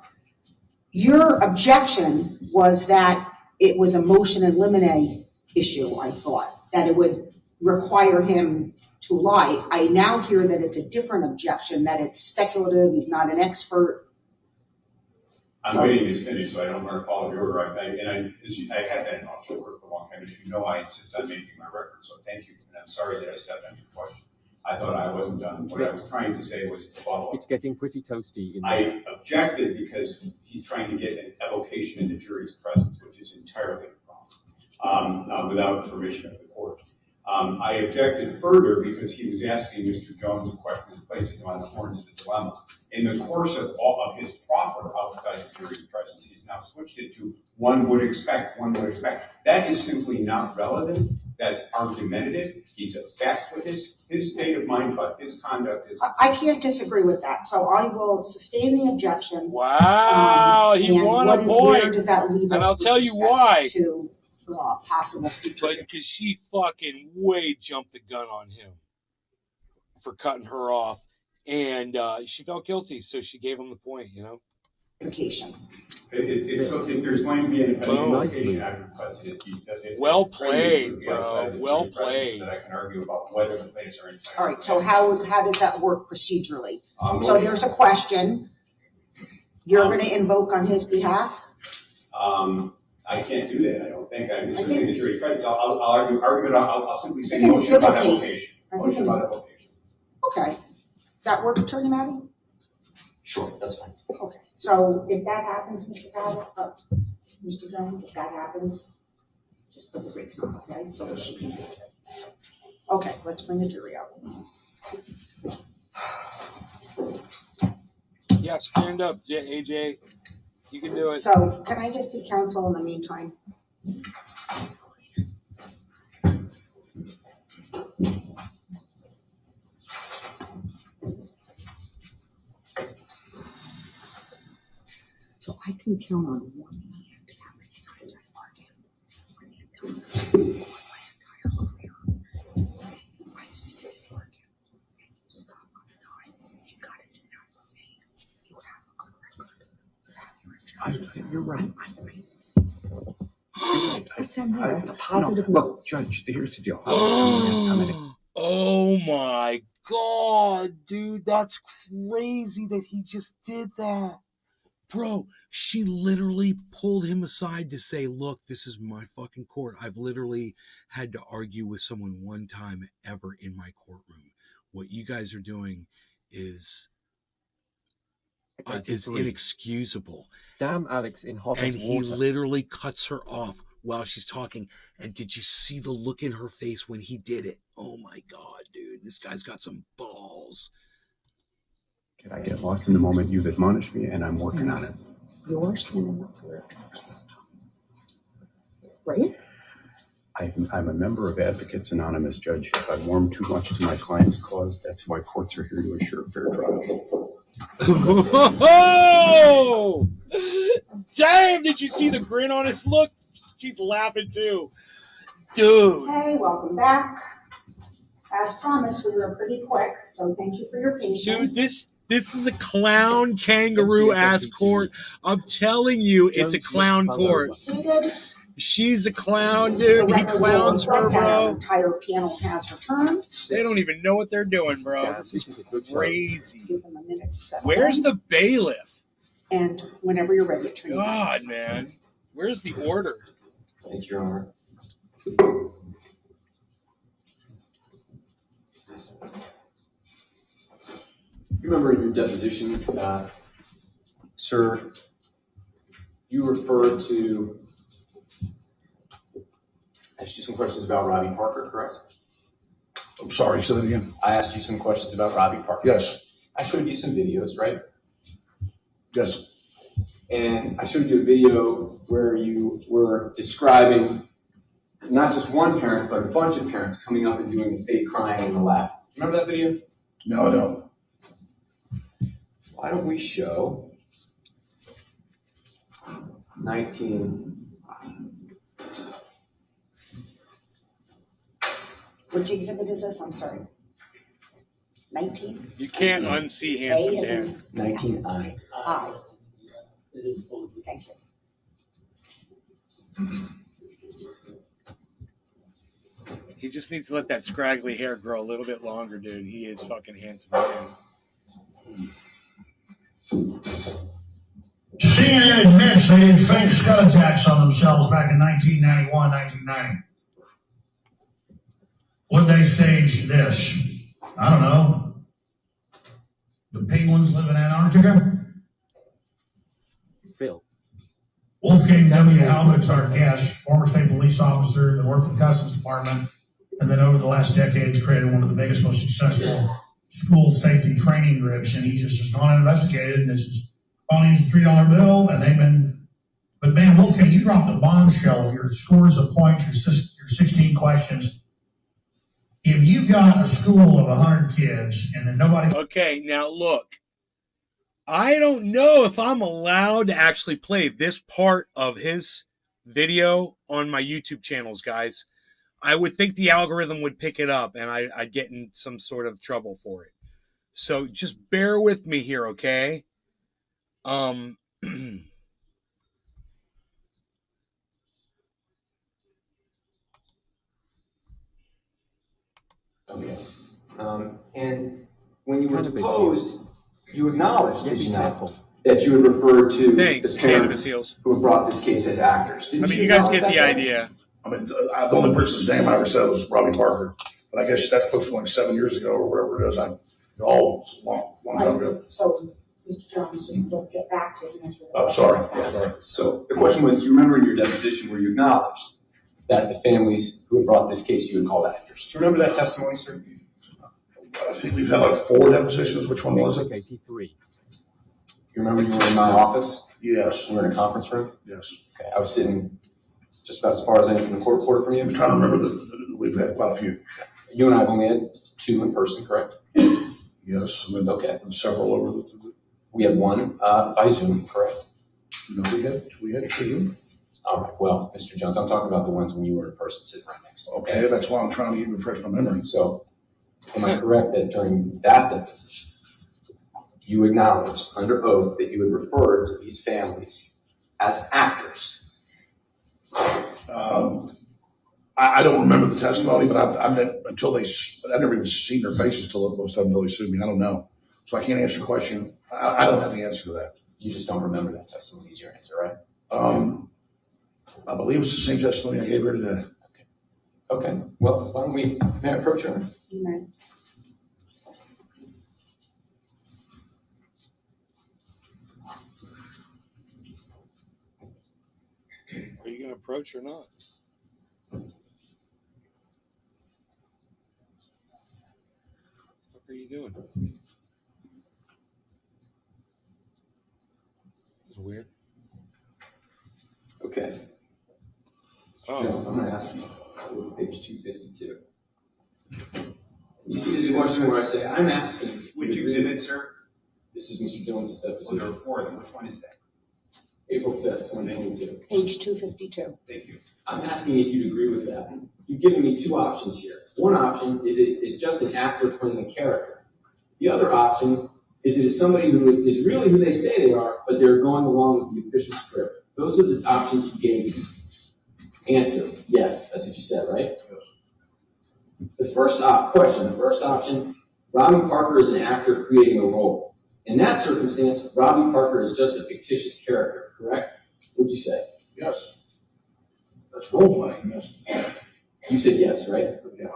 S3: your objection was that it was a motion in limine issue, I thought, that it would require him to lie. I now hear that it's a different objection, that it's speculative, he's not an expert.
S5: I'm waiting to finish, so I don't want to follow your order. I have been in offshore work for a long time. As you know, I insist on making my record, so thank you. And I'm sorry that I stepped on your question. I thought I wasn't done. What I was trying to say was the follow-up.
S2: It's getting pretty toasty.
S5: I objected because he's trying to get an evocation in the jury's presence, which is entirely wrong, without permission of the court. I objected further because he was asking Mr. Jones a question that places him on the horns of the dilemma. In the course of all of his proffer outside the jury's presence, he's now switched it to one would expect. That is simply not relevant. That's argumentative. He's a fact with his state of mind, but his conduct is...
S3: I can't disagree with that, so I will sustain the objection.
S1: Wow, he won a point.
S3: Where does that leave us?
S1: And I'll tell you why.
S3: To possible future.
S1: Because she fucking way jumped the gun on him for cutting her off, and she felt guilty, so she gave him the point,
S3: Vacation.
S5: If there's going to be an invocation, I've requested it.
S1: Well played, bro. Well played.
S5: That I can argue about whether the plaintiffs are entitled.
S3: All right. So how does that work procedurally? So there's a question. You're going to invoke on his behalf.
S5: I can't do that. I don't think. I'm just in the jury's presence. I'll argue it. I'll simply say motion
S3: civil
S5: about
S3: case.
S5: evocation. Motion about evocation.
S3: Okay. Does that work, Attorney Matty?
S10: Sure, that's fine.
S3: Okay. So if that happens, Mr. Mr. Jones, if that happens, just put the brakes on, okay? So she can do it. Okay, let's bring the jury out.
S1: Yeah, stand up, AJ. You can do it.
S3: So can I just see counsel in the meantime? So I can count on one hand how many times I bargain. My entire career. I see it working. And you stop on a dime. You gotta do that for me. You have a good record. You have your job.
S9: You're right.
S3: It's a positive note.
S9: Look, Judge, here's the deal.
S1: Oh my God, dude, that's crazy that he just did that. Bro, she literally pulled him aside to say, look, this is my fucking court. I've literally had to argue with someone one time ever in my courtroom. What you guys are doing is inexcusable.
S2: Damn Alex in hot
S1: and
S2: water.
S1: He literally cuts her off while she's talking. And did you see the look in her face when he did it? Oh my God, dude, this guy's got some balls.
S9: Can I get lost in the moment? You've admonished me, and I'm working on it.
S3: You're standing up for your right?
S9: I'm a member of Advocates Anonymous, Judge. If I warm too much to my client's cause, that's why courts are here to assure fair trials.
S1: Oh! Damn, did you see the grin on his look? She's laughing too. Dude.
S3: Hey, welcome back. As promised, we were pretty quick, so thank you for your patience.
S1: Dude, this is a clown kangaroo ass court. I'm telling you, it's a clown court.
S3: Seated.
S1: She's a clown, dude. He clowns her, bro.
S3: Our entire panel has returned.
S1: They don't even know what they're doing, bro. This is crazy.
S3: Give them a minute to settle
S1: Where's
S3: in.
S1: the bailiff?
S3: And whenever you're ready, turn your
S1: God, man. Where's the order?
S4: Thank you, Your Honor. You remember in your deposition, sir, you referred to, I asked you some questions about Robbie Parker, correct?
S6: I'm sorry, say that again.
S4: I asked you some questions about Robbie Parker.
S6: Yes.
S4: I showed you some videos, right?
S6: Yes.
S4: And I showed you a video where you were describing not just one parent, but a bunch of parents coming up and doing the fake crying in the lab. Remember that video?
S6: No, I don't.
S4: Why don't we show 19?
S3: Which exhibit is this? I'm sorry. 19?
S1: You can't unsee handsome
S3: A as in
S1: Dan.
S4: 19I.
S3: I.
S11: It is full.
S3: Thank you.
S1: He just needs to let that scraggly hair grow a little bit longer, dude. He is fucking handsome, man.
S14: CNN admits they did fake scud attacks on themselves back in 1991, 1990. Would they stage this? I don't know. The penguins live in Antarctica?
S2: Phil.
S14: Wolfgang W. Halbert's our guest, former state police officer that worked for the Customs Department, and then over the last decades created one of the biggest, most successful school safety training groups, and he just has gone and investigated, and this is all needs a $3 bill, and they've been, but man, Wolfgang, you dropped a bombshell of your scores of points, your 16 questions. If you got a school of 100 kids and then nobody...
S1: Okay, now look. I don't know if I'm allowed to actually play this part of his video on my YouTube channels, guys. I would think the algorithm would pick it up and I'd get in some sort of trouble for it. So just bear with me here, okay?
S4: Okay. And when you were deposed, you acknowledged, did you not, that you had referred to the parents who had brought this case as actors?
S1: I mean, you guys get the idea.
S6: I mean, the only person's name I ever said was Robbie Parker, but I guess that's close to like 7 years ago or wherever it is. All long time ago.
S3: So, Mr. Jones, just let's get back to it.
S6: Oh, sorry. Sorry.
S4: So the question was, do you remember in your deposition where you acknowledged that the families who had brought this case you had called actors? Do you remember that testimony, sir?
S6: I think we've had like 4 depositions. Which one was it?
S2: 83.
S4: You remember you were in my office?
S6: Yes.
S4: You were in a conference room?
S6: Yes.
S4: Okay, I was sitting just about as far as I am from the court reporter from you.
S6: I'm trying to remember we've had quite a few.
S4: You and I have only had 2 in person, correct?
S6: Yes. I mean,
S4: okay.
S6: And several over the.
S4: We had 1 by Zoom, correct?
S6: No, we had 2.
S4: All right. Well, Mr. Jones, I'm talking about the ones when you were in person sitting right next to me.
S6: Okay, that's why I'm trying to even refresh my memory.
S4: So, am I correct that during that deposition, you acknowledged under oath that you had referred to these families as actors?
S6: I don't remember the testimony, but I never even seen their faces until most of them really sued me. I don't know. So I can't answer your question. I don't have the answer to that.
S4: You just don't remember that testimony is your answer, right?
S6: I believe it's the same testimony I gave her today.
S4: Okay. Well, why don't we, may I approach her?
S3: Amen.
S1: Are you going to approach or not? What the fuck are you doing? It's weird.
S4: Okay.
S1: Oh.
S4: Jones, I'm going to ask you.
S10: look at page 252. You see this question where I say, I'm asking.
S5: Which exhibit, sir?
S10: This is Mr. Jones' deposition.
S5: Well, there are four of them. Which one is that?
S10: April 5th, 2022.
S3: Page 252.
S5: Thank you.
S10: I'm asking if you'd agree with that. You've given me two options here. One option is it is just an actor playing a character. The other option is it is somebody who is really who they say they are, but they're going along with the official script. Those are the options you gave me. Answer, yes, that's what you said, right? The first option, Robbie Parker is an actor creating a role. In that circumstance, Robbie Parker is just a fictitious character, correct? What'd you say?
S6: Yes. That's role playing, yes.
S10: You said yes, right?
S6: Yeah.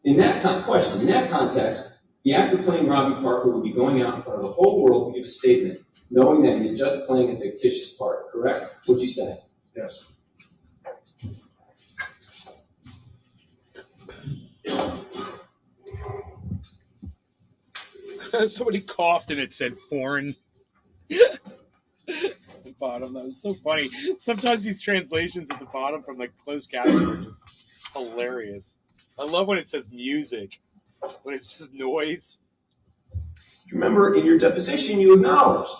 S10: In that context, the actor playing Robbie Parker would be going out in front of the whole world to give a statement, knowing that he's just playing a fictitious part, correct? What'd you say?
S6: Yes.
S1: Somebody coughed and it said foreign. At the bottom. That was so funny. Sometimes these translations at the bottom from like closed caption are just hilarious. I love when it says music, when it says noise.
S10: Remember, in your deposition, you acknowledged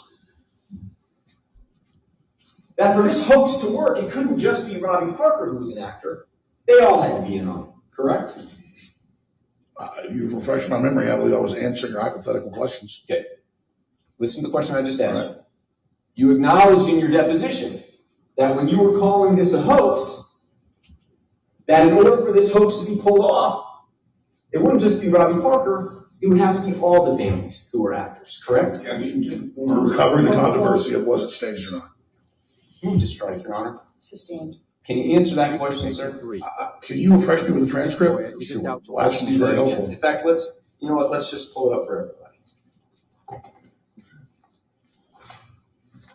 S10: that for this hoax to work, it couldn't just be Robbie Parker who was an actor. They all had to be in on it, correct?
S6: You've refreshed my memory. I believe I was answering your hypothetical questions.
S10: Okay. Listen to the question I just asked you. You acknowledged in your deposition that when you were calling this a hoax, that in order for this hoax to be pulled off, it wouldn't just be Robbie Parker, it would have to be all the families who were actors, correct?
S6: We're recovering the controversy of was it staged or not.
S10: Move to strike, Your Honor.
S3: Sustained.
S10: Can you answer that question, sir?
S6: Can you refresh me with the transcript?
S10: Sure.
S6: The last one's very helpful.
S10: In fact, let's just pull it up for everybody.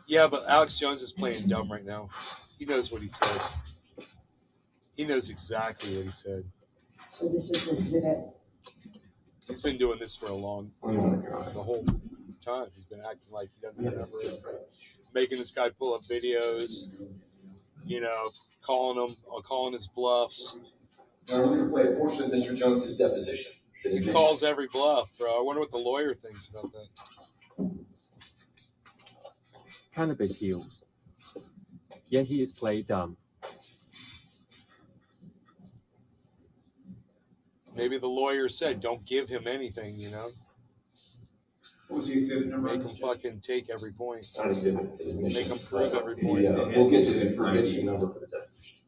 S1: Yeah, but Alex Jones is playing dumb right now. He knows what he said. He knows exactly what he said.
S3: So this is the exhibit.
S1: He's been doing this for the whole time. He's been acting like he doesn't remember anything. Making this guy pull up videos, calling his bluffs.
S10: Now we're going to play a portion of Mr. Jones's deposition.
S1: He calls every bluff, bro. I wonder what the lawyer thinks about that.
S2: Cannabis heals. Yeah, he is played dumb.
S1: Maybe the lawyer said, don't give him anything,
S5: What was the exhibit number?
S1: Make him fucking take every point.
S10: It's not an exhibit, it's an admission.
S1: Make him prove every point.
S10: We'll get to the number for the deposition.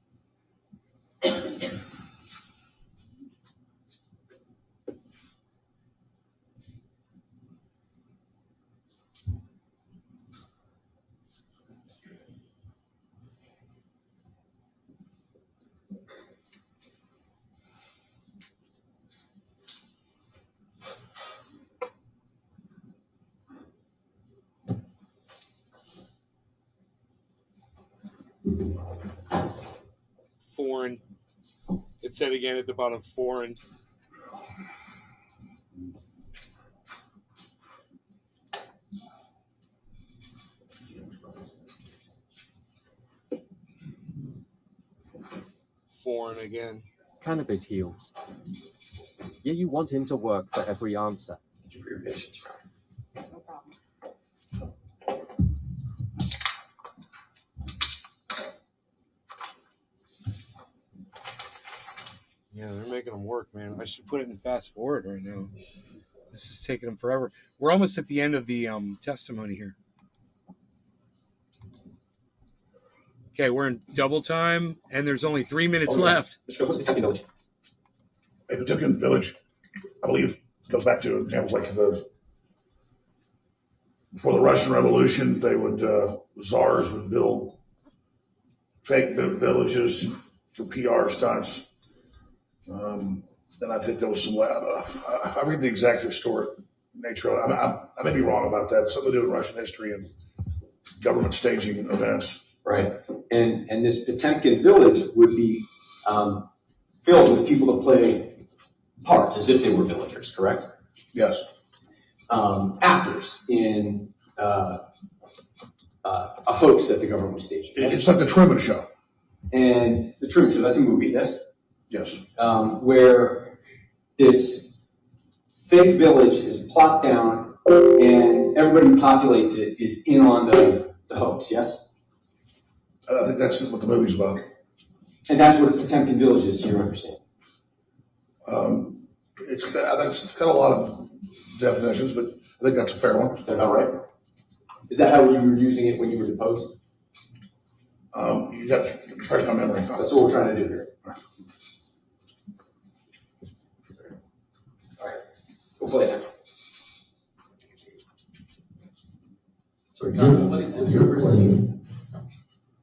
S1: Foreign. It said again at the bottom, foreign. Foreign again.
S2: Cannabis heals. Yeah, you want him to work for every answer.
S10: Thank you for your patience, Ron.
S3: No problem.
S1: Yeah, they're making them work, man. I should put it in fast forward right now. This is taking them forever. We're almost at the end of the testimony here. Okay, we're in double time, and there's only 3 minutes left.
S10: Mr. Jones, Potemkin Village.
S6: A Potemkin Village, I believe, goes back to examples like before the Russian Revolution, czars would build fake villages for PR stunts. Then I think there was some, I read the exact historic nature of it. I may be wrong about that. Something to do with Russian history and government staging events.
S10: Right. And this Potemkin village would be filled with people to play parts as if they were villagers, correct?
S6: Yes.
S10: Actors in a hoax that the government was staging.
S6: It's like the Truman Show.
S10: And the Truman Show, that's a movie, yes?
S6: Yes.
S10: Where this fake village is plopped down and everybody who populates it is in on the hoax, yes?
S6: I think that's what the movie's about.
S10: And that's what Potemkin Village is, to your understanding?
S6: It's got a lot of definitions, but I think that's a fair one.
S10: Is that about right? Is that how you were using it when you were deposed?
S6: You have to refresh my memory.
S10: That's what we're trying to do here. All right, we'll play that.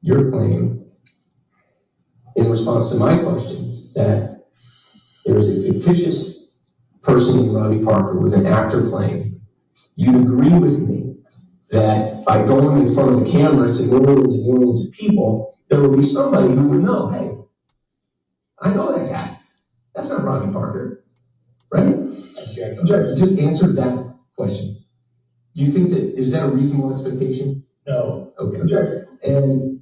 S8: Your claim, in response to my question, that there was a fictitious person named Robbie Parker with an actor playing, you'd agree with me that by going in front of the camera to millions and millions of people, there would be somebody who would know, hey, I know that guy. That's not Robbie Parker, right? Objection. Just answer that question. Do you think that, is that a reasonable expectation?
S14: No.
S8: Okay. Objection. And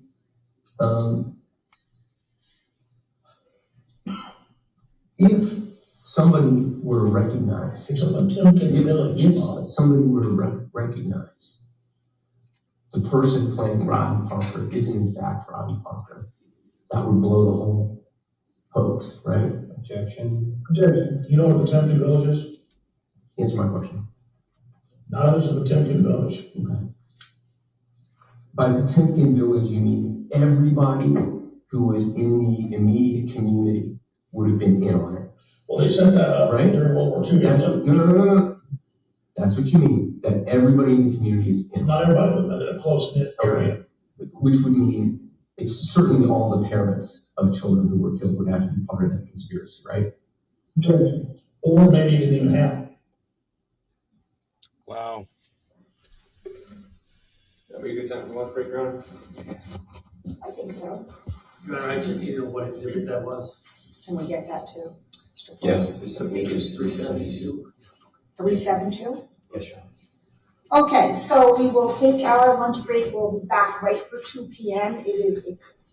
S8: if somebody were to recognize,
S14: It's a Potemkin village.
S8: if somebody were to recognize the person playing Robbie Parker isn't in fact Robbie Parker, that would blow the whole hoax, right?
S14: Objection. Objection. You know what Potemkin village is?
S8: Answer my question.
S14: Not as a Potemkin village.
S8: Okay. By Potemkin village, you mean everybody who was in the immediate community would have been in on it.
S14: Well, they set that up
S8: right
S14: during World War II.
S8: No. That's what you mean, that everybody in the community is in.
S14: Not everybody, but in a close-knit area.
S8: Which would mean it's certainly all the parents of children who were killed would have to be part of that conspiracy, right?
S14: Or maybe it didn't even happen.
S1: Wow.
S10: That'd be a good time for lunch break, Ron.
S3: I think so.
S11: Your Honor, I just need to know what exhibit that was.
S3: Can we get that too?
S8: Yes, this I think is 372.
S3: 372?
S8: Yes, Your Honor.
S3: Okay, so we will take our lunch break. We'll be back right for 2 p.m. It is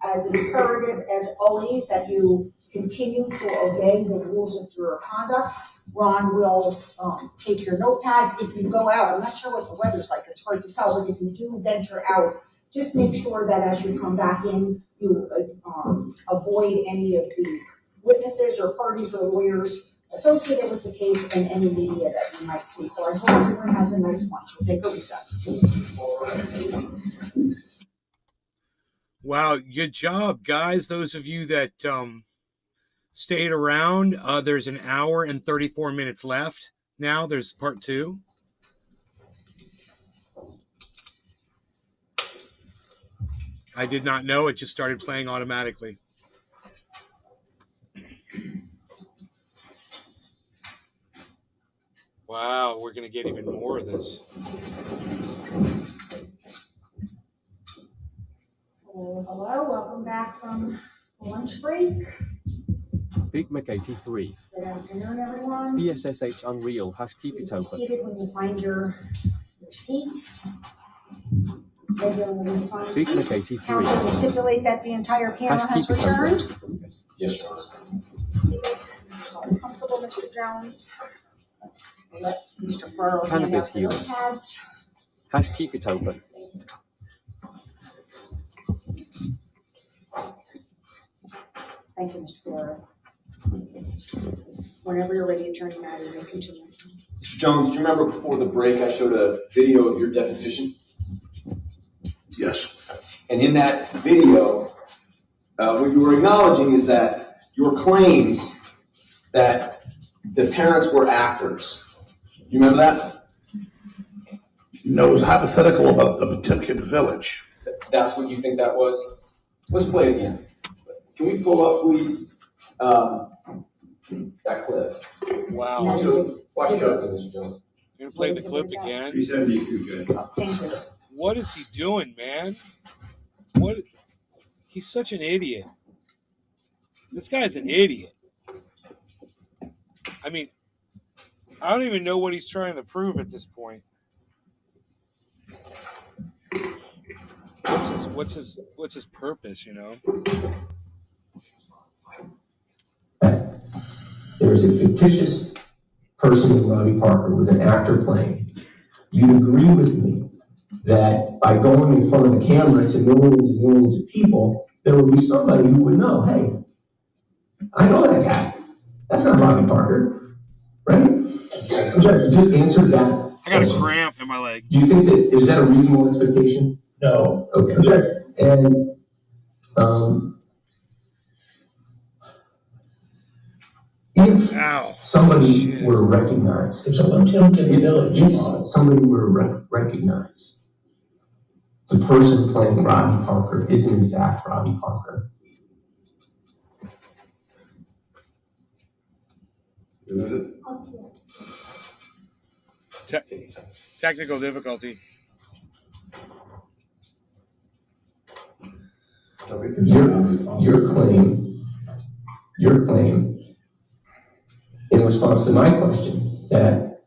S3: as imperative as always that you continue to obey the rules of juror conduct. Ron will take your notepads. If you go out, I'm not sure what the weather's like, it's hard to tell, but if you do venture out, just make sure that as you come back in, you avoid any of the witnesses or parties or lawyers associated with the case and any media that you might see. So I hope everyone has a nice lunch. We'll take a recess.
S1: Wow, good job, guys. Those of you that stayed around, there's an hour and 34 minutes left. Now there's part 2. I did not know. It just started playing automatically. Wow, we're going to get even more of this.
S3: Hello, welcome back from lunch break.
S2: Big Mac 83.
S3: Good afternoon, everyone.
S2: PSSH Unreal. Keep
S3: Please
S2: it
S3: be
S2: open.
S3: seated when you find your seats. Regularly assigned
S2: Big Mac
S3: seats.
S2: 83.
S3: Council will stipulate that the entire panel has
S2: keep it open.
S3: returned.
S10: Yes, Your Honor.
S3: So comfortable, Mr. Jones. Let Mr. Furrow hand
S2: Cannabis
S3: out the
S2: healers.
S3: notepads.
S2: Keep it open.
S3: Thank you, Mr. Furrow. Whenever you're ready, Attorney Matter, you may continue.
S10: Mr. Jones, do you remember before the break I showed a video of your deposition?
S6: Yes.
S10: And in that video, what you were acknowledging is that your claims that the parents were actors. You remember that?
S6: No, it was hypothetical about the Potemkin village.
S10: That's what you think that was? Let's play it again. Can we pull up, please, that clip?
S1: Wow.
S10: Watch it up, Mr. Jones.
S1: You're going to play the clip again?
S10: 372, Judge.
S3: Thank you.
S1: What is he doing, man? What? He's such an idiot. This guy's an idiot. I mean, I don't even know what he's trying to prove at this point.
S13: what's his purpose, you know?
S8: There's a fictitious person in Robbie Parker with an actor playing. You'd agree with me that by going in front of the camera to millions and millions of people, there would be somebody who would know, hey, I know that guy. That's not Robbie Parker, right? Just answer that.
S1: I got a cramp in my leg.
S8: Do you think is that a reasonable expectation?
S14: No.
S8: Okay. And if somebody were to recognize, if somebody were to recognize the person playing Robbie Parker isn't in fact Robbie Parker.
S6: Is it?
S1: Technical difficulty.
S8: Your claim in response to my question that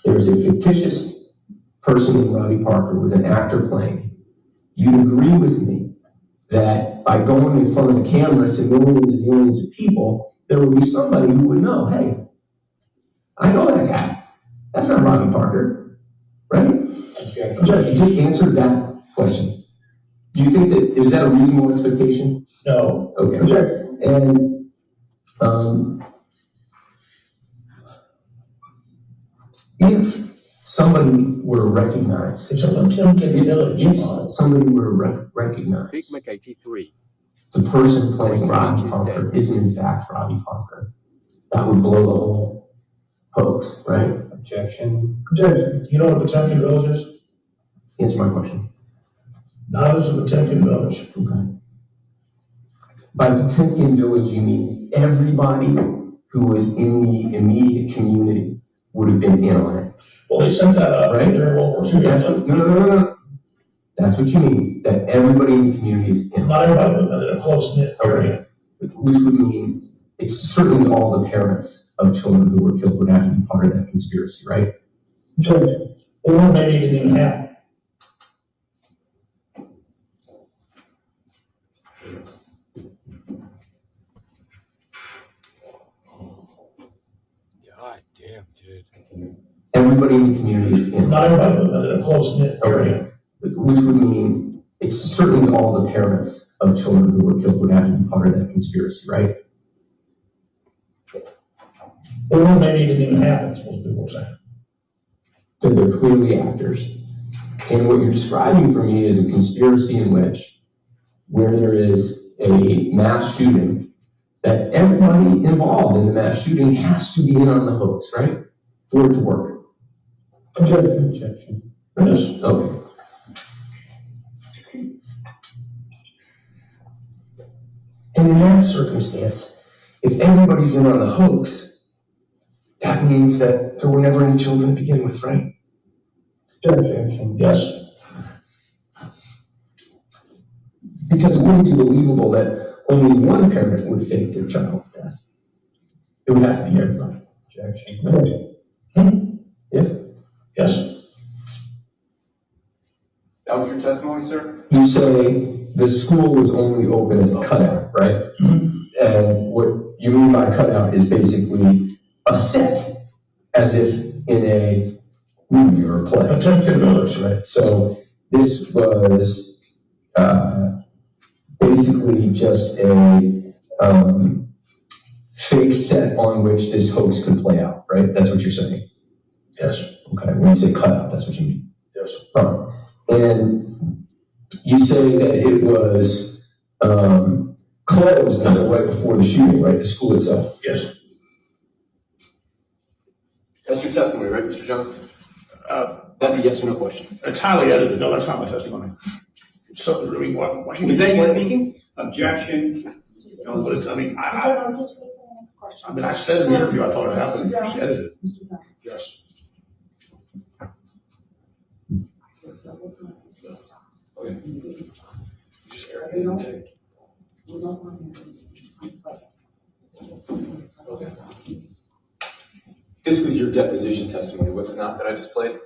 S8: there's a fictitious person in Robbie Parker with an actor playing, you'd agree with me that by going in front of the camera to millions and millions of people, there would be somebody who would know, hey, I know that guy. That's not Robbie Parker, right? Just answer that question. Do you think is that a reasonable expectation?
S14: No.
S8: Okay. And if somebody were to recognize, if somebody were to recognize
S2: Big Mac 83.
S8: the person playing Robbie Parker isn't in fact Robbie Parker, that would blow the whole hoax, right?
S14: Objection. You know what Potemkin Village is?
S8: Answer my question.
S14: Knowledge of Potemkin Village.
S8: Okay. By Potemkin Village, you mean everybody who was in the immediate community would have been in on it.
S14: Well, they sent that up
S8: right
S14: during World War II.
S8: No. That's what you mean, that everybody in the community is in.
S14: Not everybody, but in a close-knit area.
S8: Which would mean it's certainly all the parents of children who were killed would have to be part of that conspiracy, right?
S14: Or maybe it didn't even happen.
S13: God damn, dude.
S8: Everybody in the community is in.
S14: Not everybody, but in a close-knit area.
S8: Which would mean it's certainly all the parents of children who were killed would have to be part of that conspiracy, right?
S14: Or maybe it didn't even happen, is what people were saying.
S8: So they're clearly actors. And what you're describing for me is a conspiracy in which, where there is a mass shooting, that everybody involved in the mass shooting has to be in on the hoax, right? For it to work.
S14: Objection. Yes.
S8: Okay. And in that circumstance, if everybody's in on the hoax, that means that there were never any children to begin with, right?
S14: Objection. Yes.
S8: Because it wouldn't be believable that only one parent would fake their child's death. It would have to be everybody.
S14: Objection.
S8: Yes?
S14: Yes.
S4: That was your testimony, sir?
S8: You say the school was only open as a cutout, right? And what you mean by cutout is basically a set, as if in a movie or a play.
S14: Potemkin Village,
S8: right? So this was basically just a fake set on which this hoax could play out, right? That's what you're saying?
S14: Yes.
S8: Okay, when you say cutout, that's what you mean?
S14: Yes.
S8: Right. And you say that it was closed until right before the shooting, right? The school itself?
S14: Yes.
S10: That's your testimony, right, Mr. Jones? That's a yes or no question.
S6: It's highly edited. No, that's not my testimony. So, I mean, what
S10: Was that you speaking?
S6: Objection. No, but it's, I mean,
S3: No, just wait till the next question.
S6: I mean, I said in the interview, I thought it happened.
S3: Mr.
S6: Just edited.
S3: Mr. Jones.
S6: Yes. Okay. Just air it and take. Okay.
S10: This was your deposition testimony, was it not, that I just played?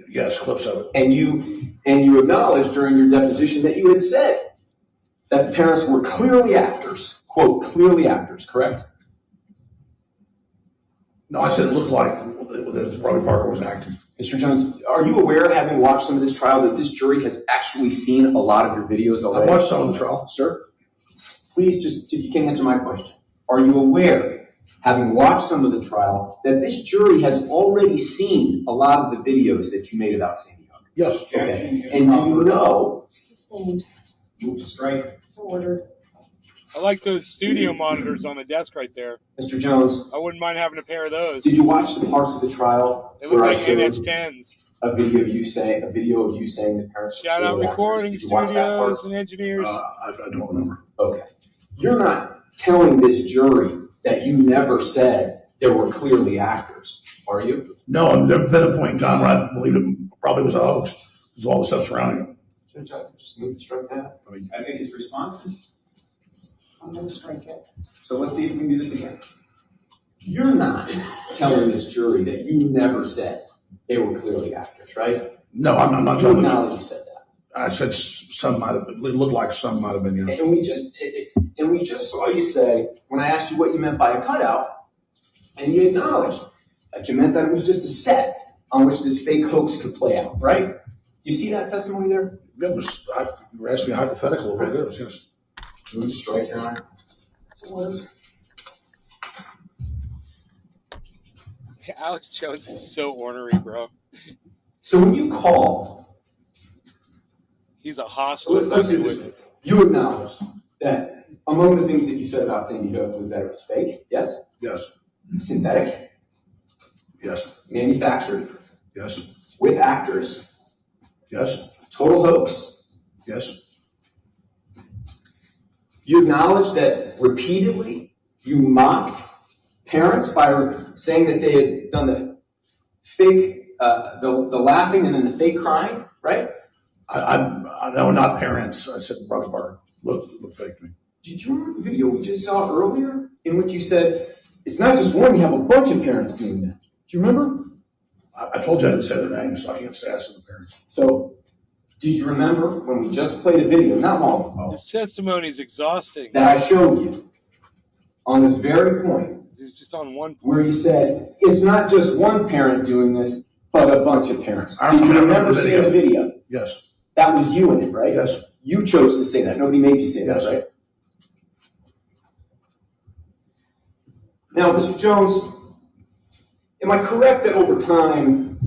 S6: Yes, clips of it.
S10: And you And you acknowledged during your deposition that you had said that the parents were clearly actors, quote, clearly actors, correct?
S6: No, I said it looked like Robbie Parker was acting.
S10: Mr. Jones, are you aware, having watched some of this trial, that this jury has actually seen a lot of your videos already?
S6: I watched some of the trial.
S10: Sir, please just, if you can answer my question. Are you aware, having watched some of the trial, that this jury has already seen a lot of the videos that you made about Sandy Hook?
S6: Yes.
S10: Okay. And do you know?
S3: Sustained.
S10: Move to strike.
S3: So ordered.
S15: I like those studio monitors on the desk right there.
S10: Mr. Jones.
S15: I wouldn't mind having a pair of those.
S10: Did you watch the parts of the trial?
S15: They look like NS10s.
S10: A video of you saying the parents.
S15: Shout out recording studios and engineers.
S6: I don't remember.
S10: Okay. You're not telling this jury that you never said there were clearly actors, are you?
S6: No, I mean, there's been a point in time where I believe it probably was a hoax. There's all the stuff surrounding it.
S10: Judge, I just move to strike that.
S5: I think it's responsive.
S3: I'm going to strike it.
S10: So let's see if we can do this again. You're not telling this jury that you never said they were clearly actors, right?
S6: No, I'm not
S10: You
S6: telling
S10: acknowledge you said that.
S6: I said some might have been. It looked like some might have been, yes.
S10: And we just saw you say, when I asked you what you meant by a cutout, and you acknowledged that you meant that it was just a set on which this fake hoax could play out, right? You see that testimony there?
S6: You were asking me a hypothetical of what it is, yes.
S10: Move to strike, Your Honor.
S3: So ordered.
S15: Alex Jones is so ornery, bro.
S10: So when you called,
S15: he's a hostile
S10: let's do this.
S15: witness.
S10: You acknowledged that among the things that you said about Sandy Hook was that it was fake, yes?
S6: Yes.
S10: Synthetic?
S6: Yes.
S10: Manufactured?
S6: Yes.
S10: With actors?
S6: Yes.
S10: Total hoax?
S6: Yes.
S10: You acknowledge that repeatedly you mocked parents by saying that they had done the fake, the laughing and then the fake crying, right?
S6: No, not parents. I said Robbie Parker. Look fake to me.
S10: Did you remember the video we just saw earlier in which you said, it's not just one, you have a bunch of parents doing that. Do you remember?
S6: I told you I didn't say their names, so I can't say ask the parents.
S10: So, did you remember when we just played a video, not long ago,
S15: This testimony is exhausting.
S10: that I showed you on this very point,
S15: He's just on one point.
S10: where you said, it's not just one parent doing this, but a bunch of parents.
S6: I
S10: Did you
S6: remember
S10: remember
S6: the
S10: seeing the video?
S6: Yes.
S10: That was you in it, right?
S6: Yes.
S10: You chose to say that. Nobody made you say
S6: Yes.
S10: that, right? Now, Mr. Jones, am I correct that over time,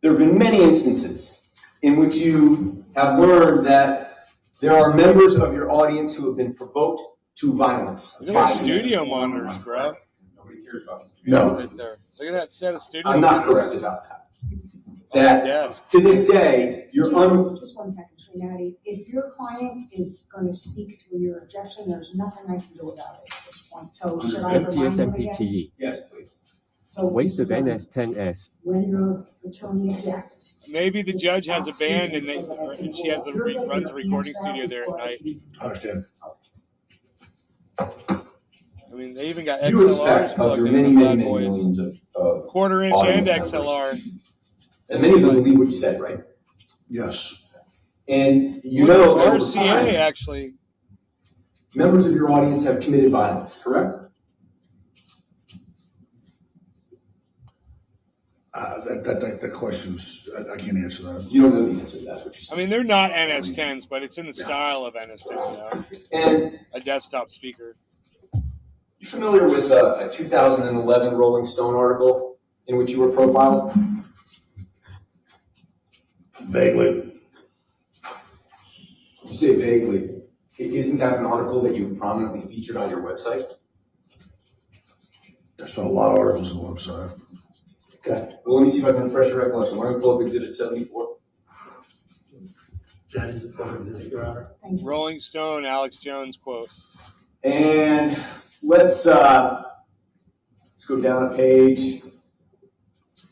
S10: there have been many instances in which you have learned that there are members of your audience who have been provoked to violence?
S15: Look at those studio monitors, bro.
S10: Nobody cares about this.
S6: No.
S15: Right there. Look at that set of studio
S10: I'm not
S15: monitors.
S10: correct about that.
S15: On the
S10: That
S15: desk.
S10: to this day, you're
S3: Just 1 second, Trinity. If your client is going to speak through your objection, there's nothing I can do about it at this point. So should I remind them again?
S2: MTSMPTE.
S10: Yes, please.
S3: So
S2: Waste of NS10S.
S3: when your attorney objects.
S15: Maybe the judge has a band and she has runs a recording studio there at night.
S6: I understand.
S15: I mean, they even got
S10: You
S15: XLRs
S10: respect of
S15: plugged
S10: your
S15: in
S10: many,
S15: the
S10: many,
S15: bad
S10: many
S15: boys.
S10: millions of
S15: Quarter-inch and
S10: audience
S15: XLR.
S10: and many of them believe what you said, right?
S6: Yes.
S10: And you
S15: Look
S10: know
S15: at
S10: over
S15: RCA,
S10: time,
S15: actually.
S10: members of your audience have committed violence, correct?
S6: That question's, I can't answer that.
S10: You don't know the answer to that, what you're
S15: I
S10: saying.
S15: mean, they're not NS10s, but it's in the style of NS10, you know?
S10: And
S15: A desktop speaker.
S10: you familiar with a 2011 Rolling Stone article in which you were profiled?
S6: Vaguely.
S10: You say vaguely. Isn't that an article that you prominently featured on your website?
S6: There's been a lot of articles on the website.
S10: Okay. Well, let me see if I can refresh your recollection. Why don't we pull up Exhibit 74?
S11: That is a full exhibit, Your Honor.
S15: Rolling Stone, Alex Jones quote.
S10: And let's go down a page.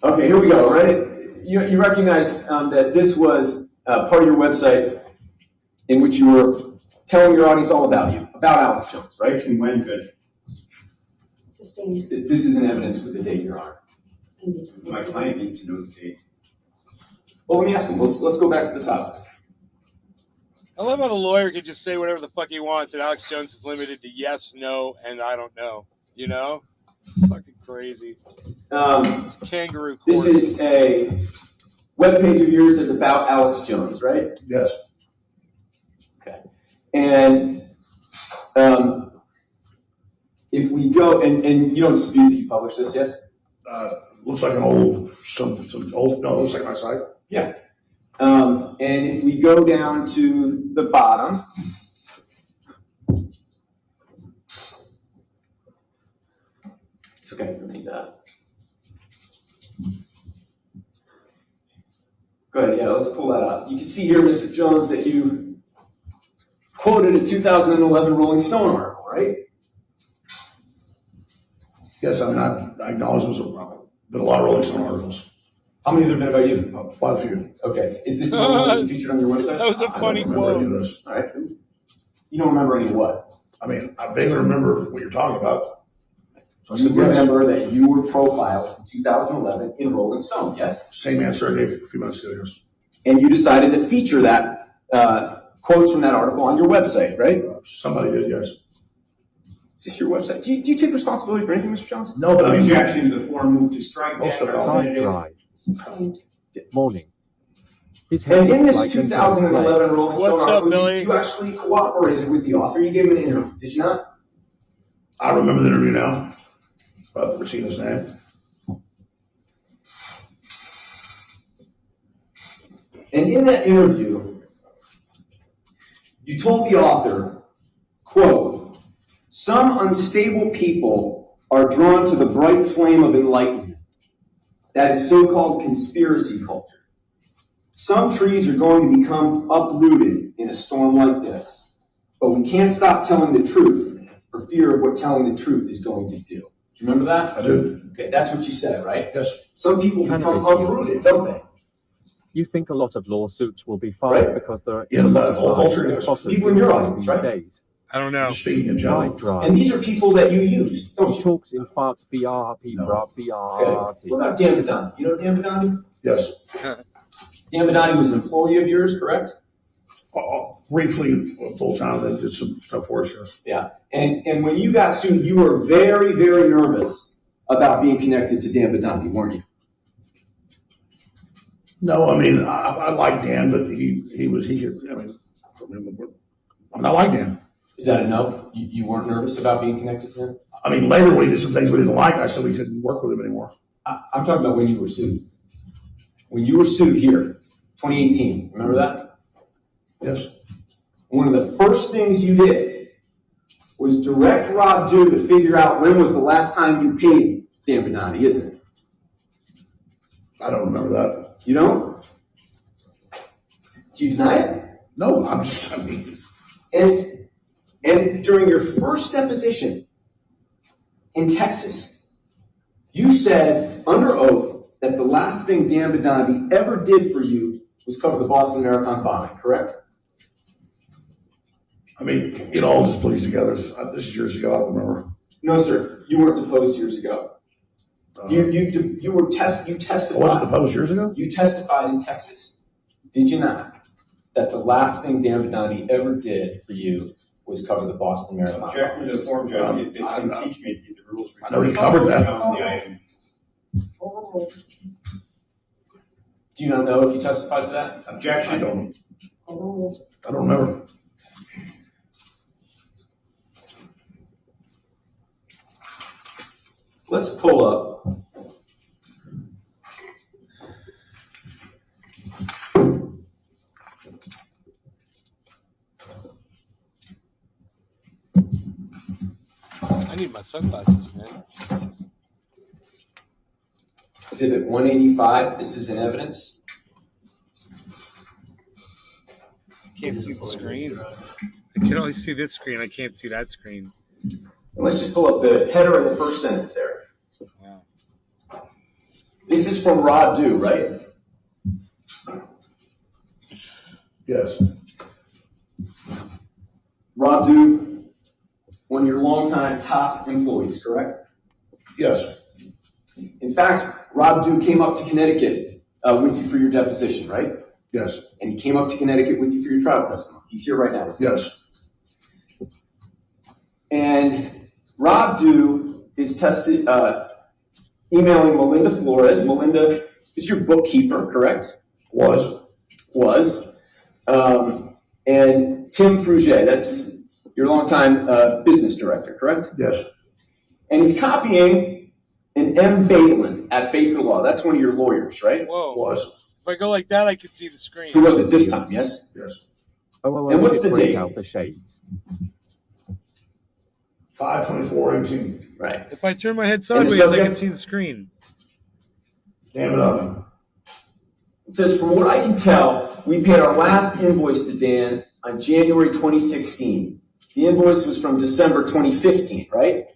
S10: Okay, here we go. Right, you recognize that this was part of your website in which you were telling your audience all about you, about Alex Jones, right?
S5: And when, Judge?
S3: Sustained.
S10: This is an evidence with the date, Your Honor.
S5: My client needs to know the date.
S10: Well, let me ask him. Let's go back to the top.
S15: I love how the lawyer can just say whatever the fuck he wants, and Alex Jones is limited to yes, no, and I don't know. You know? Fucking crazy. It's kangaroo court.
S10: This is a webpage of yours that's about Alex Jones, right?
S6: Yes.
S10: Okay. And if we go, and you don't dispute that you published this, yes?
S6: Looks like an old, some old, no, looks like my site.
S10: Yeah. And if we go down to the bottom, it's okay, I need that. Go ahead, yeah, let's pull that up. You can see here, Mr. Jones, that you quoted a 2011 Rolling Stone article, right?
S6: Yes, I mean, I acknowledge there's been a lot of Rolling Stone articles.
S10: How many have there been about you?
S6: Quite a few.
S10: Okay. Is this the one featured on your website?
S15: That was a funny quote.
S10: All right. You don't remember any of what?
S6: I mean, I vaguely remember what you're talking about. So
S10: You remember that you were profiled in 2011 in Rolling Stone, yes?
S6: Same answer I gave you a few minutes ago, yes.
S10: And you decided to feature that quotes from that article on your website, right?
S6: Somebody did, yes.
S10: Is this your website? Do you take responsibility for anything, Mr. Johnson?
S6: No, but I mean,
S5: Objection to the form moved to strike.
S6: Most of it.
S2: Night drive. Morning. His
S10: And in this
S2: like
S10: 2011 Rolling Stone
S15: What's up,
S10: article,
S15: Billy?
S10: you actually cooperated with the author. You gave him an interview, did you not?
S6: I remember the interview now. I've never seen his name.
S10: And in that interview, you told the author, quote, "Some unstable people are drawn to the bright flame of enlightenment. That is so-called conspiracy culture. Some trees are going to become uprooted in a storm like this, but we can't stop telling the truth for fear of what telling the truth is going to do." Do you remember that?
S6: I do.
S10: Okay, that's what you said, right?
S6: Yes.
S10: Some people become uprooted, don't they?
S2: You think a lot of lawsuits will be filed
S10: Right.
S2: because there are
S6: In
S2: a lot of
S6: whole culture,
S2: lies
S6: yes.
S2: possible
S10: People in your
S2: these
S10: audience, right?
S2: days.
S15: I don't know.
S6: Speaking in
S2: Night
S6: general.
S2: drive.
S10: And these are people that you use, don't
S2: He
S10: you?
S2: talks in farts, BRP,
S6: No.
S10: Okay.
S2: BRT.
S10: What about Dan Vidani? You know Dan Vidani?
S6: Yes.
S10: Dan Vidani was an employee of yours, correct?
S6: Briefly, full time, then did some stuff for us, yes.
S10: Yeah. And when you got sued, you were very, very nervous about being connected to Dan Vidani, weren't you?
S6: No, I mean, I like Dan, but I like Dan.
S10: Is that a no? You weren't nervous about being connected to him?
S6: I mean, later when he did some things we didn't like, I said we couldn't work with him anymore.
S10: I'm talking about when you were sued. When you were sued here, 2018, remember that?
S6: Yes.
S10: One of the first things you did was direct Rob Dew to figure out when was the last time you paid Dan Vidani, isn't it?
S6: I don't remember that.
S10: You don't? Do you deny it?
S6: No, I mean.
S10: And during your first deposition in Texas, you said under oath that the last thing Dan Vidani ever did for you was cover the Boston Marathon bombing, correct?
S6: I mean, it all just plays together. This is years ago. I don't remember.
S10: No, sir. You weren't deposed years ago. You testified.
S6: I wasn't deposed years ago?
S10: You testified in Texas, did you not, that the last thing Dan Vidani ever did for you was cover the Boston Marathon?
S5: Objection to the form, Judge. It's impeachment. The rules.
S6: I know he covered that.
S5: The item.
S10: Do you not know if you testified to that?
S5: Objection.
S6: I don't remember.
S10: Let's pull up
S15: I need my sunglasses, man.
S10: Exhibit 185. This is in evidence.
S15: I can't see the screen. I can only see this screen. I can't see that screen.
S10: Let's just pull up the header in the first sentence there.
S15: Wow.
S10: This is from Rod Dew, right?
S6: Yes.
S10: Rod Dew, one of your longtime top employees, correct?
S6: Yes.
S10: In fact, Rod Dew came up to Connecticut with you for your deposition, right?
S6: Yes.
S10: And he came up to Connecticut with you for your trial testimony. He's here right now.
S6: Yes.
S10: And Rob Dew is emailing Melinda Flores. Melinda is your bookkeeper, correct?
S6: Was.
S10: And Tim Fruget, that's your longtime business director, correct?
S6: Yes.
S10: And he's copying an M. Bateman at Baker Law. That's one of your lawyers, right?
S15: Whoa.
S6: Was.
S15: If I go like that, I can see the screen.
S10: Who was it this time, yes?
S6: Yes.
S10: And what's the date?
S2: Out the shades.
S6: 5/24/18.
S10: Right.
S15: If I turn my head sideways, I can see the screen.
S6: Damn it up.
S10: It says, from what I can tell, we paid our last invoice to Dan on January 2016. The invoice was from December 2015, right?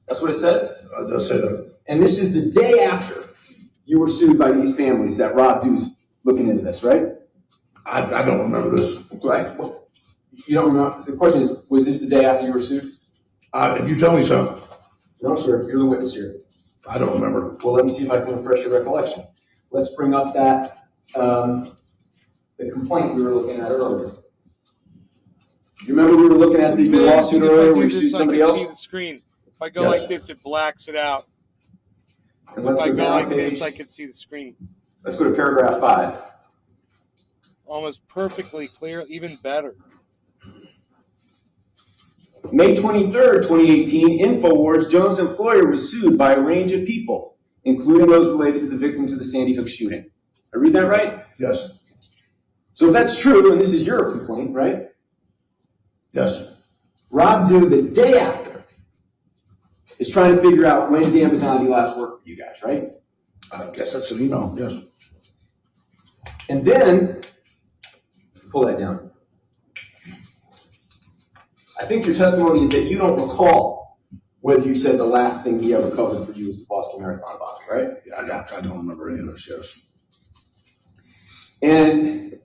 S10: That's what it says?
S6: It does say that.
S10: And this is the day after you were sued by these families that Rob Dew's looking into this, right?
S6: I don't remember this.
S10: Right. Well, you don't remember? The question is, was this the day after you were sued?
S6: If you tell me so.
S10: No, sir. You're the witness here.
S6: I don't remember.
S10: Well, let me see if I can refresh your recollection. Let's bring up that the complaint we were looking at earlier. You remember we were looking at the lawsuit earlier where you sued somebody else?
S15: I can see the screen. If I go like this, it blacks it out.
S10: And
S15: if I go like this, I can see the screen.
S10: Let's go to paragraph 5.
S15: Almost perfectly clear, even better.
S10: May 23rd, 2018, InfoWars, Jones' employer was sued by a range of people, including those related to the victims of the Sandy Hook shooting. I read that right?
S6: Yes.
S10: So if that's true, and this is your complaint, right?
S6: Yes.
S10: Rob Dew, the day after, is trying to figure out when Dan Bitondi last worked for you guys, right?
S6: I guess that's an email, yes.
S10: And then, pull that down. I think your testimony is that you don't recall whether you said the last thing he ever covered for you was the Boston Marathon bombing, right?
S6: Yeah, I don't remember any of this, yes.
S10: And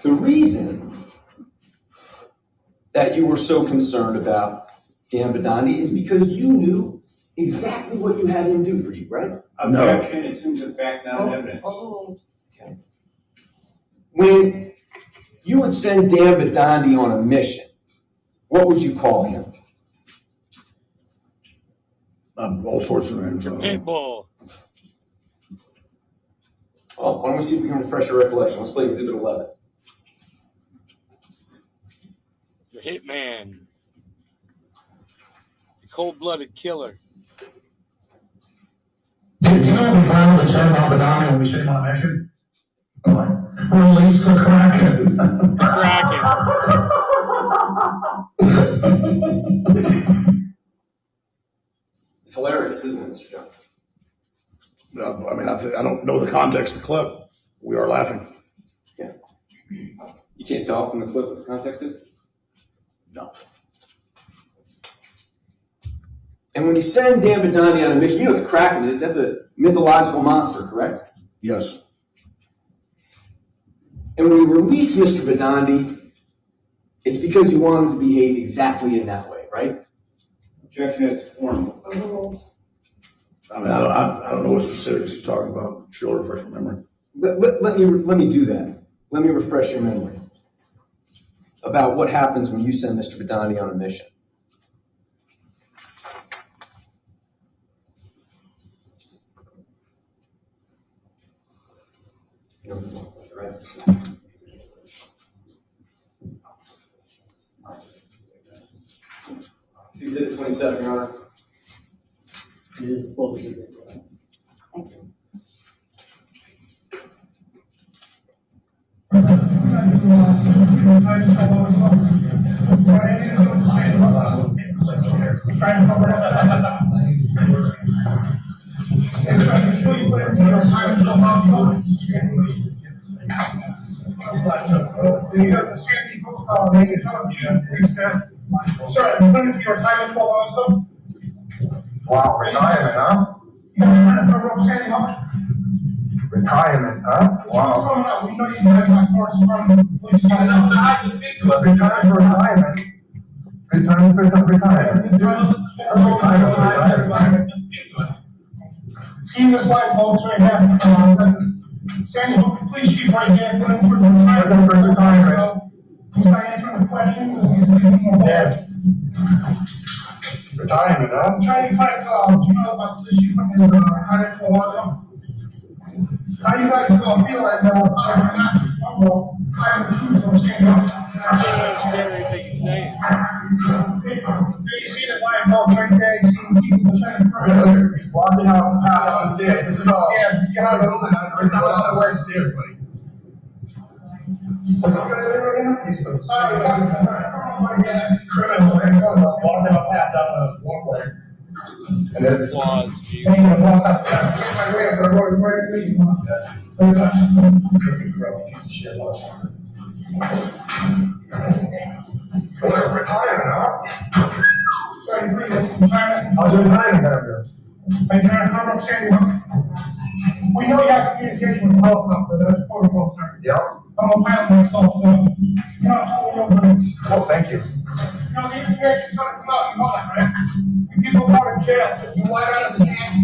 S10: the reason that you were so concerned about Dan Bitondi is because you knew exactly what you had him do for you, right?
S5: Objection, it seems in fact not in evidence.
S10: Okay. When you would send Dan Bitondi on a mission, what would you call him?
S6: All sorts of names.
S15: Pitbull.
S10: Oh, why don't we see if we can refresh your recollection? Let's play Exhibit 11.
S15: The hitman. The cold-blooded killer.
S14: Do you know the clown that said about Bitondi when we sent him on a mission? Release the Kraken.
S10: It's hilarious, isn't it, Mr. Jones?
S6: I mean, I don't know the context of the clip. We are laughing.
S10: Yeah. You can't tell from the clip what the context is?
S6: No.
S10: And when you send Dan Bitondi on a mission, you know what the Kraken is? That's a mythological monster, correct?
S6: Yes.
S10: And when you release Mr. Bitondi, it's because you want him to behave exactly in that way, right?
S5: Objection is to form.
S6: I mean, I don't know what specifics you're talking about. Sure, refresh my memory.
S10: Let me do that. Let me refresh your memory about what happens when you send Mr. Bitondi on a mission. Exhibit 27, Your Honor.
S11: It is a full exhibit.
S3: Thank you.
S14: Sir, I'm going to your assignment for also.
S16: Wow, retirement, huh? Retirement, huh? Wow.
S14: We know you have my course from police. I know how to speak to us.
S16: Good time for retirement. Good time for retirement.
S14: Retirement. Speak to us.
S16: seeing this live, folks, right here. Sandy Hook Police Chief right here, put him for retirement. He's not answering the questions, and he's leaving them there. Retirement, huh? I'm trying to find, do you know about the police chief and his retirement for a while ago? How do you guys feel like that? I'm choosing from Sandy Hook.
S15: I don't understand anything he's saying.
S16: You see the live, folks, right there, you see people trying to. He's walking out the path on the stairs. This is all. Yeah, you gotta go to the right stairs, buddy. What's this guy's name again? He's the criminal in front of us, walking up path down the walkway. And there's
S15: Applause,
S16: he's gonna walk us down. My way up the road, where is he? Piece of shit. Retirement, huh? How's your retirement going? Are you trying to cover up Sandy Hook? We know you have communication with the helicopter, that's protocol, sir. Yeah. I'm a pilot myself, so you know, oh, thank you. You know, the information's gonna come out, you know that, right? If people go to jail, if you lie down the stand.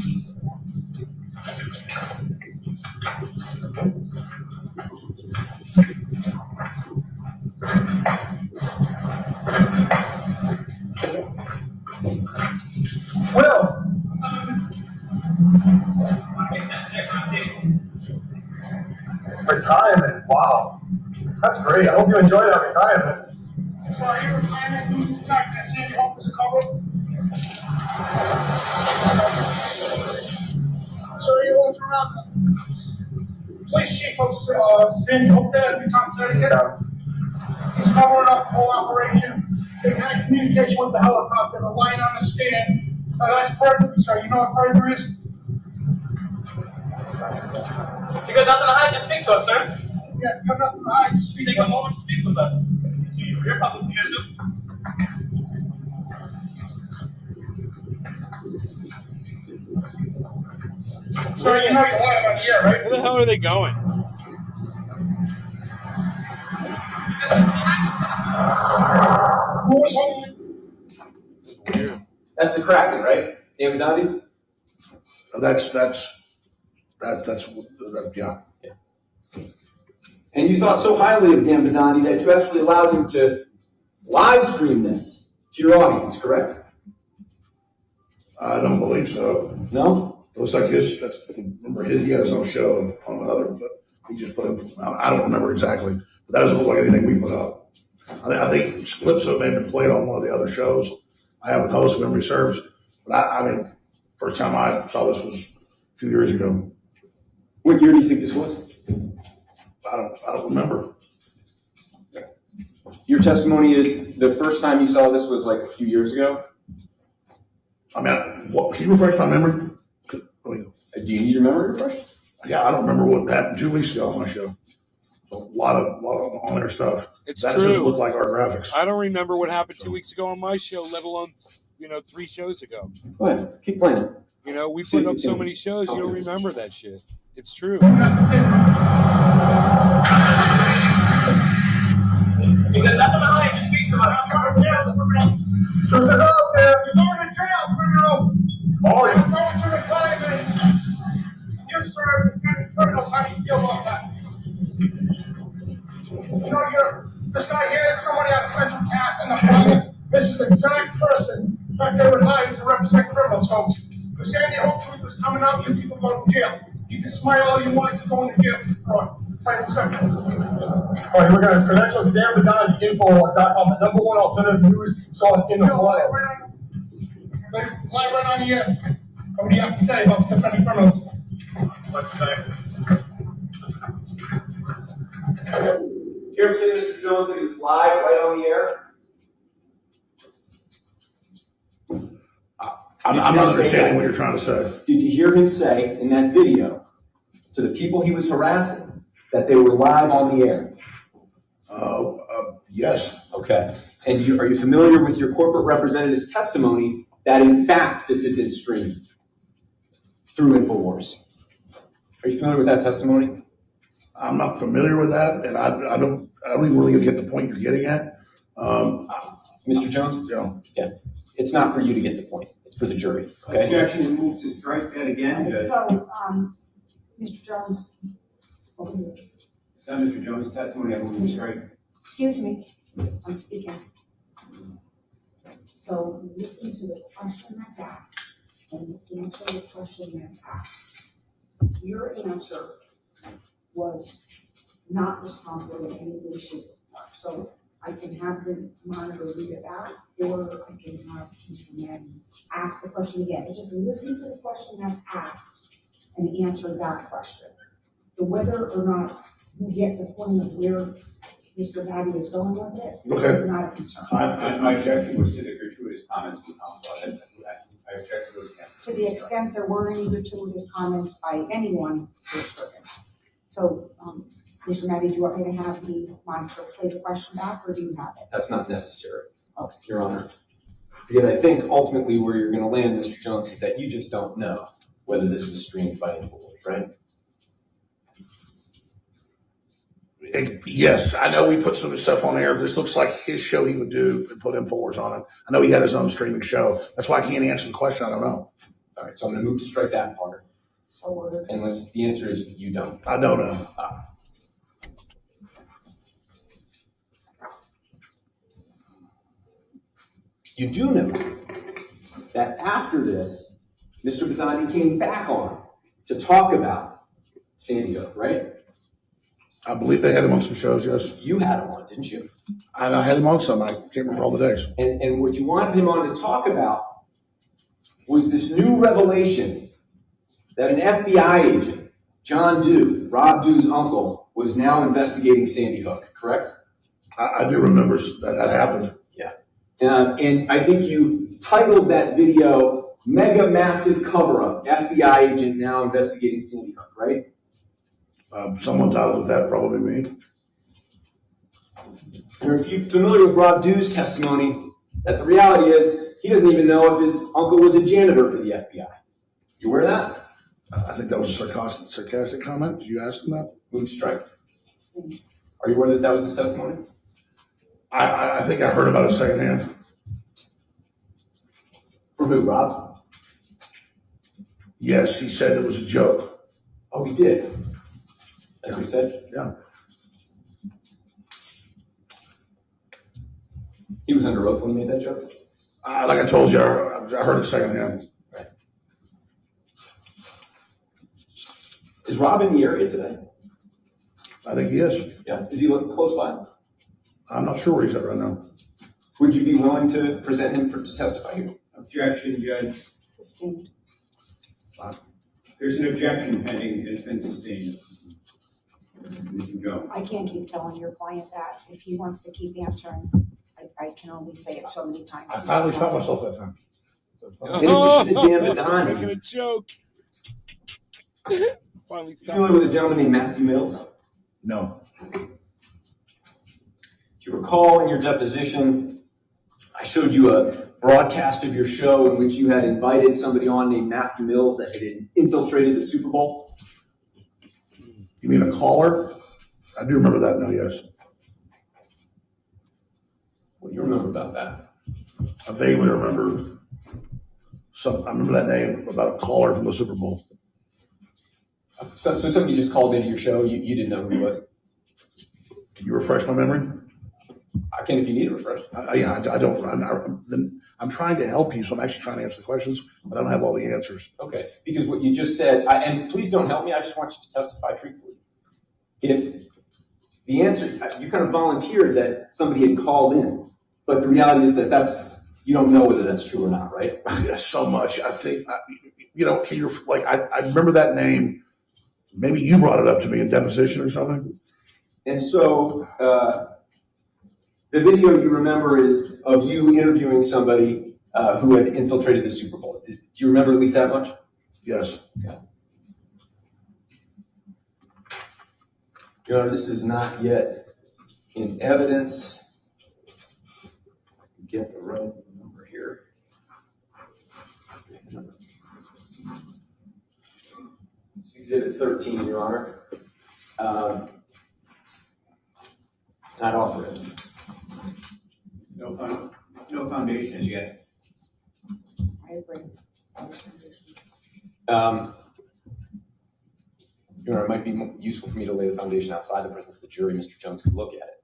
S16: Will! Retirement, wow. That's great. I hope you enjoy that retirement. So are you retirement due to the fact that Sandy Hook was covered? So you went around the police chief of Sandy Hook there at Connecticut? He's covering up the whole operation. They had communication with the helicopter, the line on the stand. That's perjury, sir. You know what perjury is?
S11: You got nothing to hide, just speak to us, sir.
S16: Yeah, you got nothing to hide, just speak.
S11: Take a moment to speak with us. You're public figure.
S16: So you know you're lying on the air, right?
S15: Where the hell are they going?
S16: Who was holding?
S15: Weird.
S10: That's the Kraken, right? Dan Bidadi?
S6: That's yeah.
S10: And you thought so highly of Dan Bidadi that you actually allowed him to live stream this to your audience, correct?
S6: I don't believe so.
S10: No?
S6: It looks like he had his own show on another, but he just put him, I don't remember exactly, but that doesn't look like anything we put up. I think clips of it may have been played on one of the other shows I have with Host of Memory Serves, but I mean, first time I saw this was a few years ago.
S10: What year do you think this was?
S6: I don't remember.
S10: Your testimony is the first time you saw this was like a few years ago?
S6: I mean, what, can you refresh my memory?
S10: Do you need your memory refreshed?
S6: Yeah, I don't remember what happened 2 weeks ago on my show. A lot of on-air stuff.
S15: It's
S6: that
S15: true.
S6: doesn't look like our graphics.
S15: I don't remember what happened 2 weeks ago on my show, let alone, 3 shows ago.
S10: Go ahead, keep playing it.
S15: We put up so many shows, you don't remember that shit. It's true.
S11: You got nothing to hide, just speak to us. I'm going to jail.
S16: You're going to jail, criminal. Oh, you're going to retirement. You served as criminal. How do you feel about that? This guy here is somebody out of Central Cast in the planet. This is the exact person that they would hire to represent criminals, folks. The Sandy Hook truth is coming out, you people go to jail. You can smile all you want, you're going to jail for fraud. All right, we're going to credentials Dan Bidadi, Infowars.com, the #1 alternative news source in the world. Fly right on the air. What do you have to say about defending criminals?
S10: What to say? You ever see Mr. Jones that he was live right on the air?
S6: I'm not understanding what you're trying to say.
S10: Did you hear him say in that video to the people he was harassing that they were live on the air?
S6: Yes.
S10: Okay. And are you familiar with your corporate representative's testimony that in fact this had been streamed through Infowars? Are you familiar with that testimony?
S6: I'm not familiar with that, and I don't even really get the point you're getting at.
S10: Mr. Jones?
S6: Yeah.
S10: Yeah. It's not for you to get the point. It's for the jury, okay?
S5: Objection, move to strike that again, Judge.
S3: So, Mr. Jones, over here.
S5: It's not Mr. Jones' testimony, I move to strike.
S3: Excuse me, I'm speaking. So listen to the question that's asked and answer the question that's asked. Your answer was not responsive in any way, shape, or form. So I can have the monitor read it out, or I can have Mr. Madden ask the question again. But just listen to the question that's asked and answer that question. So whether or not you get the point of where Mr. Madden is going with it is not a concern.
S5: My objection was to the gratuitous comments from counsel. I object to those comments.
S3: To the extent there were any gratuitous comments by anyone, they're stricken. So, Mr. Madden, do you want me to have the monitor play the question back, or do you have it?
S10: That's not necessary,
S3: Okay.
S10: Your Honor. Because I think ultimately where you're gonna land, Mr. Jones, is that you just don't know whether this was streamed by Infowars, right?
S6: Yes, I know we put some of his stuff on air. This looks like his show he would do and put Infowars on it. I know he had his own streaming show. That's why I can't answer the question. I don't know.
S10: All right, so I'm gonna move to strike that part.
S3: So
S10: Unless the answer is you don't.
S6: I don't know.
S10: You do know that after this, Mr. Badani came back on to talk about Sandy Hook, right?
S6: I believe they had him on some shows, yes.
S10: You had him on, didn't you?
S6: I had him on some. I can't remember all the days.
S10: And what you wanted him on to talk about was this new revelation that an FBI agent, John Dew, Rob Dew's uncle, was now investigating Sandy Hook, correct?
S6: I do remember that happened.
S10: Yeah. And I think you titled that video, Mega Massive Cover-Up, FBI Agent Now Investigating Sandy Hook, right?
S6: Someone titled that, probably me.
S10: And if you're familiar with Rob Dew's testimony, that the reality is he doesn't even know if his uncle was a janitor for the FBI. You aware of that?
S6: I think that was a sarcastic comment. Did you ask him that?
S10: Move to strike. Are you aware that that was his testimony?
S6: I think I heard about it secondhand.
S10: From who, Rob?
S6: Yes, he said it was a joke.
S10: Oh, he did? That's what he said?
S6: Yeah.
S10: He was under oath when he made that joke?
S6: Like I told you, I heard it secondhand.
S10: Right. Is Rob in the area today?
S6: I think he is.
S10: Yeah. Does he look close by?
S6: I'm not sure where he's at right now.
S10: Would you be willing to present him to testify here?
S5: Objection, Judge.
S3: Sustained.
S5: There's an objection pending. It's been sustained. Mr. Jones.
S3: I can't keep telling your client that. If he wants to keep answering, I can only say it so many times.
S6: I finally stopped myself that time.
S10: And it's just a damn Badani.
S15: Making a joke. Finally
S10: You
S15: stopped.
S10: familiar with a gentleman named Matthew Mills?
S6: No.
S10: Do you recall in your deposition, I showed you a broadcast of your show in which you had invited somebody on named Matthew Mills that had infiltrated the Super Bowl?
S6: You mean a caller? I do remember that now, yes.
S10: What do you remember about that?
S6: I vaguely remember I remember that name about a caller from the Super Bowl.
S10: So somebody just called into your show, you didn't know who he was?
S6: Can you refresh my memory?
S10: I can if you need a refresh.
S6: I don't. I'm trying to help you, so I'm actually trying to answer the questions, but I don't have all the answers.
S10: Okay, because what you just said, and please don't help me, I just want you to testify truthfully. If the answer, you kind of volunteered that somebody had called in, but the reality is that you don't know whether that's true or not, right?
S6: Yes, so much. I think, can you, I remember that name. Maybe you brought it up to me in deposition or something.
S10: And so, the video you remember is of you interviewing somebody who had infiltrated the Super Bowl. Do you remember at least that much?
S6: Yes.
S10: Okay. Your Honor, this is not yet in evidence. Get the right number here. It's Exhibit 13, Your Honor. Not offer it.
S5: No foundation as yet.
S3: I agree.
S4: Your Honor, it might be useful for me to lay the foundation outside the presence of the jury. Mr. Jones could look at it.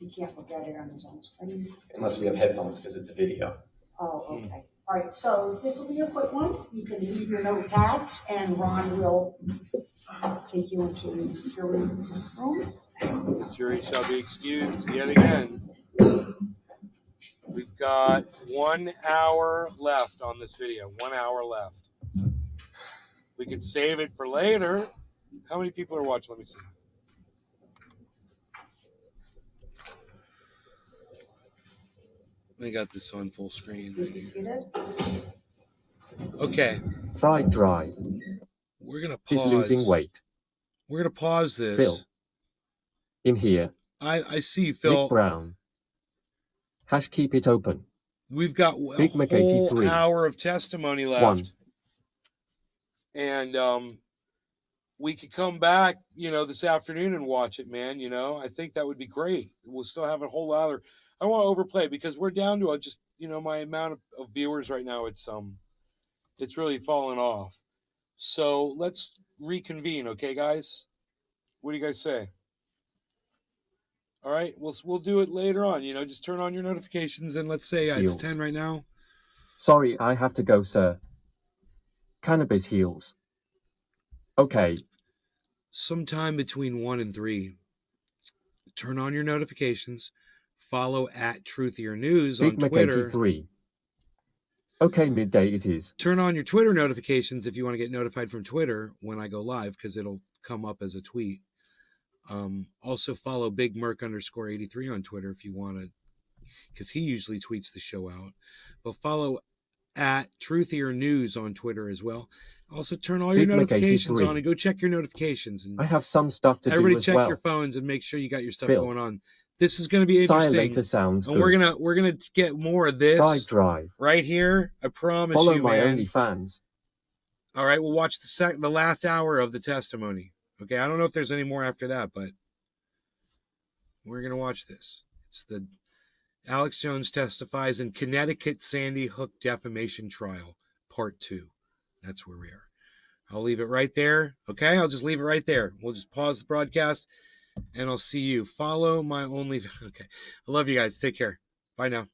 S3: He can't look at it on his own screen.
S4: Unless we have headphones, because it's a video.
S3: Oh, okay. All right, so this will be a quick one. You can leave your notepads, and Ron will take you into the jury room.
S15: The jury shall be excused yet again. We've got 1 hour left on this video. 1 hour left. We could save it for later. How many people are watching? Let me see. I got this on full screen. Okay.
S2: Fried drive.
S15: We're going to
S2: He's
S15: pause.
S2: losing weight.
S15: We're going to pause this.
S2: Phil. In here.
S15: I see, Phil.
S2: Nick Brown. Hash keep it open.
S15: We've got a
S2: Big Mac
S15: whole
S2: 83.
S15: hour of testimony left.
S2: 1.
S15: And we could come back, this afternoon and watch it, man. I think that would be great. We'll still have a whole other. I don't want to overplay because we're down to just, my amount of viewers right now. It's really fallen off. So let's reconvene, okay, guys? What do you guys say? All right, we'll do it later on. Just turn on your notifications and let's say it's 10 right now.
S2: Sorry, I have to go, sir. Cannabis heals. Okay.
S15: Sometime between 1 and 3. Turn on your notifications. Follow @Truthier News on Twitter.
S2: 83. Okay, midday it is.
S15: Turn on your Twitter notifications if you want to get notified from Twitter when I go live, because it'll come up as a tweet. Also follow Big Merc _83 on Twitter if you want to, because he usually tweets the show out. But follow @Truthier News on Twitter as well. Also turn all your notifications on and go check your notifications. And
S2: I have some stuff to do as well.
S15: Everybody check your phones and make sure you got your stuff going on. This is going to be interesting.
S2: Later sounds
S15: and
S2: good.
S15: we're gonna get more of this
S2: Fried drive.
S15: right here. I promise
S2: Follow
S15: you,
S2: my
S15: man.
S2: OnlyFans.
S15: All right, we'll watch the last hour of the testimony. Okay, I don't know if there's any more after that, but we're gonna watch this. It's the Alex Jones testifies in Connecticut Sandy Hook defamation trial, part 2. That's where we are. I'll leave it right there. Okay, I'll just leave it right there. We'll just pause the broadcast, and I'll see you. Follow my Okay, I love you guys. Take care. Bye now.